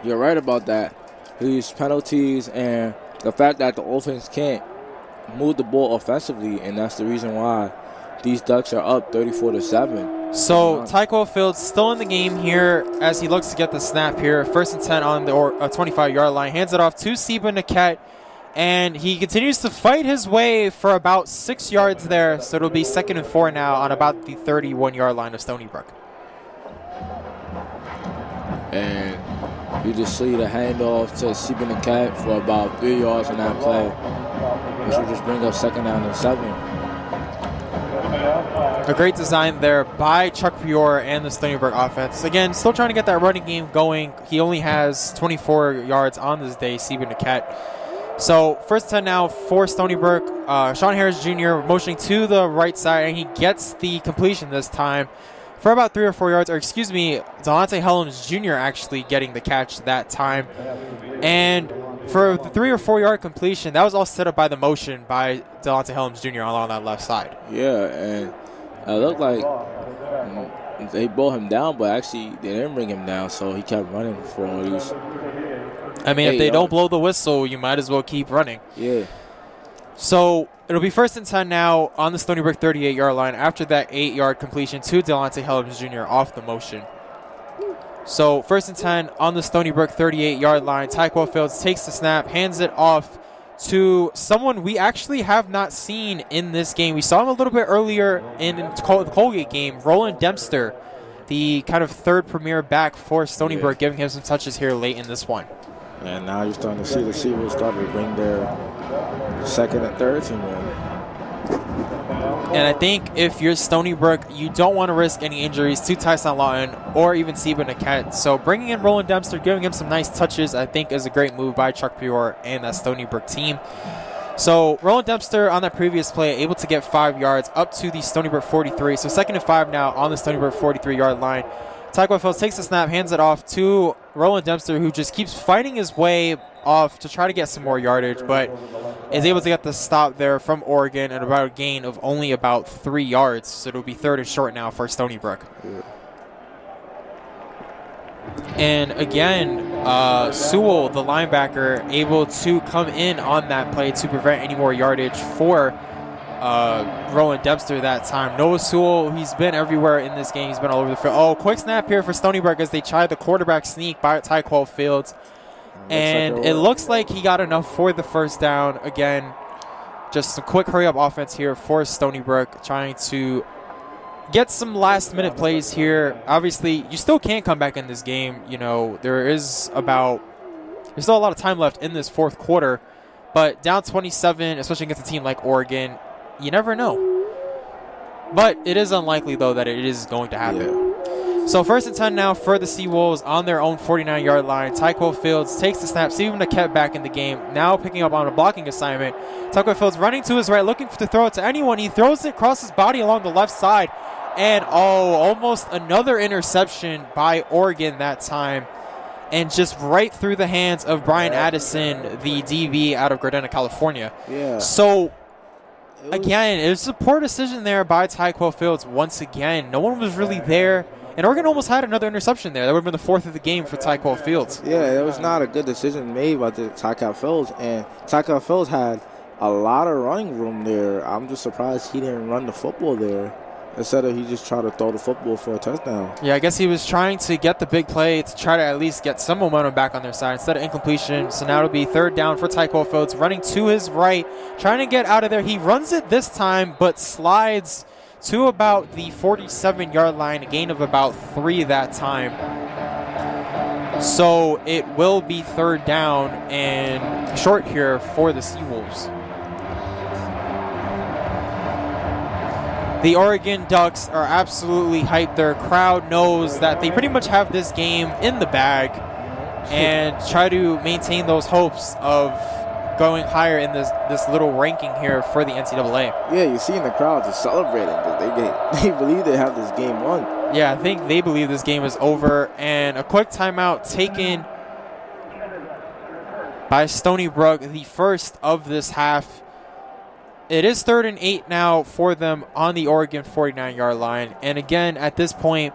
you're right about that. These penalties and the fact that the offense can't move the ball offensively, and that's the reason why these Ducks are up 34-7. So Tycho Fields still in the game here as he looks to get the snap here. 1st and 10 on the 25-yard line. Hands it off to Seba Niket, and he continues to fight his way for about 6 yards there. So it'll be 2nd and 4 now on about the 31-yard line of Stony Brook. And you just see the handoff to Seba Niket for about 3 yards on that play, which will just bring up 2nd down and 7. A great design there by Chuck Prior and the Stony Brook offense. Again, still trying to get that running game going. He only has 24 yards on this day, Seba Niket. So 1st and 10 now for Stony Brook. Sean Harris Jr. motioning to the right side, and he gets the completion this time for about 3 or 4 yards. Or excuse me, Delonte Helms Jr. actually getting the catch that time. And for the 3 or 4 yard completion, that was all set up by the motion by Delonte Helms Jr. along that left side. Yeah, and it looked like they brought him down, but actually they didn't bring him down, so he kept running for all these. I mean, if they don't blow the whistle, you might as well keep running. Yeah. So it'll be 1st and 10 now on the Stony Brook 38-yard line after that 8-yard completion to Delonte Helms Jr. off the motion. So 1st and 10 on the Stony Brook 38-yard line. Tyquo Fields takes the snap, hands it off to someone we actually have not seen in this game. We saw him a little bit earlier in the Colgate game, Roland Dempster. the kind of third premier back for Stony Brook, giving him some touches here late in this one. And now you're starting to see the Seawolves start to bring their second and third team in. And I think if you're Stony Brook, you don't want to risk any injuries to Tyson Lawton or even Seba Naquette. So bringing in Roland Dempster, giving him some nice touches, I think is a great move by Chuck Pior and that Stony Brook team. So Roland Dempster on that previous play, able to get 5 yards up to the Stony Brook 43. So 2nd and 5 now on the Stony Brook 43-yard line. Taekwondo Phillips takes the snap, hands it off to Roland Dempster, who just keeps fighting his way off to try to get some more yardage, but is able to get the stop there from Oregon at about a gain of only about 3 yards. So it'll be 3rd and short now for Stony Brook. And again, Sewell, the linebacker, able to come in on that play to prevent any more yardage for Roland Dempster that time. Noah Sewell, he's been everywhere in this game. He's been all over the field. Oh, quick snap here for Stony Brook as they tried the quarterback sneak by Tyquell Fields. And it looks like he got enough for the first down. Again, just a quick hurry-up offense here for Stony Brook, trying to get some last-minute plays here. Obviously, you still can't come back in this game. You know, there's still a lot of time left in this fourth quarter. But down 27, especially against a team like Oregon, you never know. But it is unlikely, though, that it is going to happen. Yeah. So 1st and 10 now for the Seawolves on their own 49-yard line. Tyquell Fields takes the snap. Stephen Naquette back in the game, now picking up on a blocking assignment. Tyquell Fields running to his right, looking to throw it to anyone. He throws it across his body along the left side. And, almost another interception by Oregon that time. And just right through the hands of Brian Addison, the DB out of Gardena, California. Yeah. So, again, it was a poor decision there by Tyquell Fields once again. No one was really there. And Oregon almost had another interception there. That would have been the 4th of the game for Tyquell Fields. Yeah, it was not a good decision made by Tyquell Fields. And Tyquell Fields had a lot of running room there. I'm just surprised he didn't run the football there. Instead of he just tried to throw the football for a touchdown. Yeah, I guess he was trying to get the big play to try to at least get some momentum back on their side instead of incompletion. So now it'll be 3rd down for Tyquell Fields, running to his right, trying to get out of there. He runs it this time, but slides to about the 47-yard line, a gain of about 3 that time. So it will be 3rd down and short here for the Seawolves. The Oregon Ducks are absolutely hyped. Their crowd knows that they pretty much have this game in the bag and try to maintain those hopes of going higher in this little ranking here for the NCAA. Yeah, you see in the crowd just celebrating because they believe they have this game won. Yeah, I think they believe this game is over. And a quick timeout taken by Stony Brook, the first of this half. It is 3rd and 8 now for them on the Oregon 49-yard line. And again, at this point,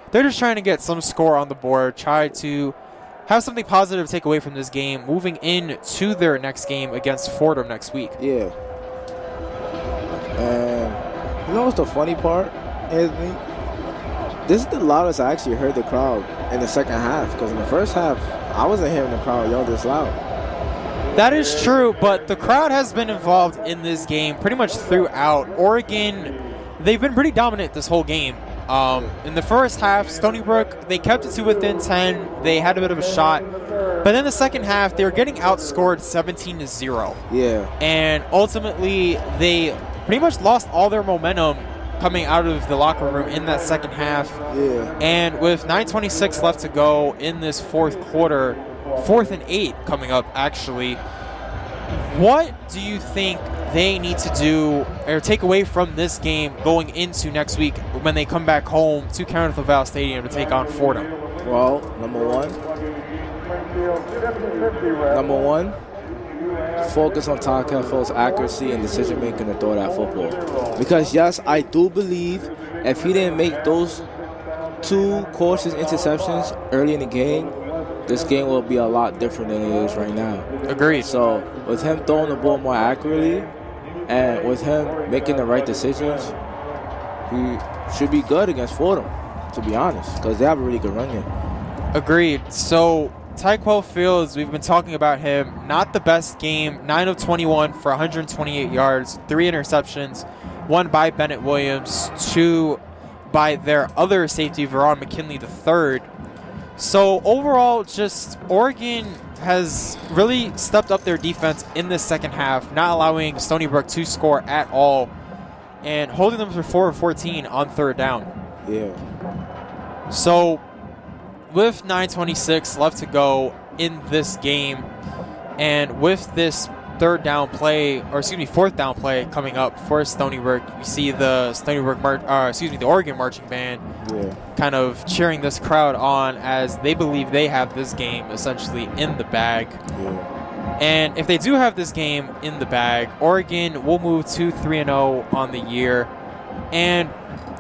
they're just trying to get some score on the board, try to have something positive to take away from this game, moving into their next game against Fordham next week. Yeah. And you know what's the funny part, Anthony? This is the loudest I actually heard the crowd in the second half, because in the first half, I wasn't hearing the crowd yell this loud. That is true, but the crowd has been involved in this game pretty much throughout. Oregon, they've been pretty dominant this whole game. In the first half, Stony Brook, they kept it to within 10. They had a bit of a shot. But then the second half, they were getting outscored 17-0. Yeah. And ultimately, they pretty much lost all their momentum coming out of the locker room in that second half. Yeah. And with 9:26 left to go in this fourth quarter, 4th and 8 coming up, actually. What do you think they need to do or take away from this game going into next week when they come back home to Kenneth Laval Stadium to take on Fordham? Well, number one, focus on Tyquell Fields' accuracy and decision-making to throw that football. Because, yes, I do believe if he didn't make those 2 cautious interceptions early in the game, this game will be a lot different than it is right now. Agreed. So with him throwing the ball more accurately and with him making the right decisions, he should be good against Fordham, to be honest, because they have a really good run game. Agreed. So Tyquell Fields, we've been talking about him. Not the best game. 9 of 21 for 128 yards, 3 interceptions, 1 by Bennett Williams, 2 by their other safety, Veron McKinley III. So overall, just Oregon has really stepped up their defense in the second half, not allowing Stony Brook to score at all and holding them for 4 of 14 on third down. Yeah. So with 9:26 left to go in this game, and with this fourth down play coming up for Stony Brook, you see the the Oregon marching band kind of cheering this crowd on as they believe they have this game essentially in the bag. And if they do have this game in the bag, Oregon will move to 3-0 on the year. And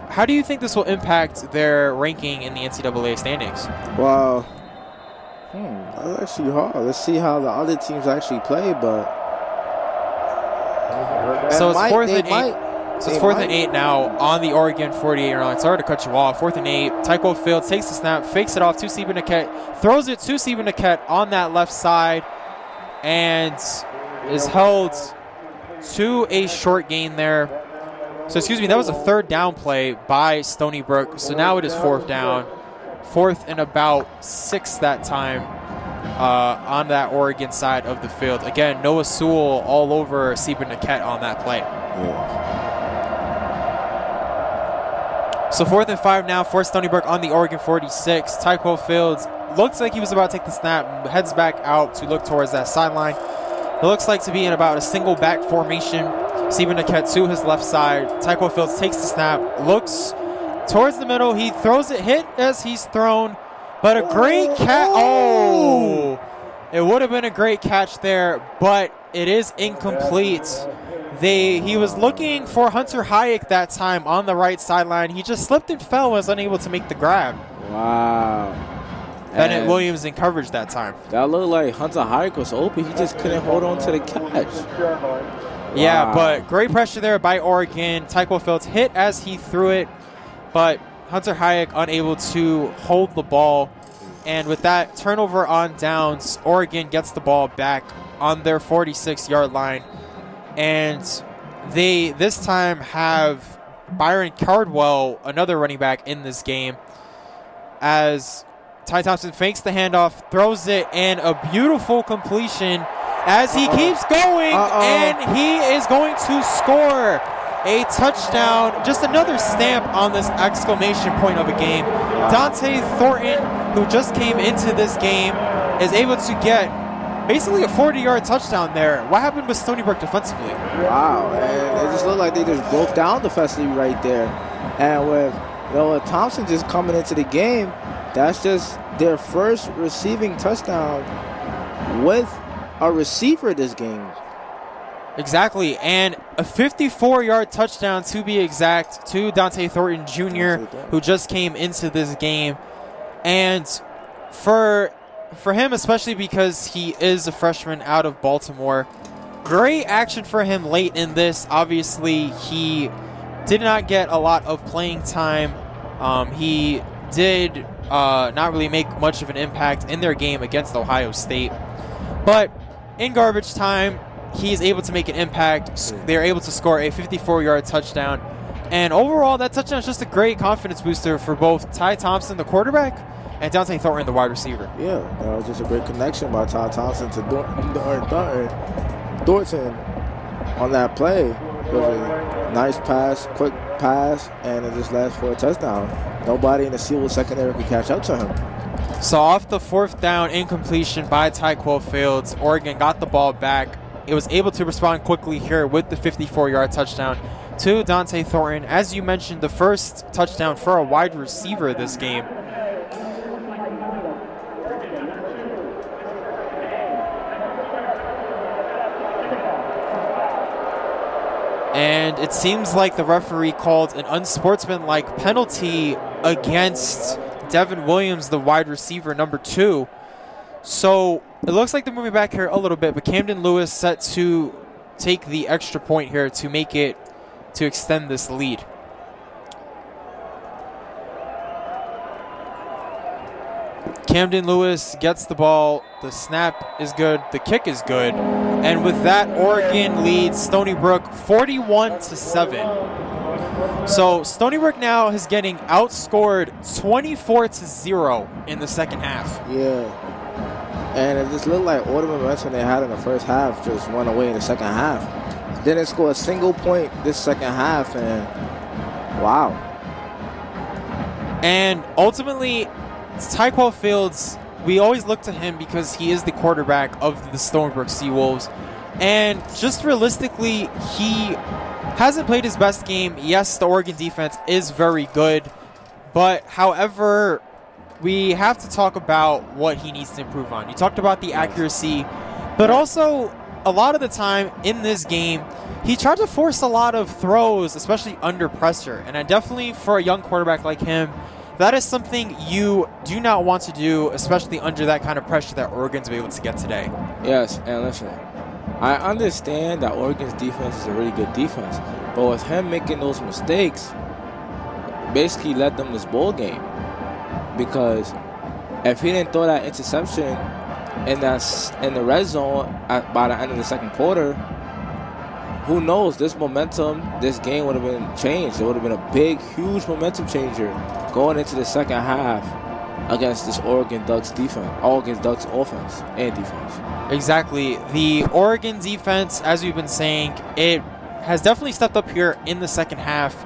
how do you think this will impact their ranking in the NCAA standings? Well, that's actually hard. Let's see how the other teams actually play, but so it's 4th and 8. So it's 4th and 8 now on the Oregon 48-yard line. Sorry to cut you off. 4th and 8. Tycho Fields takes the snap, fakes it off to Stephen Niquette, throws it to Stephen Niquette on that left side, and is held to a short gain there. So that was a third down play by Stony Brook. So now it is 4th down. 4th and about 6 that time on that Oregon side of the field. Again, Noah Sewell all over Stephen Niquette on that play. So 4th and 5 now for Stony Brook on the Oregon 46. Tycho Fields looks like he was about to take the snap, heads back out to look towards that sideline. It looks like to be in about a single back formation. Stephen Niquette to his left side. Tycho Fields takes the snap, looks towards the middle. He throws it, hit as he's thrown, but a great catch. Oh, it would have been a great catch there, but it is incomplete. He was looking for Hunter Hayek that time on the right sideline. He just slipped and fell, was unable to make the grab. Wow. Bennett Williams in coverage that time. That looked like Hunter Hayek was open. He just couldn't hold on to the catch. Yeah, but great pressure there by Oregon. Tycho Fields hit as he threw it, but Hunter Hayek unable to hold the ball. And with that turnover on downs, Oregon gets the ball back on their 46-yard line. And they this time have Byron Cardwell, another running back in this game, as Ty Thompson fakes the handoff, throws it, and a beautiful completion as he keeps going, and he is going to score a touchdown. Just another stamp on this exclamation point of a game. Dante Thornton, who just came into this game, is able to get basically a 40-yard touchdown there. What happened with Stony Brook defensively? Wow, and it just looked like they just broke down defensively right there. And with Noah Thompson just coming into the game, that's just their first receiving touchdown with a receiver this game. Exactly, and a 54-yard touchdown to be exact to Dante Thornton Jr., who just came into this game. And for him, especially because he is a freshman out of Baltimore, great action for him late in this. Obviously, he did not get a lot of playing time. He did not really make much of an impact in their game against Ohio State. But in garbage time, he's able to make an impact. They're able to score a 54-yard touchdown. And overall, that touchdown is just a great confidence booster for both Ty Thompson, the quarterback, and Dante Thornton, the wide receiver. Yeah, that was just a great connection by Ty Thompson to Thornton on that play. It was a nice pass, quick pass, and it just led for a touchdown. Nobody in the Sewell secondary could catch up to him. So off the 4th down incompletion by Tyquil Fields, Oregon got the ball back. It was able to respond quickly here with the 54-yard touchdown to Dante Thornton. As you mentioned, the first touchdown for a wide receiver this game. And it seems like the referee called an unsportsmanlike penalty against Devin Williams, the wide receiver, number 2. So it looks like they're moving back here a little bit, but Camden Lewis set to take the extra point here to make it, to extend this lead. Camden Lewis gets the ball. The snap is good. The kick is good. And with that, Oregon leads Stony Brook 41-7. So Stony Brook now is getting outscored 24-0 in the second half. Yeah. And it just looked like all the momentum they had in the first half just went away in the second half. Didn't score a single point this second half, and wow. And ultimately, Tyquell Fields, we always look to him because he is the quarterback of the Stony Brook Seawolves. And just realistically, he hasn't played his best game. Yes, the Oregon defense is very good. But, however, we have to talk about what he needs to improve on. You talked about the accuracy, but also a lot of the time in this game, he tried to force a lot of throws, especially under pressure. And I definitely, for a young quarterback like him, that is something you do not want to do, especially under that kind of pressure that Oregon's been able to get today. Yes, and listen, I understand that Oregon's defense is a really good defense, but with him making those mistakes, basically led them this bowl game. Because if he didn't throw that interception in the red zone by the end of the second quarter, who knows? This momentum, this game would have been changed. It would have been a big, huge momentum changer going into the second half against this Oregon Ducks defense, Oregon Ducks offense and defense. Exactly. The Oregon defense, as we've been saying, it has definitely stepped up here in the second half.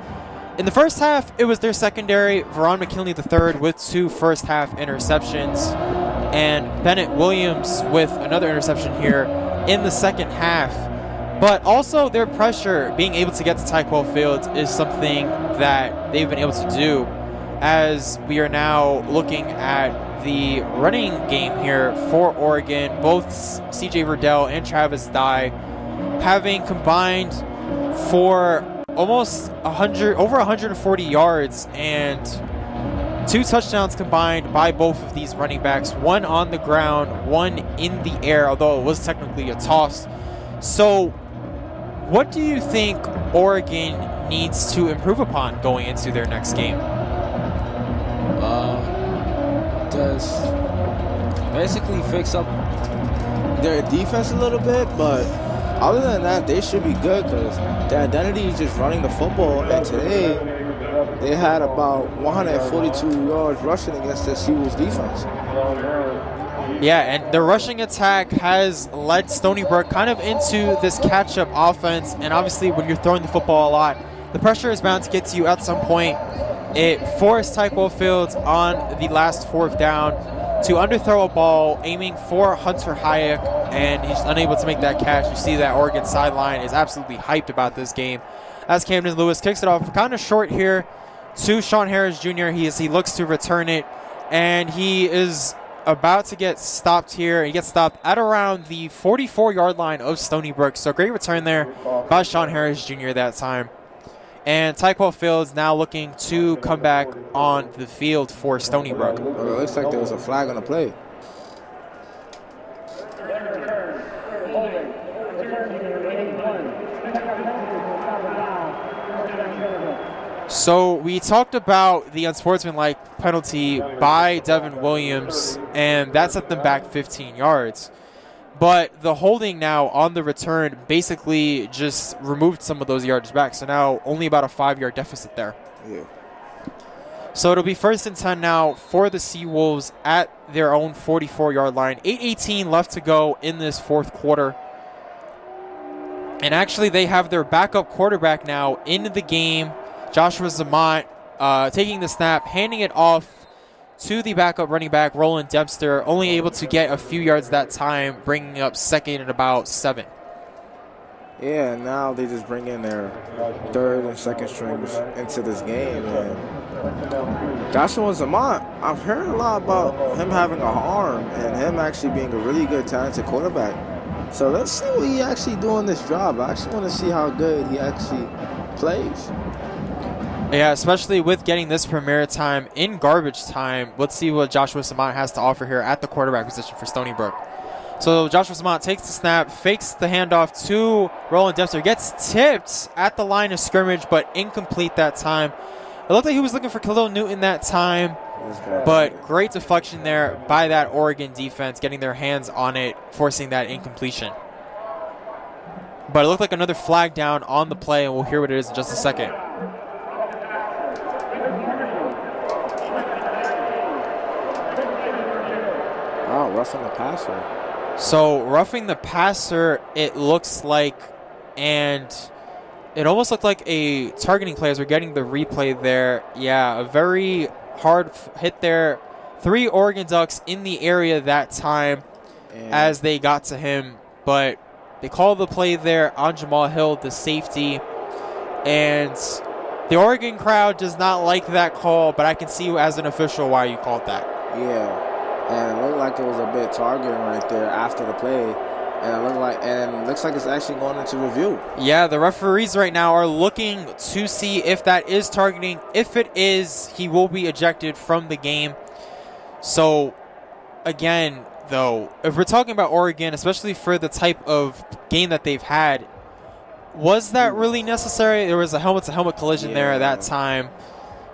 In the first half, it was their secondary, Veron McKinley III with 2 first-half interceptions, and Bennett Williams with another interception here in the second half. But also their pressure, being able to get to Tyquell Fields, is something that they've been able to do, as we are now looking at the running game here for Oregon. Both C.J. Verdell and Travis Dye having combined for almost over 140 yards and 2 touchdowns combined by both of these running backs. One on the ground, one in the air, although it was technically a toss. So what do you think Oregon needs to improve upon going into their next game? Just basically fix up their defense a little bit, but other than that, they should be good because their identity is just running the football. And today, they had about 142 yards rushing against the Seawolves defense. Yeah, and the rushing attack has led Stony Brook kind of into this catch-up offense. And obviously, when you're throwing the football a lot, the pressure is bound to get to you at some point. It forced Tyquell Fields on the last 4th down to underthrow a ball, aiming for Hunter Hayek, and he's unable to make that catch. You see that Oregon sideline is absolutely hyped about this game. As Camden Lewis kicks it off kind of short here to Sean Harris Jr. He looks to return it, and he is about to get stopped here. He gets stopped at around the 44-yard line of Stony Brook. So great return there by Sean Harris Jr. that time. And Tyquell Fields now looking to come back on the field for Stony Brook. Well, it looks like there was a flag on the play. So we talked about the unsportsmanlike penalty by Devin Williams, and that set them back 15 yards. But the holding now on the return basically just removed some of those yards back. So now only about a 5-yard deficit there. Yeah. So it'll be 1st and 10 now for the Seawolves at their own 44-yard line. 8:18 left to go in this 4th quarter. And actually they have their backup quarterback now in the game, Joshua Zamont, taking the snap, handing it off to the backup running back, Roland Dempster, only able to get a few yards that time, bringing up 2nd and about 7. Yeah, now they just bring in their 3rd and 2nd strings into this game. And Joshua Zamont, I've heard a lot about him having a arm and him actually being a really good, talented quarterback. So let's see what he actually do in this job. I actually want to see how good he actually plays. Yeah, especially with getting this premier time in garbage time. Let's see what Joshua Samant has to offer here at the quarterback position for Stony Brook. So Joshua Samant takes the snap, fakes the handoff to Roland Dempster, gets tipped at the line of scrimmage, but incomplete that time. It looked like he was looking for Khalil Newton that time, but great deflection there by that Oregon defense, getting their hands on it, forcing that incompletion. But it looked like another flag down on the play, and we'll hear what it is in just a second. roughing the passer. So roughing the passer, it looks like, and it almost looked like a targeting play as we're getting the replay there. Yeah, a very hard hit there. 3 Oregon Ducks in the area that time as they got to him, but they called the play there on Jamal Hill, the safety, and the Oregon crowd does not like that call, but I can see as an official why you called that. Yeah. And it looked like it was a bit targeting right there after the play. And it looks like it's actually going into review. Yeah, the referees right now are looking to see if that is targeting. If it is, he will be ejected from the game. So, again, though, if we're talking about Oregon, especially for the type of game that they've had, was that really necessary? There was a helmet-to-helmet collision there at that time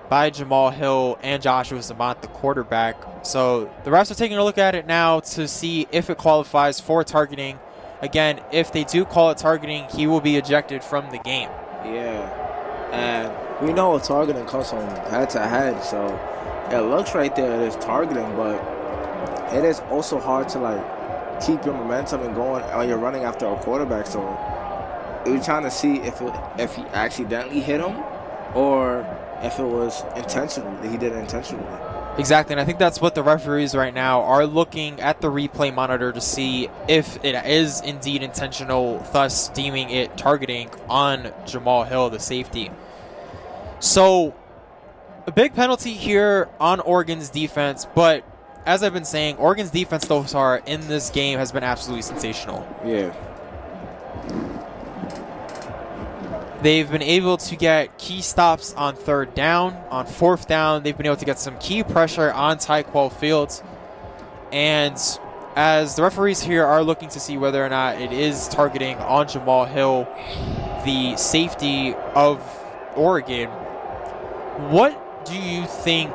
by Jamal Hill and Joshua Zamont, the quarterback. So the refs are taking a look at it now to see if it qualifies for targeting. Again, if they do call it targeting, he will be ejected from the game. Yeah, and we know targeting comes from head-to-head, so it looks right there it is targeting, but it is also hard to keep your momentum and going when you're running after a quarterback. So we're trying to see if he accidentally hit him or if it was intentional, that he did it intentionally. Exactly, and I think that's what the referees right now are looking at the replay monitor to see if it is indeed intentional, thus deeming it targeting on Jamal Hill, the safety. So, a big penalty here on Oregon's defense, but as I've been saying, Oregon's defense so far in this game has been absolutely sensational. Yeah. They've been able to get key stops on 3rd down, on 4th down. They've been able to get some key pressure on Tyquell Fields. And as the referees here are looking to see whether or not it is targeting on Jamal Hill, the safety of Oregon, what do you think?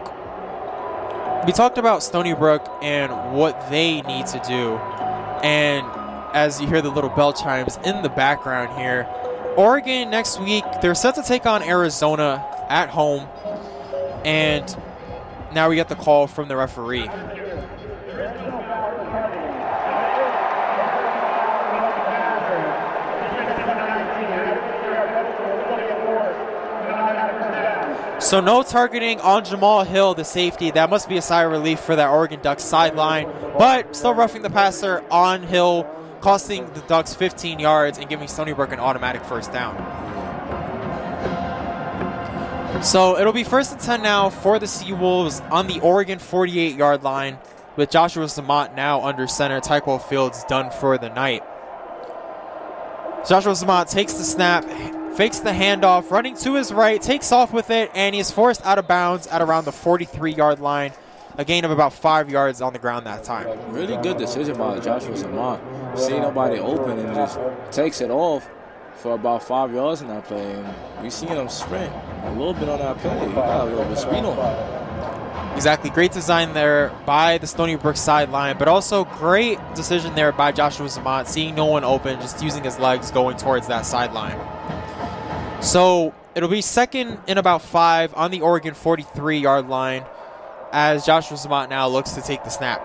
We talked about Stony Brook and what they need to do. And as you hear the little bell chimes in the background here, Oregon next week, they're set to take on Arizona at home. And now we get the call from the referee. So no targeting on Jamal Hill, the safety. That must be a sigh of relief for that Oregon Ducks sideline. But still roughing the passer on Hill, costing the Ducks 15 yards and giving Stony Brook an automatic 1st down. So it'll be 1st and 10 now for the Seawolves on the Oregon 48-yard line, with Joshua Zamont now under center. Tyquell Fields done for the night. Joshua Zamont takes the snap, fakes the handoff, running to his right, takes off with it, and he is forced out of bounds at around the 43-yard line. A gain of about 5 yards on the ground that time. Really good decision by Joshua Zamont. See nobody open and just takes it off for about 5 yards in that play. And we seen him sprint a little bit on that play. He got a little bit of speed on him. Exactly. Great design there by the Stony Brook sideline, but also great decision there by Joshua Zamont, seeing no one open, just using his legs going towards that sideline. So it'll be 2nd and about 5 on the Oregon 43-yard line, as Joshua Zamont now looks to take the snap.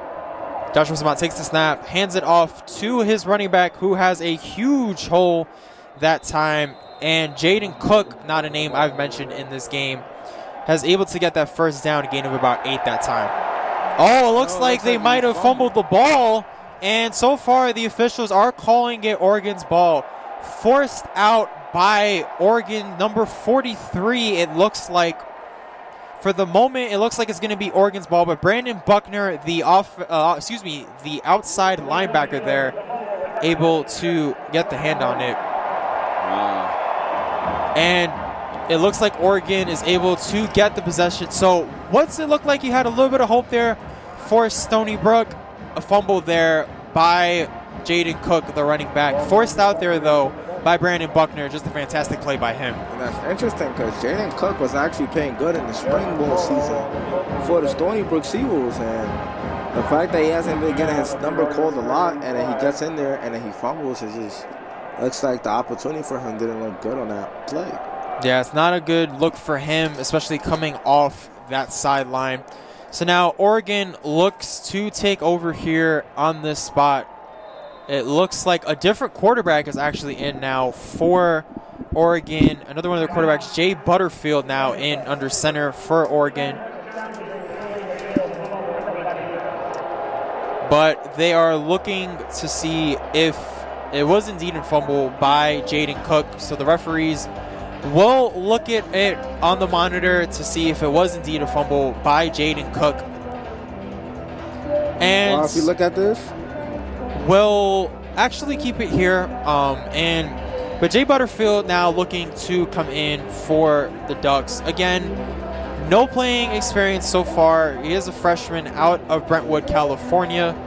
Joshua Zamont takes the snap, hands it off to his running back, who has a huge hole that time. And Jaden Cook, not a name I've mentioned in this game, has able to get that 1st down, a gain of about 8 that time. Oh, it looks like they might have fumbled the ball. And so far, the officials are calling it Oregon's ball. Forced out by Oregon, number 43, it looks like. For the moment, it looks like it's going to be Oregon's ball, but Brandon Buckner, the outside linebacker there, able to get the hand on it. Wow. And it looks like Oregon is able to get the possession. So what's it look like? You had a little bit of hope there for Stony Brook. A fumble there by Jaden Cook, the running back. Forced out there, though, by Brandon Buckner. Just a fantastic play by him. And that's interesting because Jaden Cook was actually playing good in the spring ball season for the Stony Brook Seawolves. And the fact that he hasn't been getting his number called a lot, and then he gets in there and then he fumbles, it just looks like the opportunity for him didn't look good on that play. Yeah, it's not a good look for him, especially coming off that sideline. So now Oregon looks to take over here on this spot. It looks like a different quarterback is actually in now for Oregon. Another one of their quarterbacks, Jay Butterfield, now in under center for Oregon. But they are looking to see if it was indeed a fumble by Jaden Cook. So the referees will look at it on the monitor to see if it was indeed a fumble by Jaden Cook. And if you look at this, we'll actually keep it here. But Jay Butterfield now looking to come in for the Ducks. Again, no playing experience so far. He is a freshman out of Brentwood, California.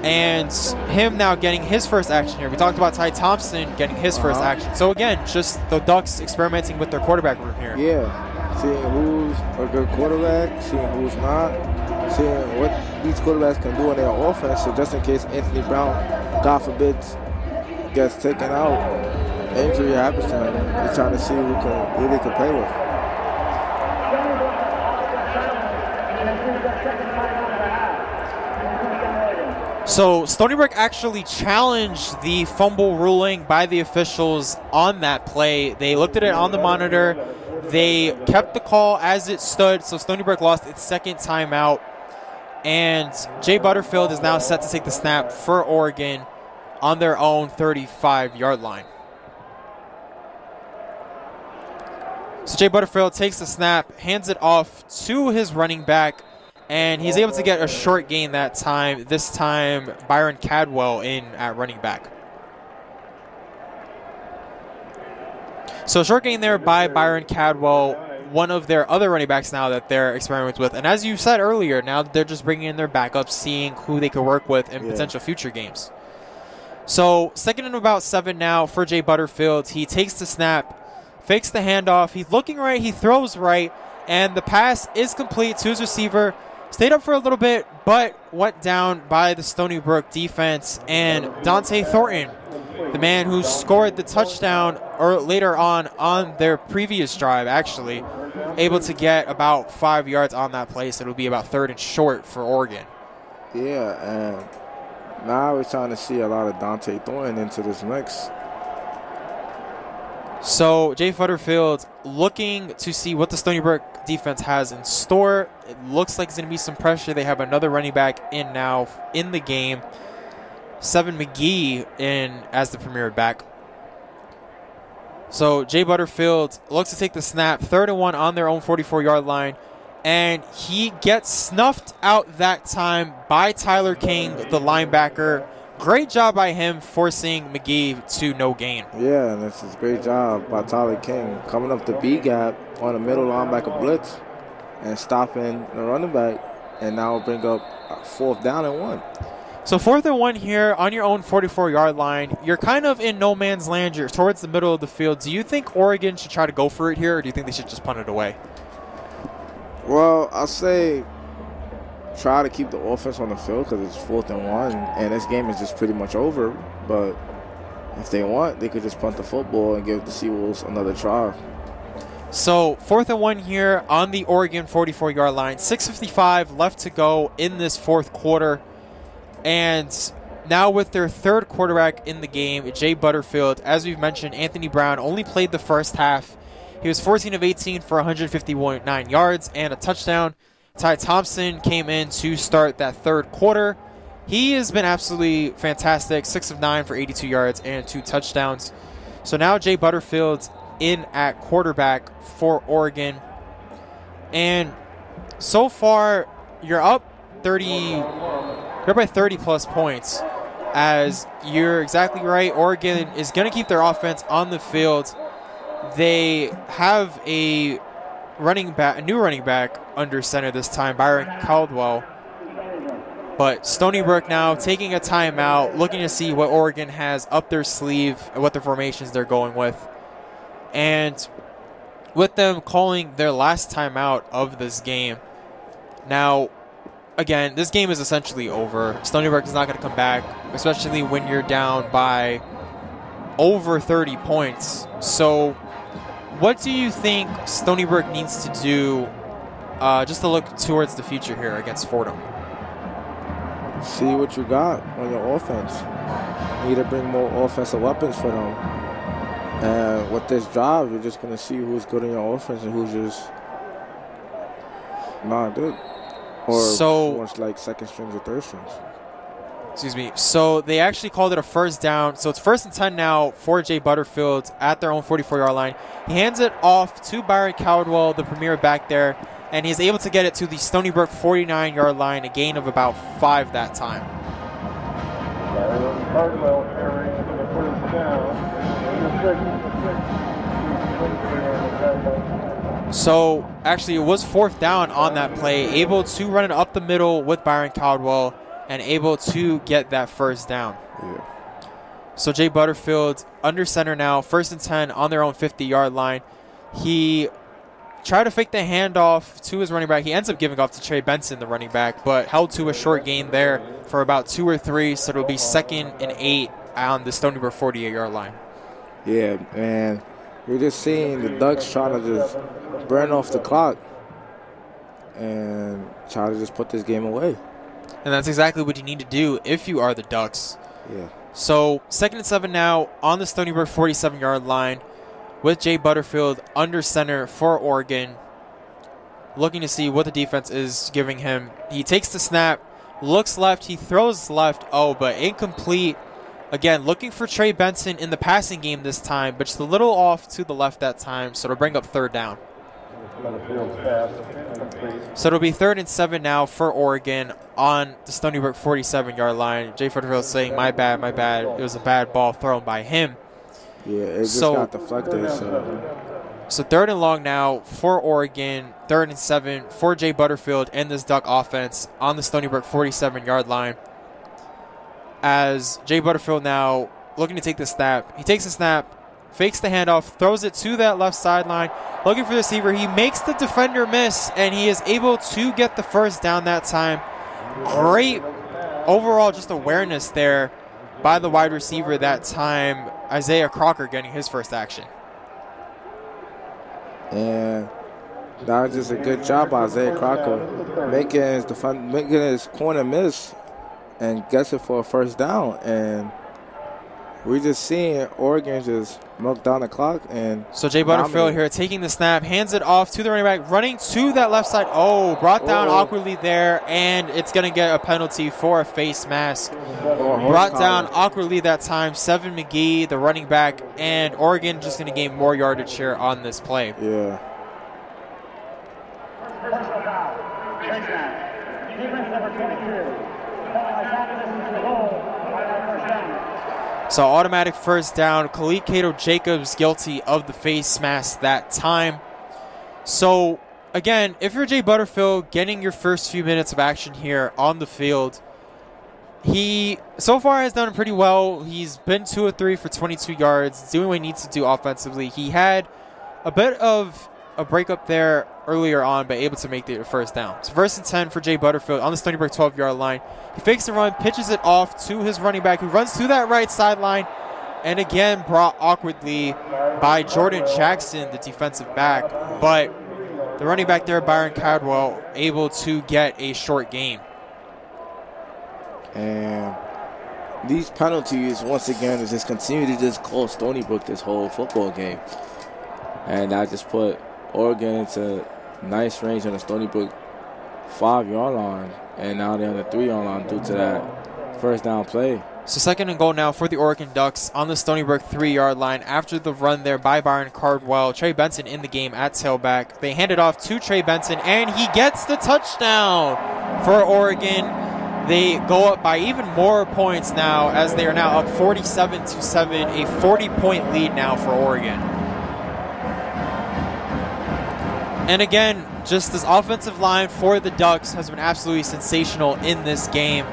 And him now getting his first action here. We talked about Ty Thompson getting his first action. So again, just the Ducks experimenting with their quarterback room here. Yeah, seeing who's a good quarterback, seeing who's not, seeing what these quarterbacks can do in their offense. So just in case Anthony Brown, God forbid, gets taken out, injury happens to him, they're trying to see who they can play with. So Stony Brook actually challenged the fumble ruling by the officials on that play. They looked at it on the monitor. They kept the call as it stood. So Stony Brook lost its second timeout. And Jay Butterfield is now set to take the snap for Oregon on their own 35-yard line. So Jay Butterfield takes the snap, hands it off to his running back, and he's able to get a short gain that time. This time, Byron Cadwell in at running back. So short gain there by Byron Cadwell, one of their other running backs now that they're experimenting with. And as you said earlier, now they're just bringing in their backups, seeing who they could work with in potential future games. So second and about 7 now for Jay Butterfield. He takes the snap, fakes the handoff. He's looking right. He throws right. And the pass is complete to his receiver. Stayed up for a little bit, but went down by the Stony Brook defense. And Dante Thornton, the man who scored the touchdown or later on their previous drive, actually, able to get about 5 yards on that play. So it'll be about 3rd and short for Oregon. Yeah, and now we're trying to see a lot of Dante Thornton into this mix. So Jay Butterfield looking to see what the Stony Brook defense has in store. It looks like it's going to be some pressure. They have another running back in now in the game. Seven McGee in as the premier back. So Jay Butterfield looks to take the snap. 3rd and 1 on their own 44-yard line. And he gets snuffed out that time by Tyler King, the linebacker. Great job by him forcing McGee to no gain. Yeah, and this is a great job by Tyler King coming up the B gap on the middle linebacker blitz and stopping the running back, and now bring up 4th down and 1. So 4th and 1 here on your own 44-yard line. You're kind of in no man's land. You're towards the middle of the field. Do you think Oregon should try to go for it here, or do you think they should just punt it away? Well, I'll say try to keep the offense on the field because it's 4th and 1, and this game is just pretty much over. But if they want, they could just punt the football and give the Seawolves another try. So 4th and 1 here on the Oregon 44-yard line. 6:55 left to go in this 4th quarter. And now with their 3rd quarterback in the game, Jay Butterfield, as we've mentioned, Anthony Brown only played the first half. He was 14 of 18 for 159 yards and a touchdown. Ty Thompson came in to start that 3rd quarter. He has been absolutely fantastic, 6 of 9 for 82 yards and 2 touchdowns. So now Jay Butterfield's in at quarterback for Oregon. And so far, you're up 30, you're by 30-plus points. As you're exactly right, Oregon is going to keep their offense on the field. They have a new running back under center this time, Byron Caldwell. But Stony Brook now taking a timeout, looking to see what Oregon has up their sleeve and what the formations they're going with. And with them calling their last timeout of this game. Now, again, this game is essentially over. Stony Brook is not going to come back, especially when you're down by over 30 points. So what do you think Stony Brook needs to do just to look towards the future here against Fordham. See what you got on your offense. You need to bring more offensive weapons for them. And with this drive, you're just going to see who's good in your offense and who's just not good. Or who's like second strings or third strings. Excuse me. So they actually called it a first down. So it's 1st and 10 now for Jay Butterfield at their own 44-yard line. He hands it off to Byron Caldwell, the premier back there, and he's able to get it to the Stony Brook 49-yard line, a gain of about 5 that time. Caldwell carries for the first down. So actually it was 4th down on that play, able to run it up the middle with Byron Caldwell and able to get that first down. Yeah. So Jay Butterfield under center now, 1st and 10 on their own 50-yard line. He tried to fake the handoff to his running back. He ends up giving off to Trey Benson, the running back, but held to a short gain there for about 2 or 3, so it'll be 2nd and 8 on the Stony Brook 48-yard line. Yeah, man. We're just seeing the Ducks trying to just burn off the clock and try to just put this game away. And that's exactly what you need to do if you are the Ducks. Yeah. So 2nd and 7 now on the Stony Brook 47-yard line with Jay Butterfield under center for Oregon, looking to see what the defense is giving him. He takes the snap, looks left, he throws left, but incomplete. Again, looking for Trey Benson in the passing game this time, but just a little off to the left that time, so it'll bring up 3rd down. So it'll be 3rd and 7 now for Oregon on the Stony Brook 47-yard line. Jay Butterfield saying, my bad. It was a bad ball thrown by him. Yeah, it just got deflected. So 3rd and long now for Oregon, 3rd and 7 for Jay Butterfield and this Duck offense on the Stony Brook 47-yard line. As Jay Butterfield now looking to take the snap. He takes the snap, fakes the handoff, throws it to that left sideline, looking for the receiver. He makes the defender miss, and he is able to get the first down that time. Great overall just awareness there by the wide receiver that time. Isaiah Crocker getting his first action. And that was just a good job by Isaiah Crocker, making his corner miss and gets it for a first down. And we're just seeing Oregon just milk down the clock. And so Jay Butterfield here taking the snap, hands it off to the running back, running to that left side. Brought down awkwardly there, and it's going to get a penalty for a face mask. Brought down awkwardly that time, Seven McGee, the running back, and Oregon just going to gain more yardage here on this play. Yeah. So automatic first down. Khalid Cato Jacobs guilty of the face mask that time. So again, if you're Jay Butterfield getting your first few minutes of action here on the field, he so far has done pretty well. He's been 2 of 3 for 22 yards, doing what he needs to do offensively. He had a bit of a breakup there earlier on, but able to make the first down. So 1st and 10 for Jay Butterfield on the Stony Brook 12-yard line. He fakes the run, pitches it off to his running back, who runs to that right sideline, and again brought awkwardly by Jordan Jackson, the defensive back. But the running back there, Byron Caldwell, able to get a short gain. And these penalties, once again, is just continue to just cost Stony Brook this whole football game. And I just put Oregon into nice range on the Stony Brook 5-yard line, and now they're on the 3-yard line due to that first down play. So 2nd and goal now for the Oregon Ducks on the Stony Brook 3-yard line after the run there by Byron Caldwell. Trey Benson in the game at tailback. They hand it off to Trey Benson, and he gets the touchdown for Oregon. They go up by even more points now, as they are now up 47-7, a 40-point lead now for Oregon. And again, just this offensive line for the Ducks has been absolutely sensational in this game.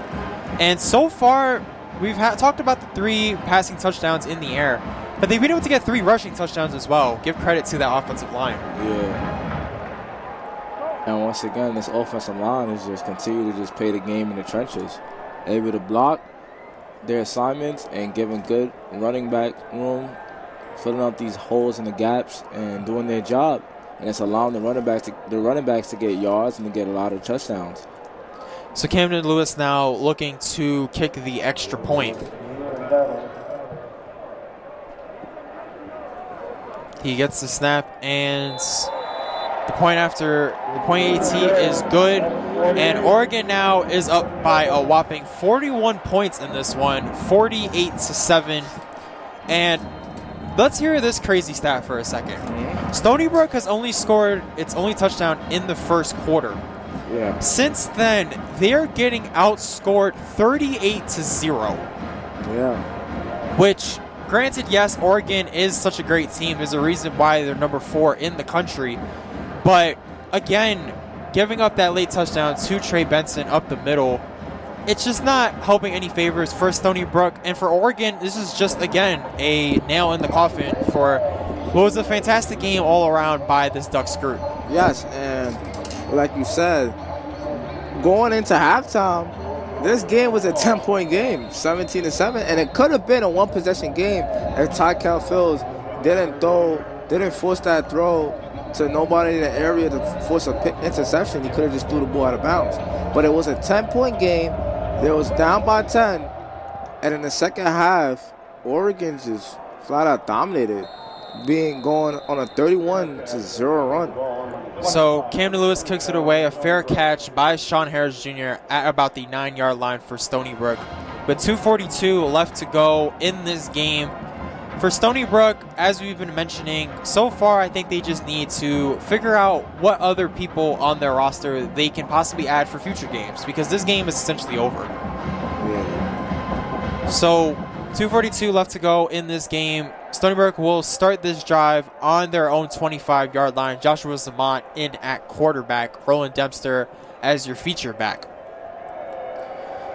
And so far, we've talked about the 3 passing touchdowns in the air, but they've been able to get 3 rushing touchdowns as well. Give credit to that offensive line. Yeah. And once again, this offensive line is just continue to just play the game in the trenches. Able to block their assignments and giving good running back room, filling out these holes in the gaps and doing their job. and it's allowing the running backs to get yards and to get a lot of touchdowns. So Camden Lewis now looking to kick the extra point. He gets the snap, and the point AT is good. And Oregon now is up by a whopping 41 points in this one, 48-7. And let's hear this crazy stat for a second. Stony Brook has only scored its only touchdown in the first quarter. Yeah. Since then, they're getting outscored 38-0. Yeah. Which, granted, yes, Oregon is such a great team. There's a reason why they're number 4 in the country. But, again, giving up that late touchdown to Trey Benson up the middle, it's just not helping any favors for Stony Brook. And for Oregon, this is just, again, a nail in the coffin for what was a fantastic game all around by this Ducks group. Yes, and like you said, going into halftime, this game was a 10-point game, 17-7, and it could have been a one-possession game if Tykel Fields didn't force that throw to nobody in the area to force an interception. He could have just threw the ball out of bounds. But it was a 10-point game. They was down by 10, and in the second half, Oregon just flat out dominated, going on a 31-0 run. So Camden Lewis kicks it away, a fair catch by Sean Harris Jr. at about the 9-yard line for Stony Brook. But 2:42 left to go in this game. For Stony Brook, as we've been mentioning, so far I think they just need to figure out what other people on their roster they can possibly add for future games, because this game is essentially over. Yeah. So 2:42 left to go in this game. Stony Brook will start this drive on their own 25-yard line. Joshua Zamont in at quarterback. Roland Dempster as your feature back.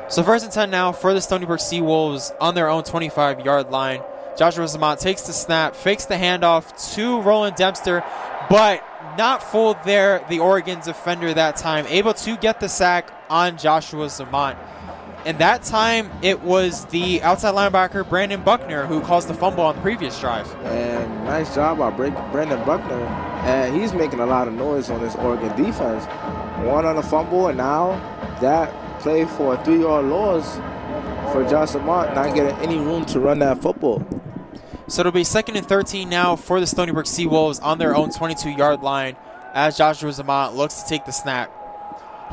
So 1st and 10 now for the Stony Brook Seawolves on their own 25-yard line. Joshua Zamont takes the snap, fakes the handoff to Roland Dempster, but not fooled there. The Oregon defender that time, able to get the sack on Joshua Zamont. And that time, it was the outside linebacker, Brandon Buckner, who caused the fumble on the previous drive. And nice job by Brandon Buckner. And he's making a lot of noise on this Oregon defense. One on a fumble, and now that play for a 3-yard loss for Josh Zamont, not getting any room to run that football. So it'll be 2nd and 13 now for the Stony Brook Seawolves on their own 22-yard line as Joshua Zamont looks to take the snap.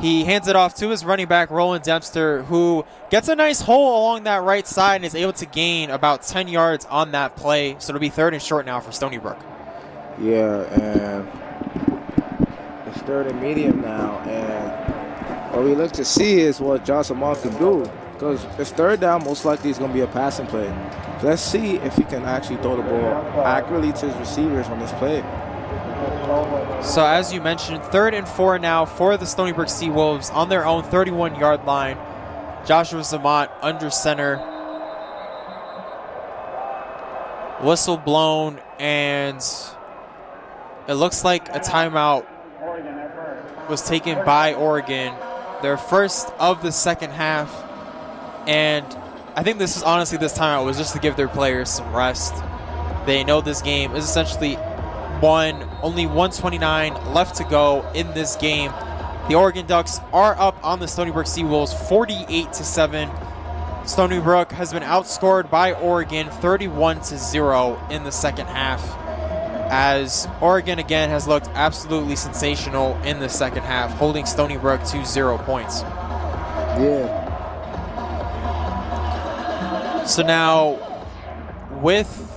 He hands it off to his running back, Roland Dempster, who gets a nice hole along that right side and is able to gain about 10 yards on that play. So it'll be 3rd and short now for Stony Brook. Yeah, and it's 3rd and medium now. And what we look to see is what Josh Zamont can do, because it's 3rd down, most likely it's going to be a passing play. So let's see if he can actually throw the ball accurately to his receivers on this play. So as you mentioned, 3rd and 4 now for the Stony Brook Seawolves on their own 31-yard line. Joshua Zamont under center. Whistle blown, and it looks like a timeout was taken by Oregon. Their first of the second half. And I think this timeout was just to give their players some rest. They know this game is essentially won. Only 1:29 left to go in this game. The Oregon Ducks are up on the Stony Brook Seawolves 48-7. Stony Brook has been outscored by Oregon 31-0 in the second half, as Oregon again has looked absolutely sensational in the second half, holding Stony Brook to 0 points. Yeah. So now with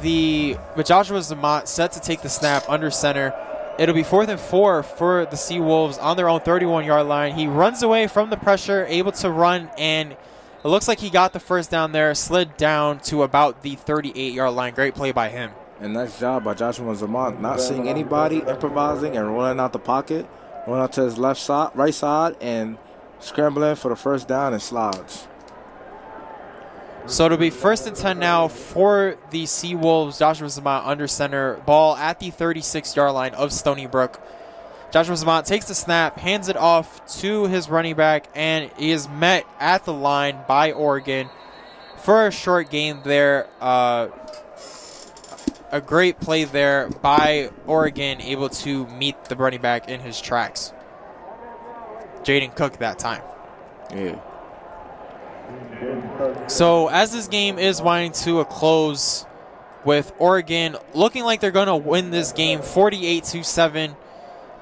Joshua Zamont set to take the snap under center, it'll be 4th and 4 for the Seawolves on their own 31-yard line. He runs away from the pressure, able to run, and it looks like he got the first down there, slid down to about the 38-yard line. Great play by him. And nice job by Joshua Zamont, not seeing anybody, improvising and rolling out the pocket, rolling out to his right side, and scrambling for the first down and slides. So it'll be 1st and 10 now for the Seawolves. Joshua Zamont under center, ball at the 36-yard line of Stony Brook. Joshua Zamont takes the snap, hands it off to his running back, and he is met at the line by Oregon for a short gain there. a great play there by Oregon, able to meet the running back in his tracks. Jaden Cook that time. Yeah. So as this game is winding to a close, with Oregon looking like they're going to win this game 48-7.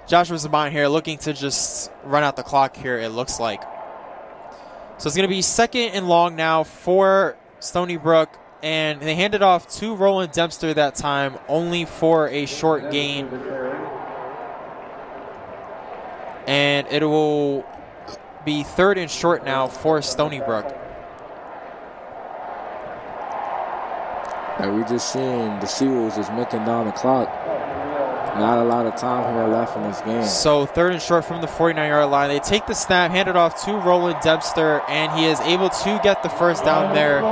Joshua Zabon here looking to just run out the clock here, it looks like. So it's going to be 2nd and long now for Stony Brook, and they handed off to Roland Dempster that time, only for a short gain. And it will be 3rd and short now for Stony Brook. And we just seen the Seawolves just making down the clock. Not a lot of time here left in this game. So 3rd and short from the 49-yard line. They take the snap, hand it off to Roland Dempster, and he is able to get the first down there.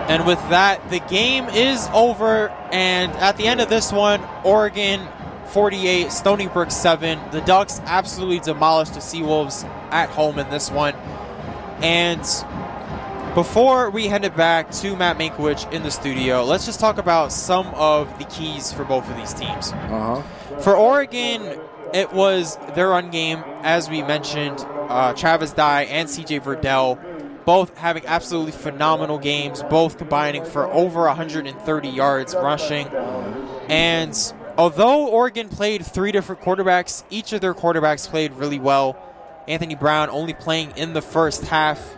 And with that, the game is over. And at the end of this one, Oregon 48, Stony Brook 7. The Ducks absolutely demolished the Seawolves at home in this one. And before we hand it back to Matt Mankiewicz in the studio, let's just talk about some of the keys for both of these teams. For Oregon, it was their run game, as we mentioned. Travis Dye and CJ Verdell both having absolutely phenomenal games, both combining for over 130 yards rushing. And although Oregon played 3 different quarterbacks, each of their quarterbacks played really well. Anthony Brown only playing in the first half,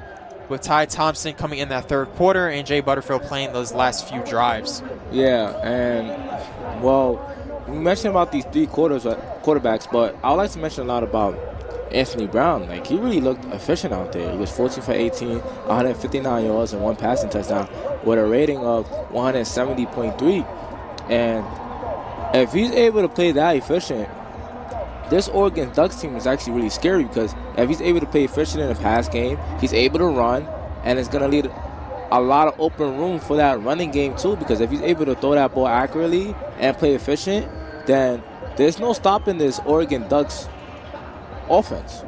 with Ty Thompson coming in that 3rd quarter and Jay Butterfield playing those last few drives. Yeah, and, well, we mentioned about these 3 quarterbacks, but I would like to mention a lot about Anthony Brown. Like, he really looked efficient out there. He was 14 for 18, 159 yards, and 1 passing touchdown with a rating of 170.3. And if he's able to play that efficient, this Oregon Ducks team is actually really scary, because if he's able to play efficient in a pass game, he's able to run, and it's going to lead a lot of open room for that running game too, because if he's able to throw that ball accurately and play efficient, then there's no stopping this Oregon Ducks offense.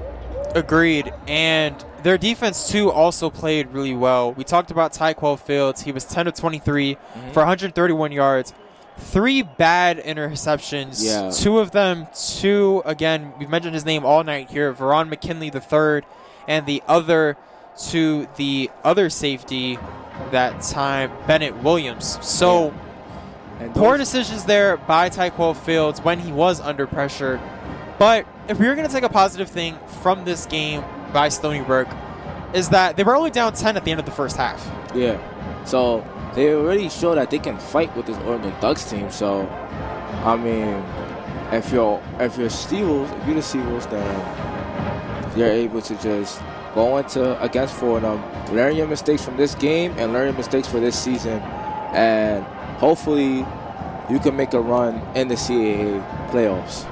Agreed. And their defense too also played really well. We talked about Tyquell Fields. He was 10 of 23 for 131 yards. 3 bad interceptions. Yeah. 2 of them, again, we've mentioned his name all night here, Veron McKinley III, and the other to the other safety that time, Bennett Williams. So poor decisions there by Tyquell Fields when he was under pressure. But if we were going to take a positive thing from this game by Stony Brook, is that they were only down 10 at the end of the first half. Yeah. So they already showed that they can fight with this Oregon Ducks team. So, I mean, if you're the Seawolves, then you're able to just go against Fordham, learn your mistakes from this game and learn your mistakes for this season, and hopefully you can make a run in the CAA playoffs.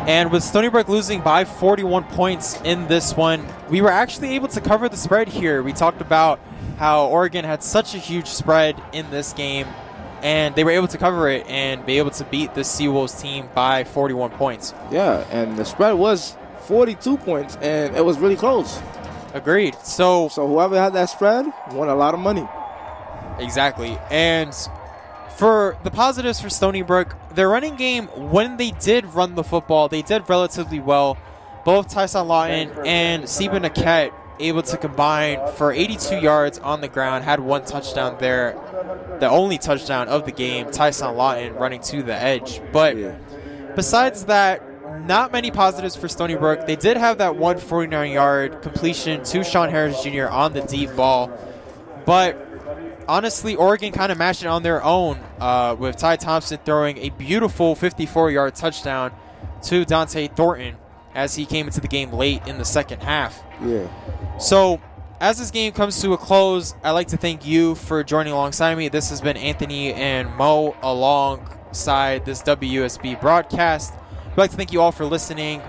And with Stony Brook losing by 41 points in this one, we were actually able to cover the spread here. We talked about how Oregon had such a huge spread in this game, and they were able to cover it and be able to beat the Seawolves team by 41 points. Yeah, and the spread was 42 points, and it was really close. Agreed. So whoever had that spread won a lot of money. Exactly. And for the positives for Stony Brook, their running game, when they did run the football, they did relatively well. Both Tyson Lawton and Seba Naquette able to combine for 82 yards on the ground, had 1 touchdown there, the only touchdown of the game, Tyson Lawton running to the edge. But besides that, not many positives for Stony Brook. They did have that 149-yard completion to Sean Harris Jr. on the deep ball. But honestly, Oregon kind of matched it on their own with Ty Thompson throwing a beautiful 54-yard touchdown to Dante Thornton as he came into the game late in the second half. Yeah. So as this game comes to a close, I'd like to thank you for joining alongside me. This has been Anthony and Mo alongside this WUSB broadcast. I'd like to thank you all for listening.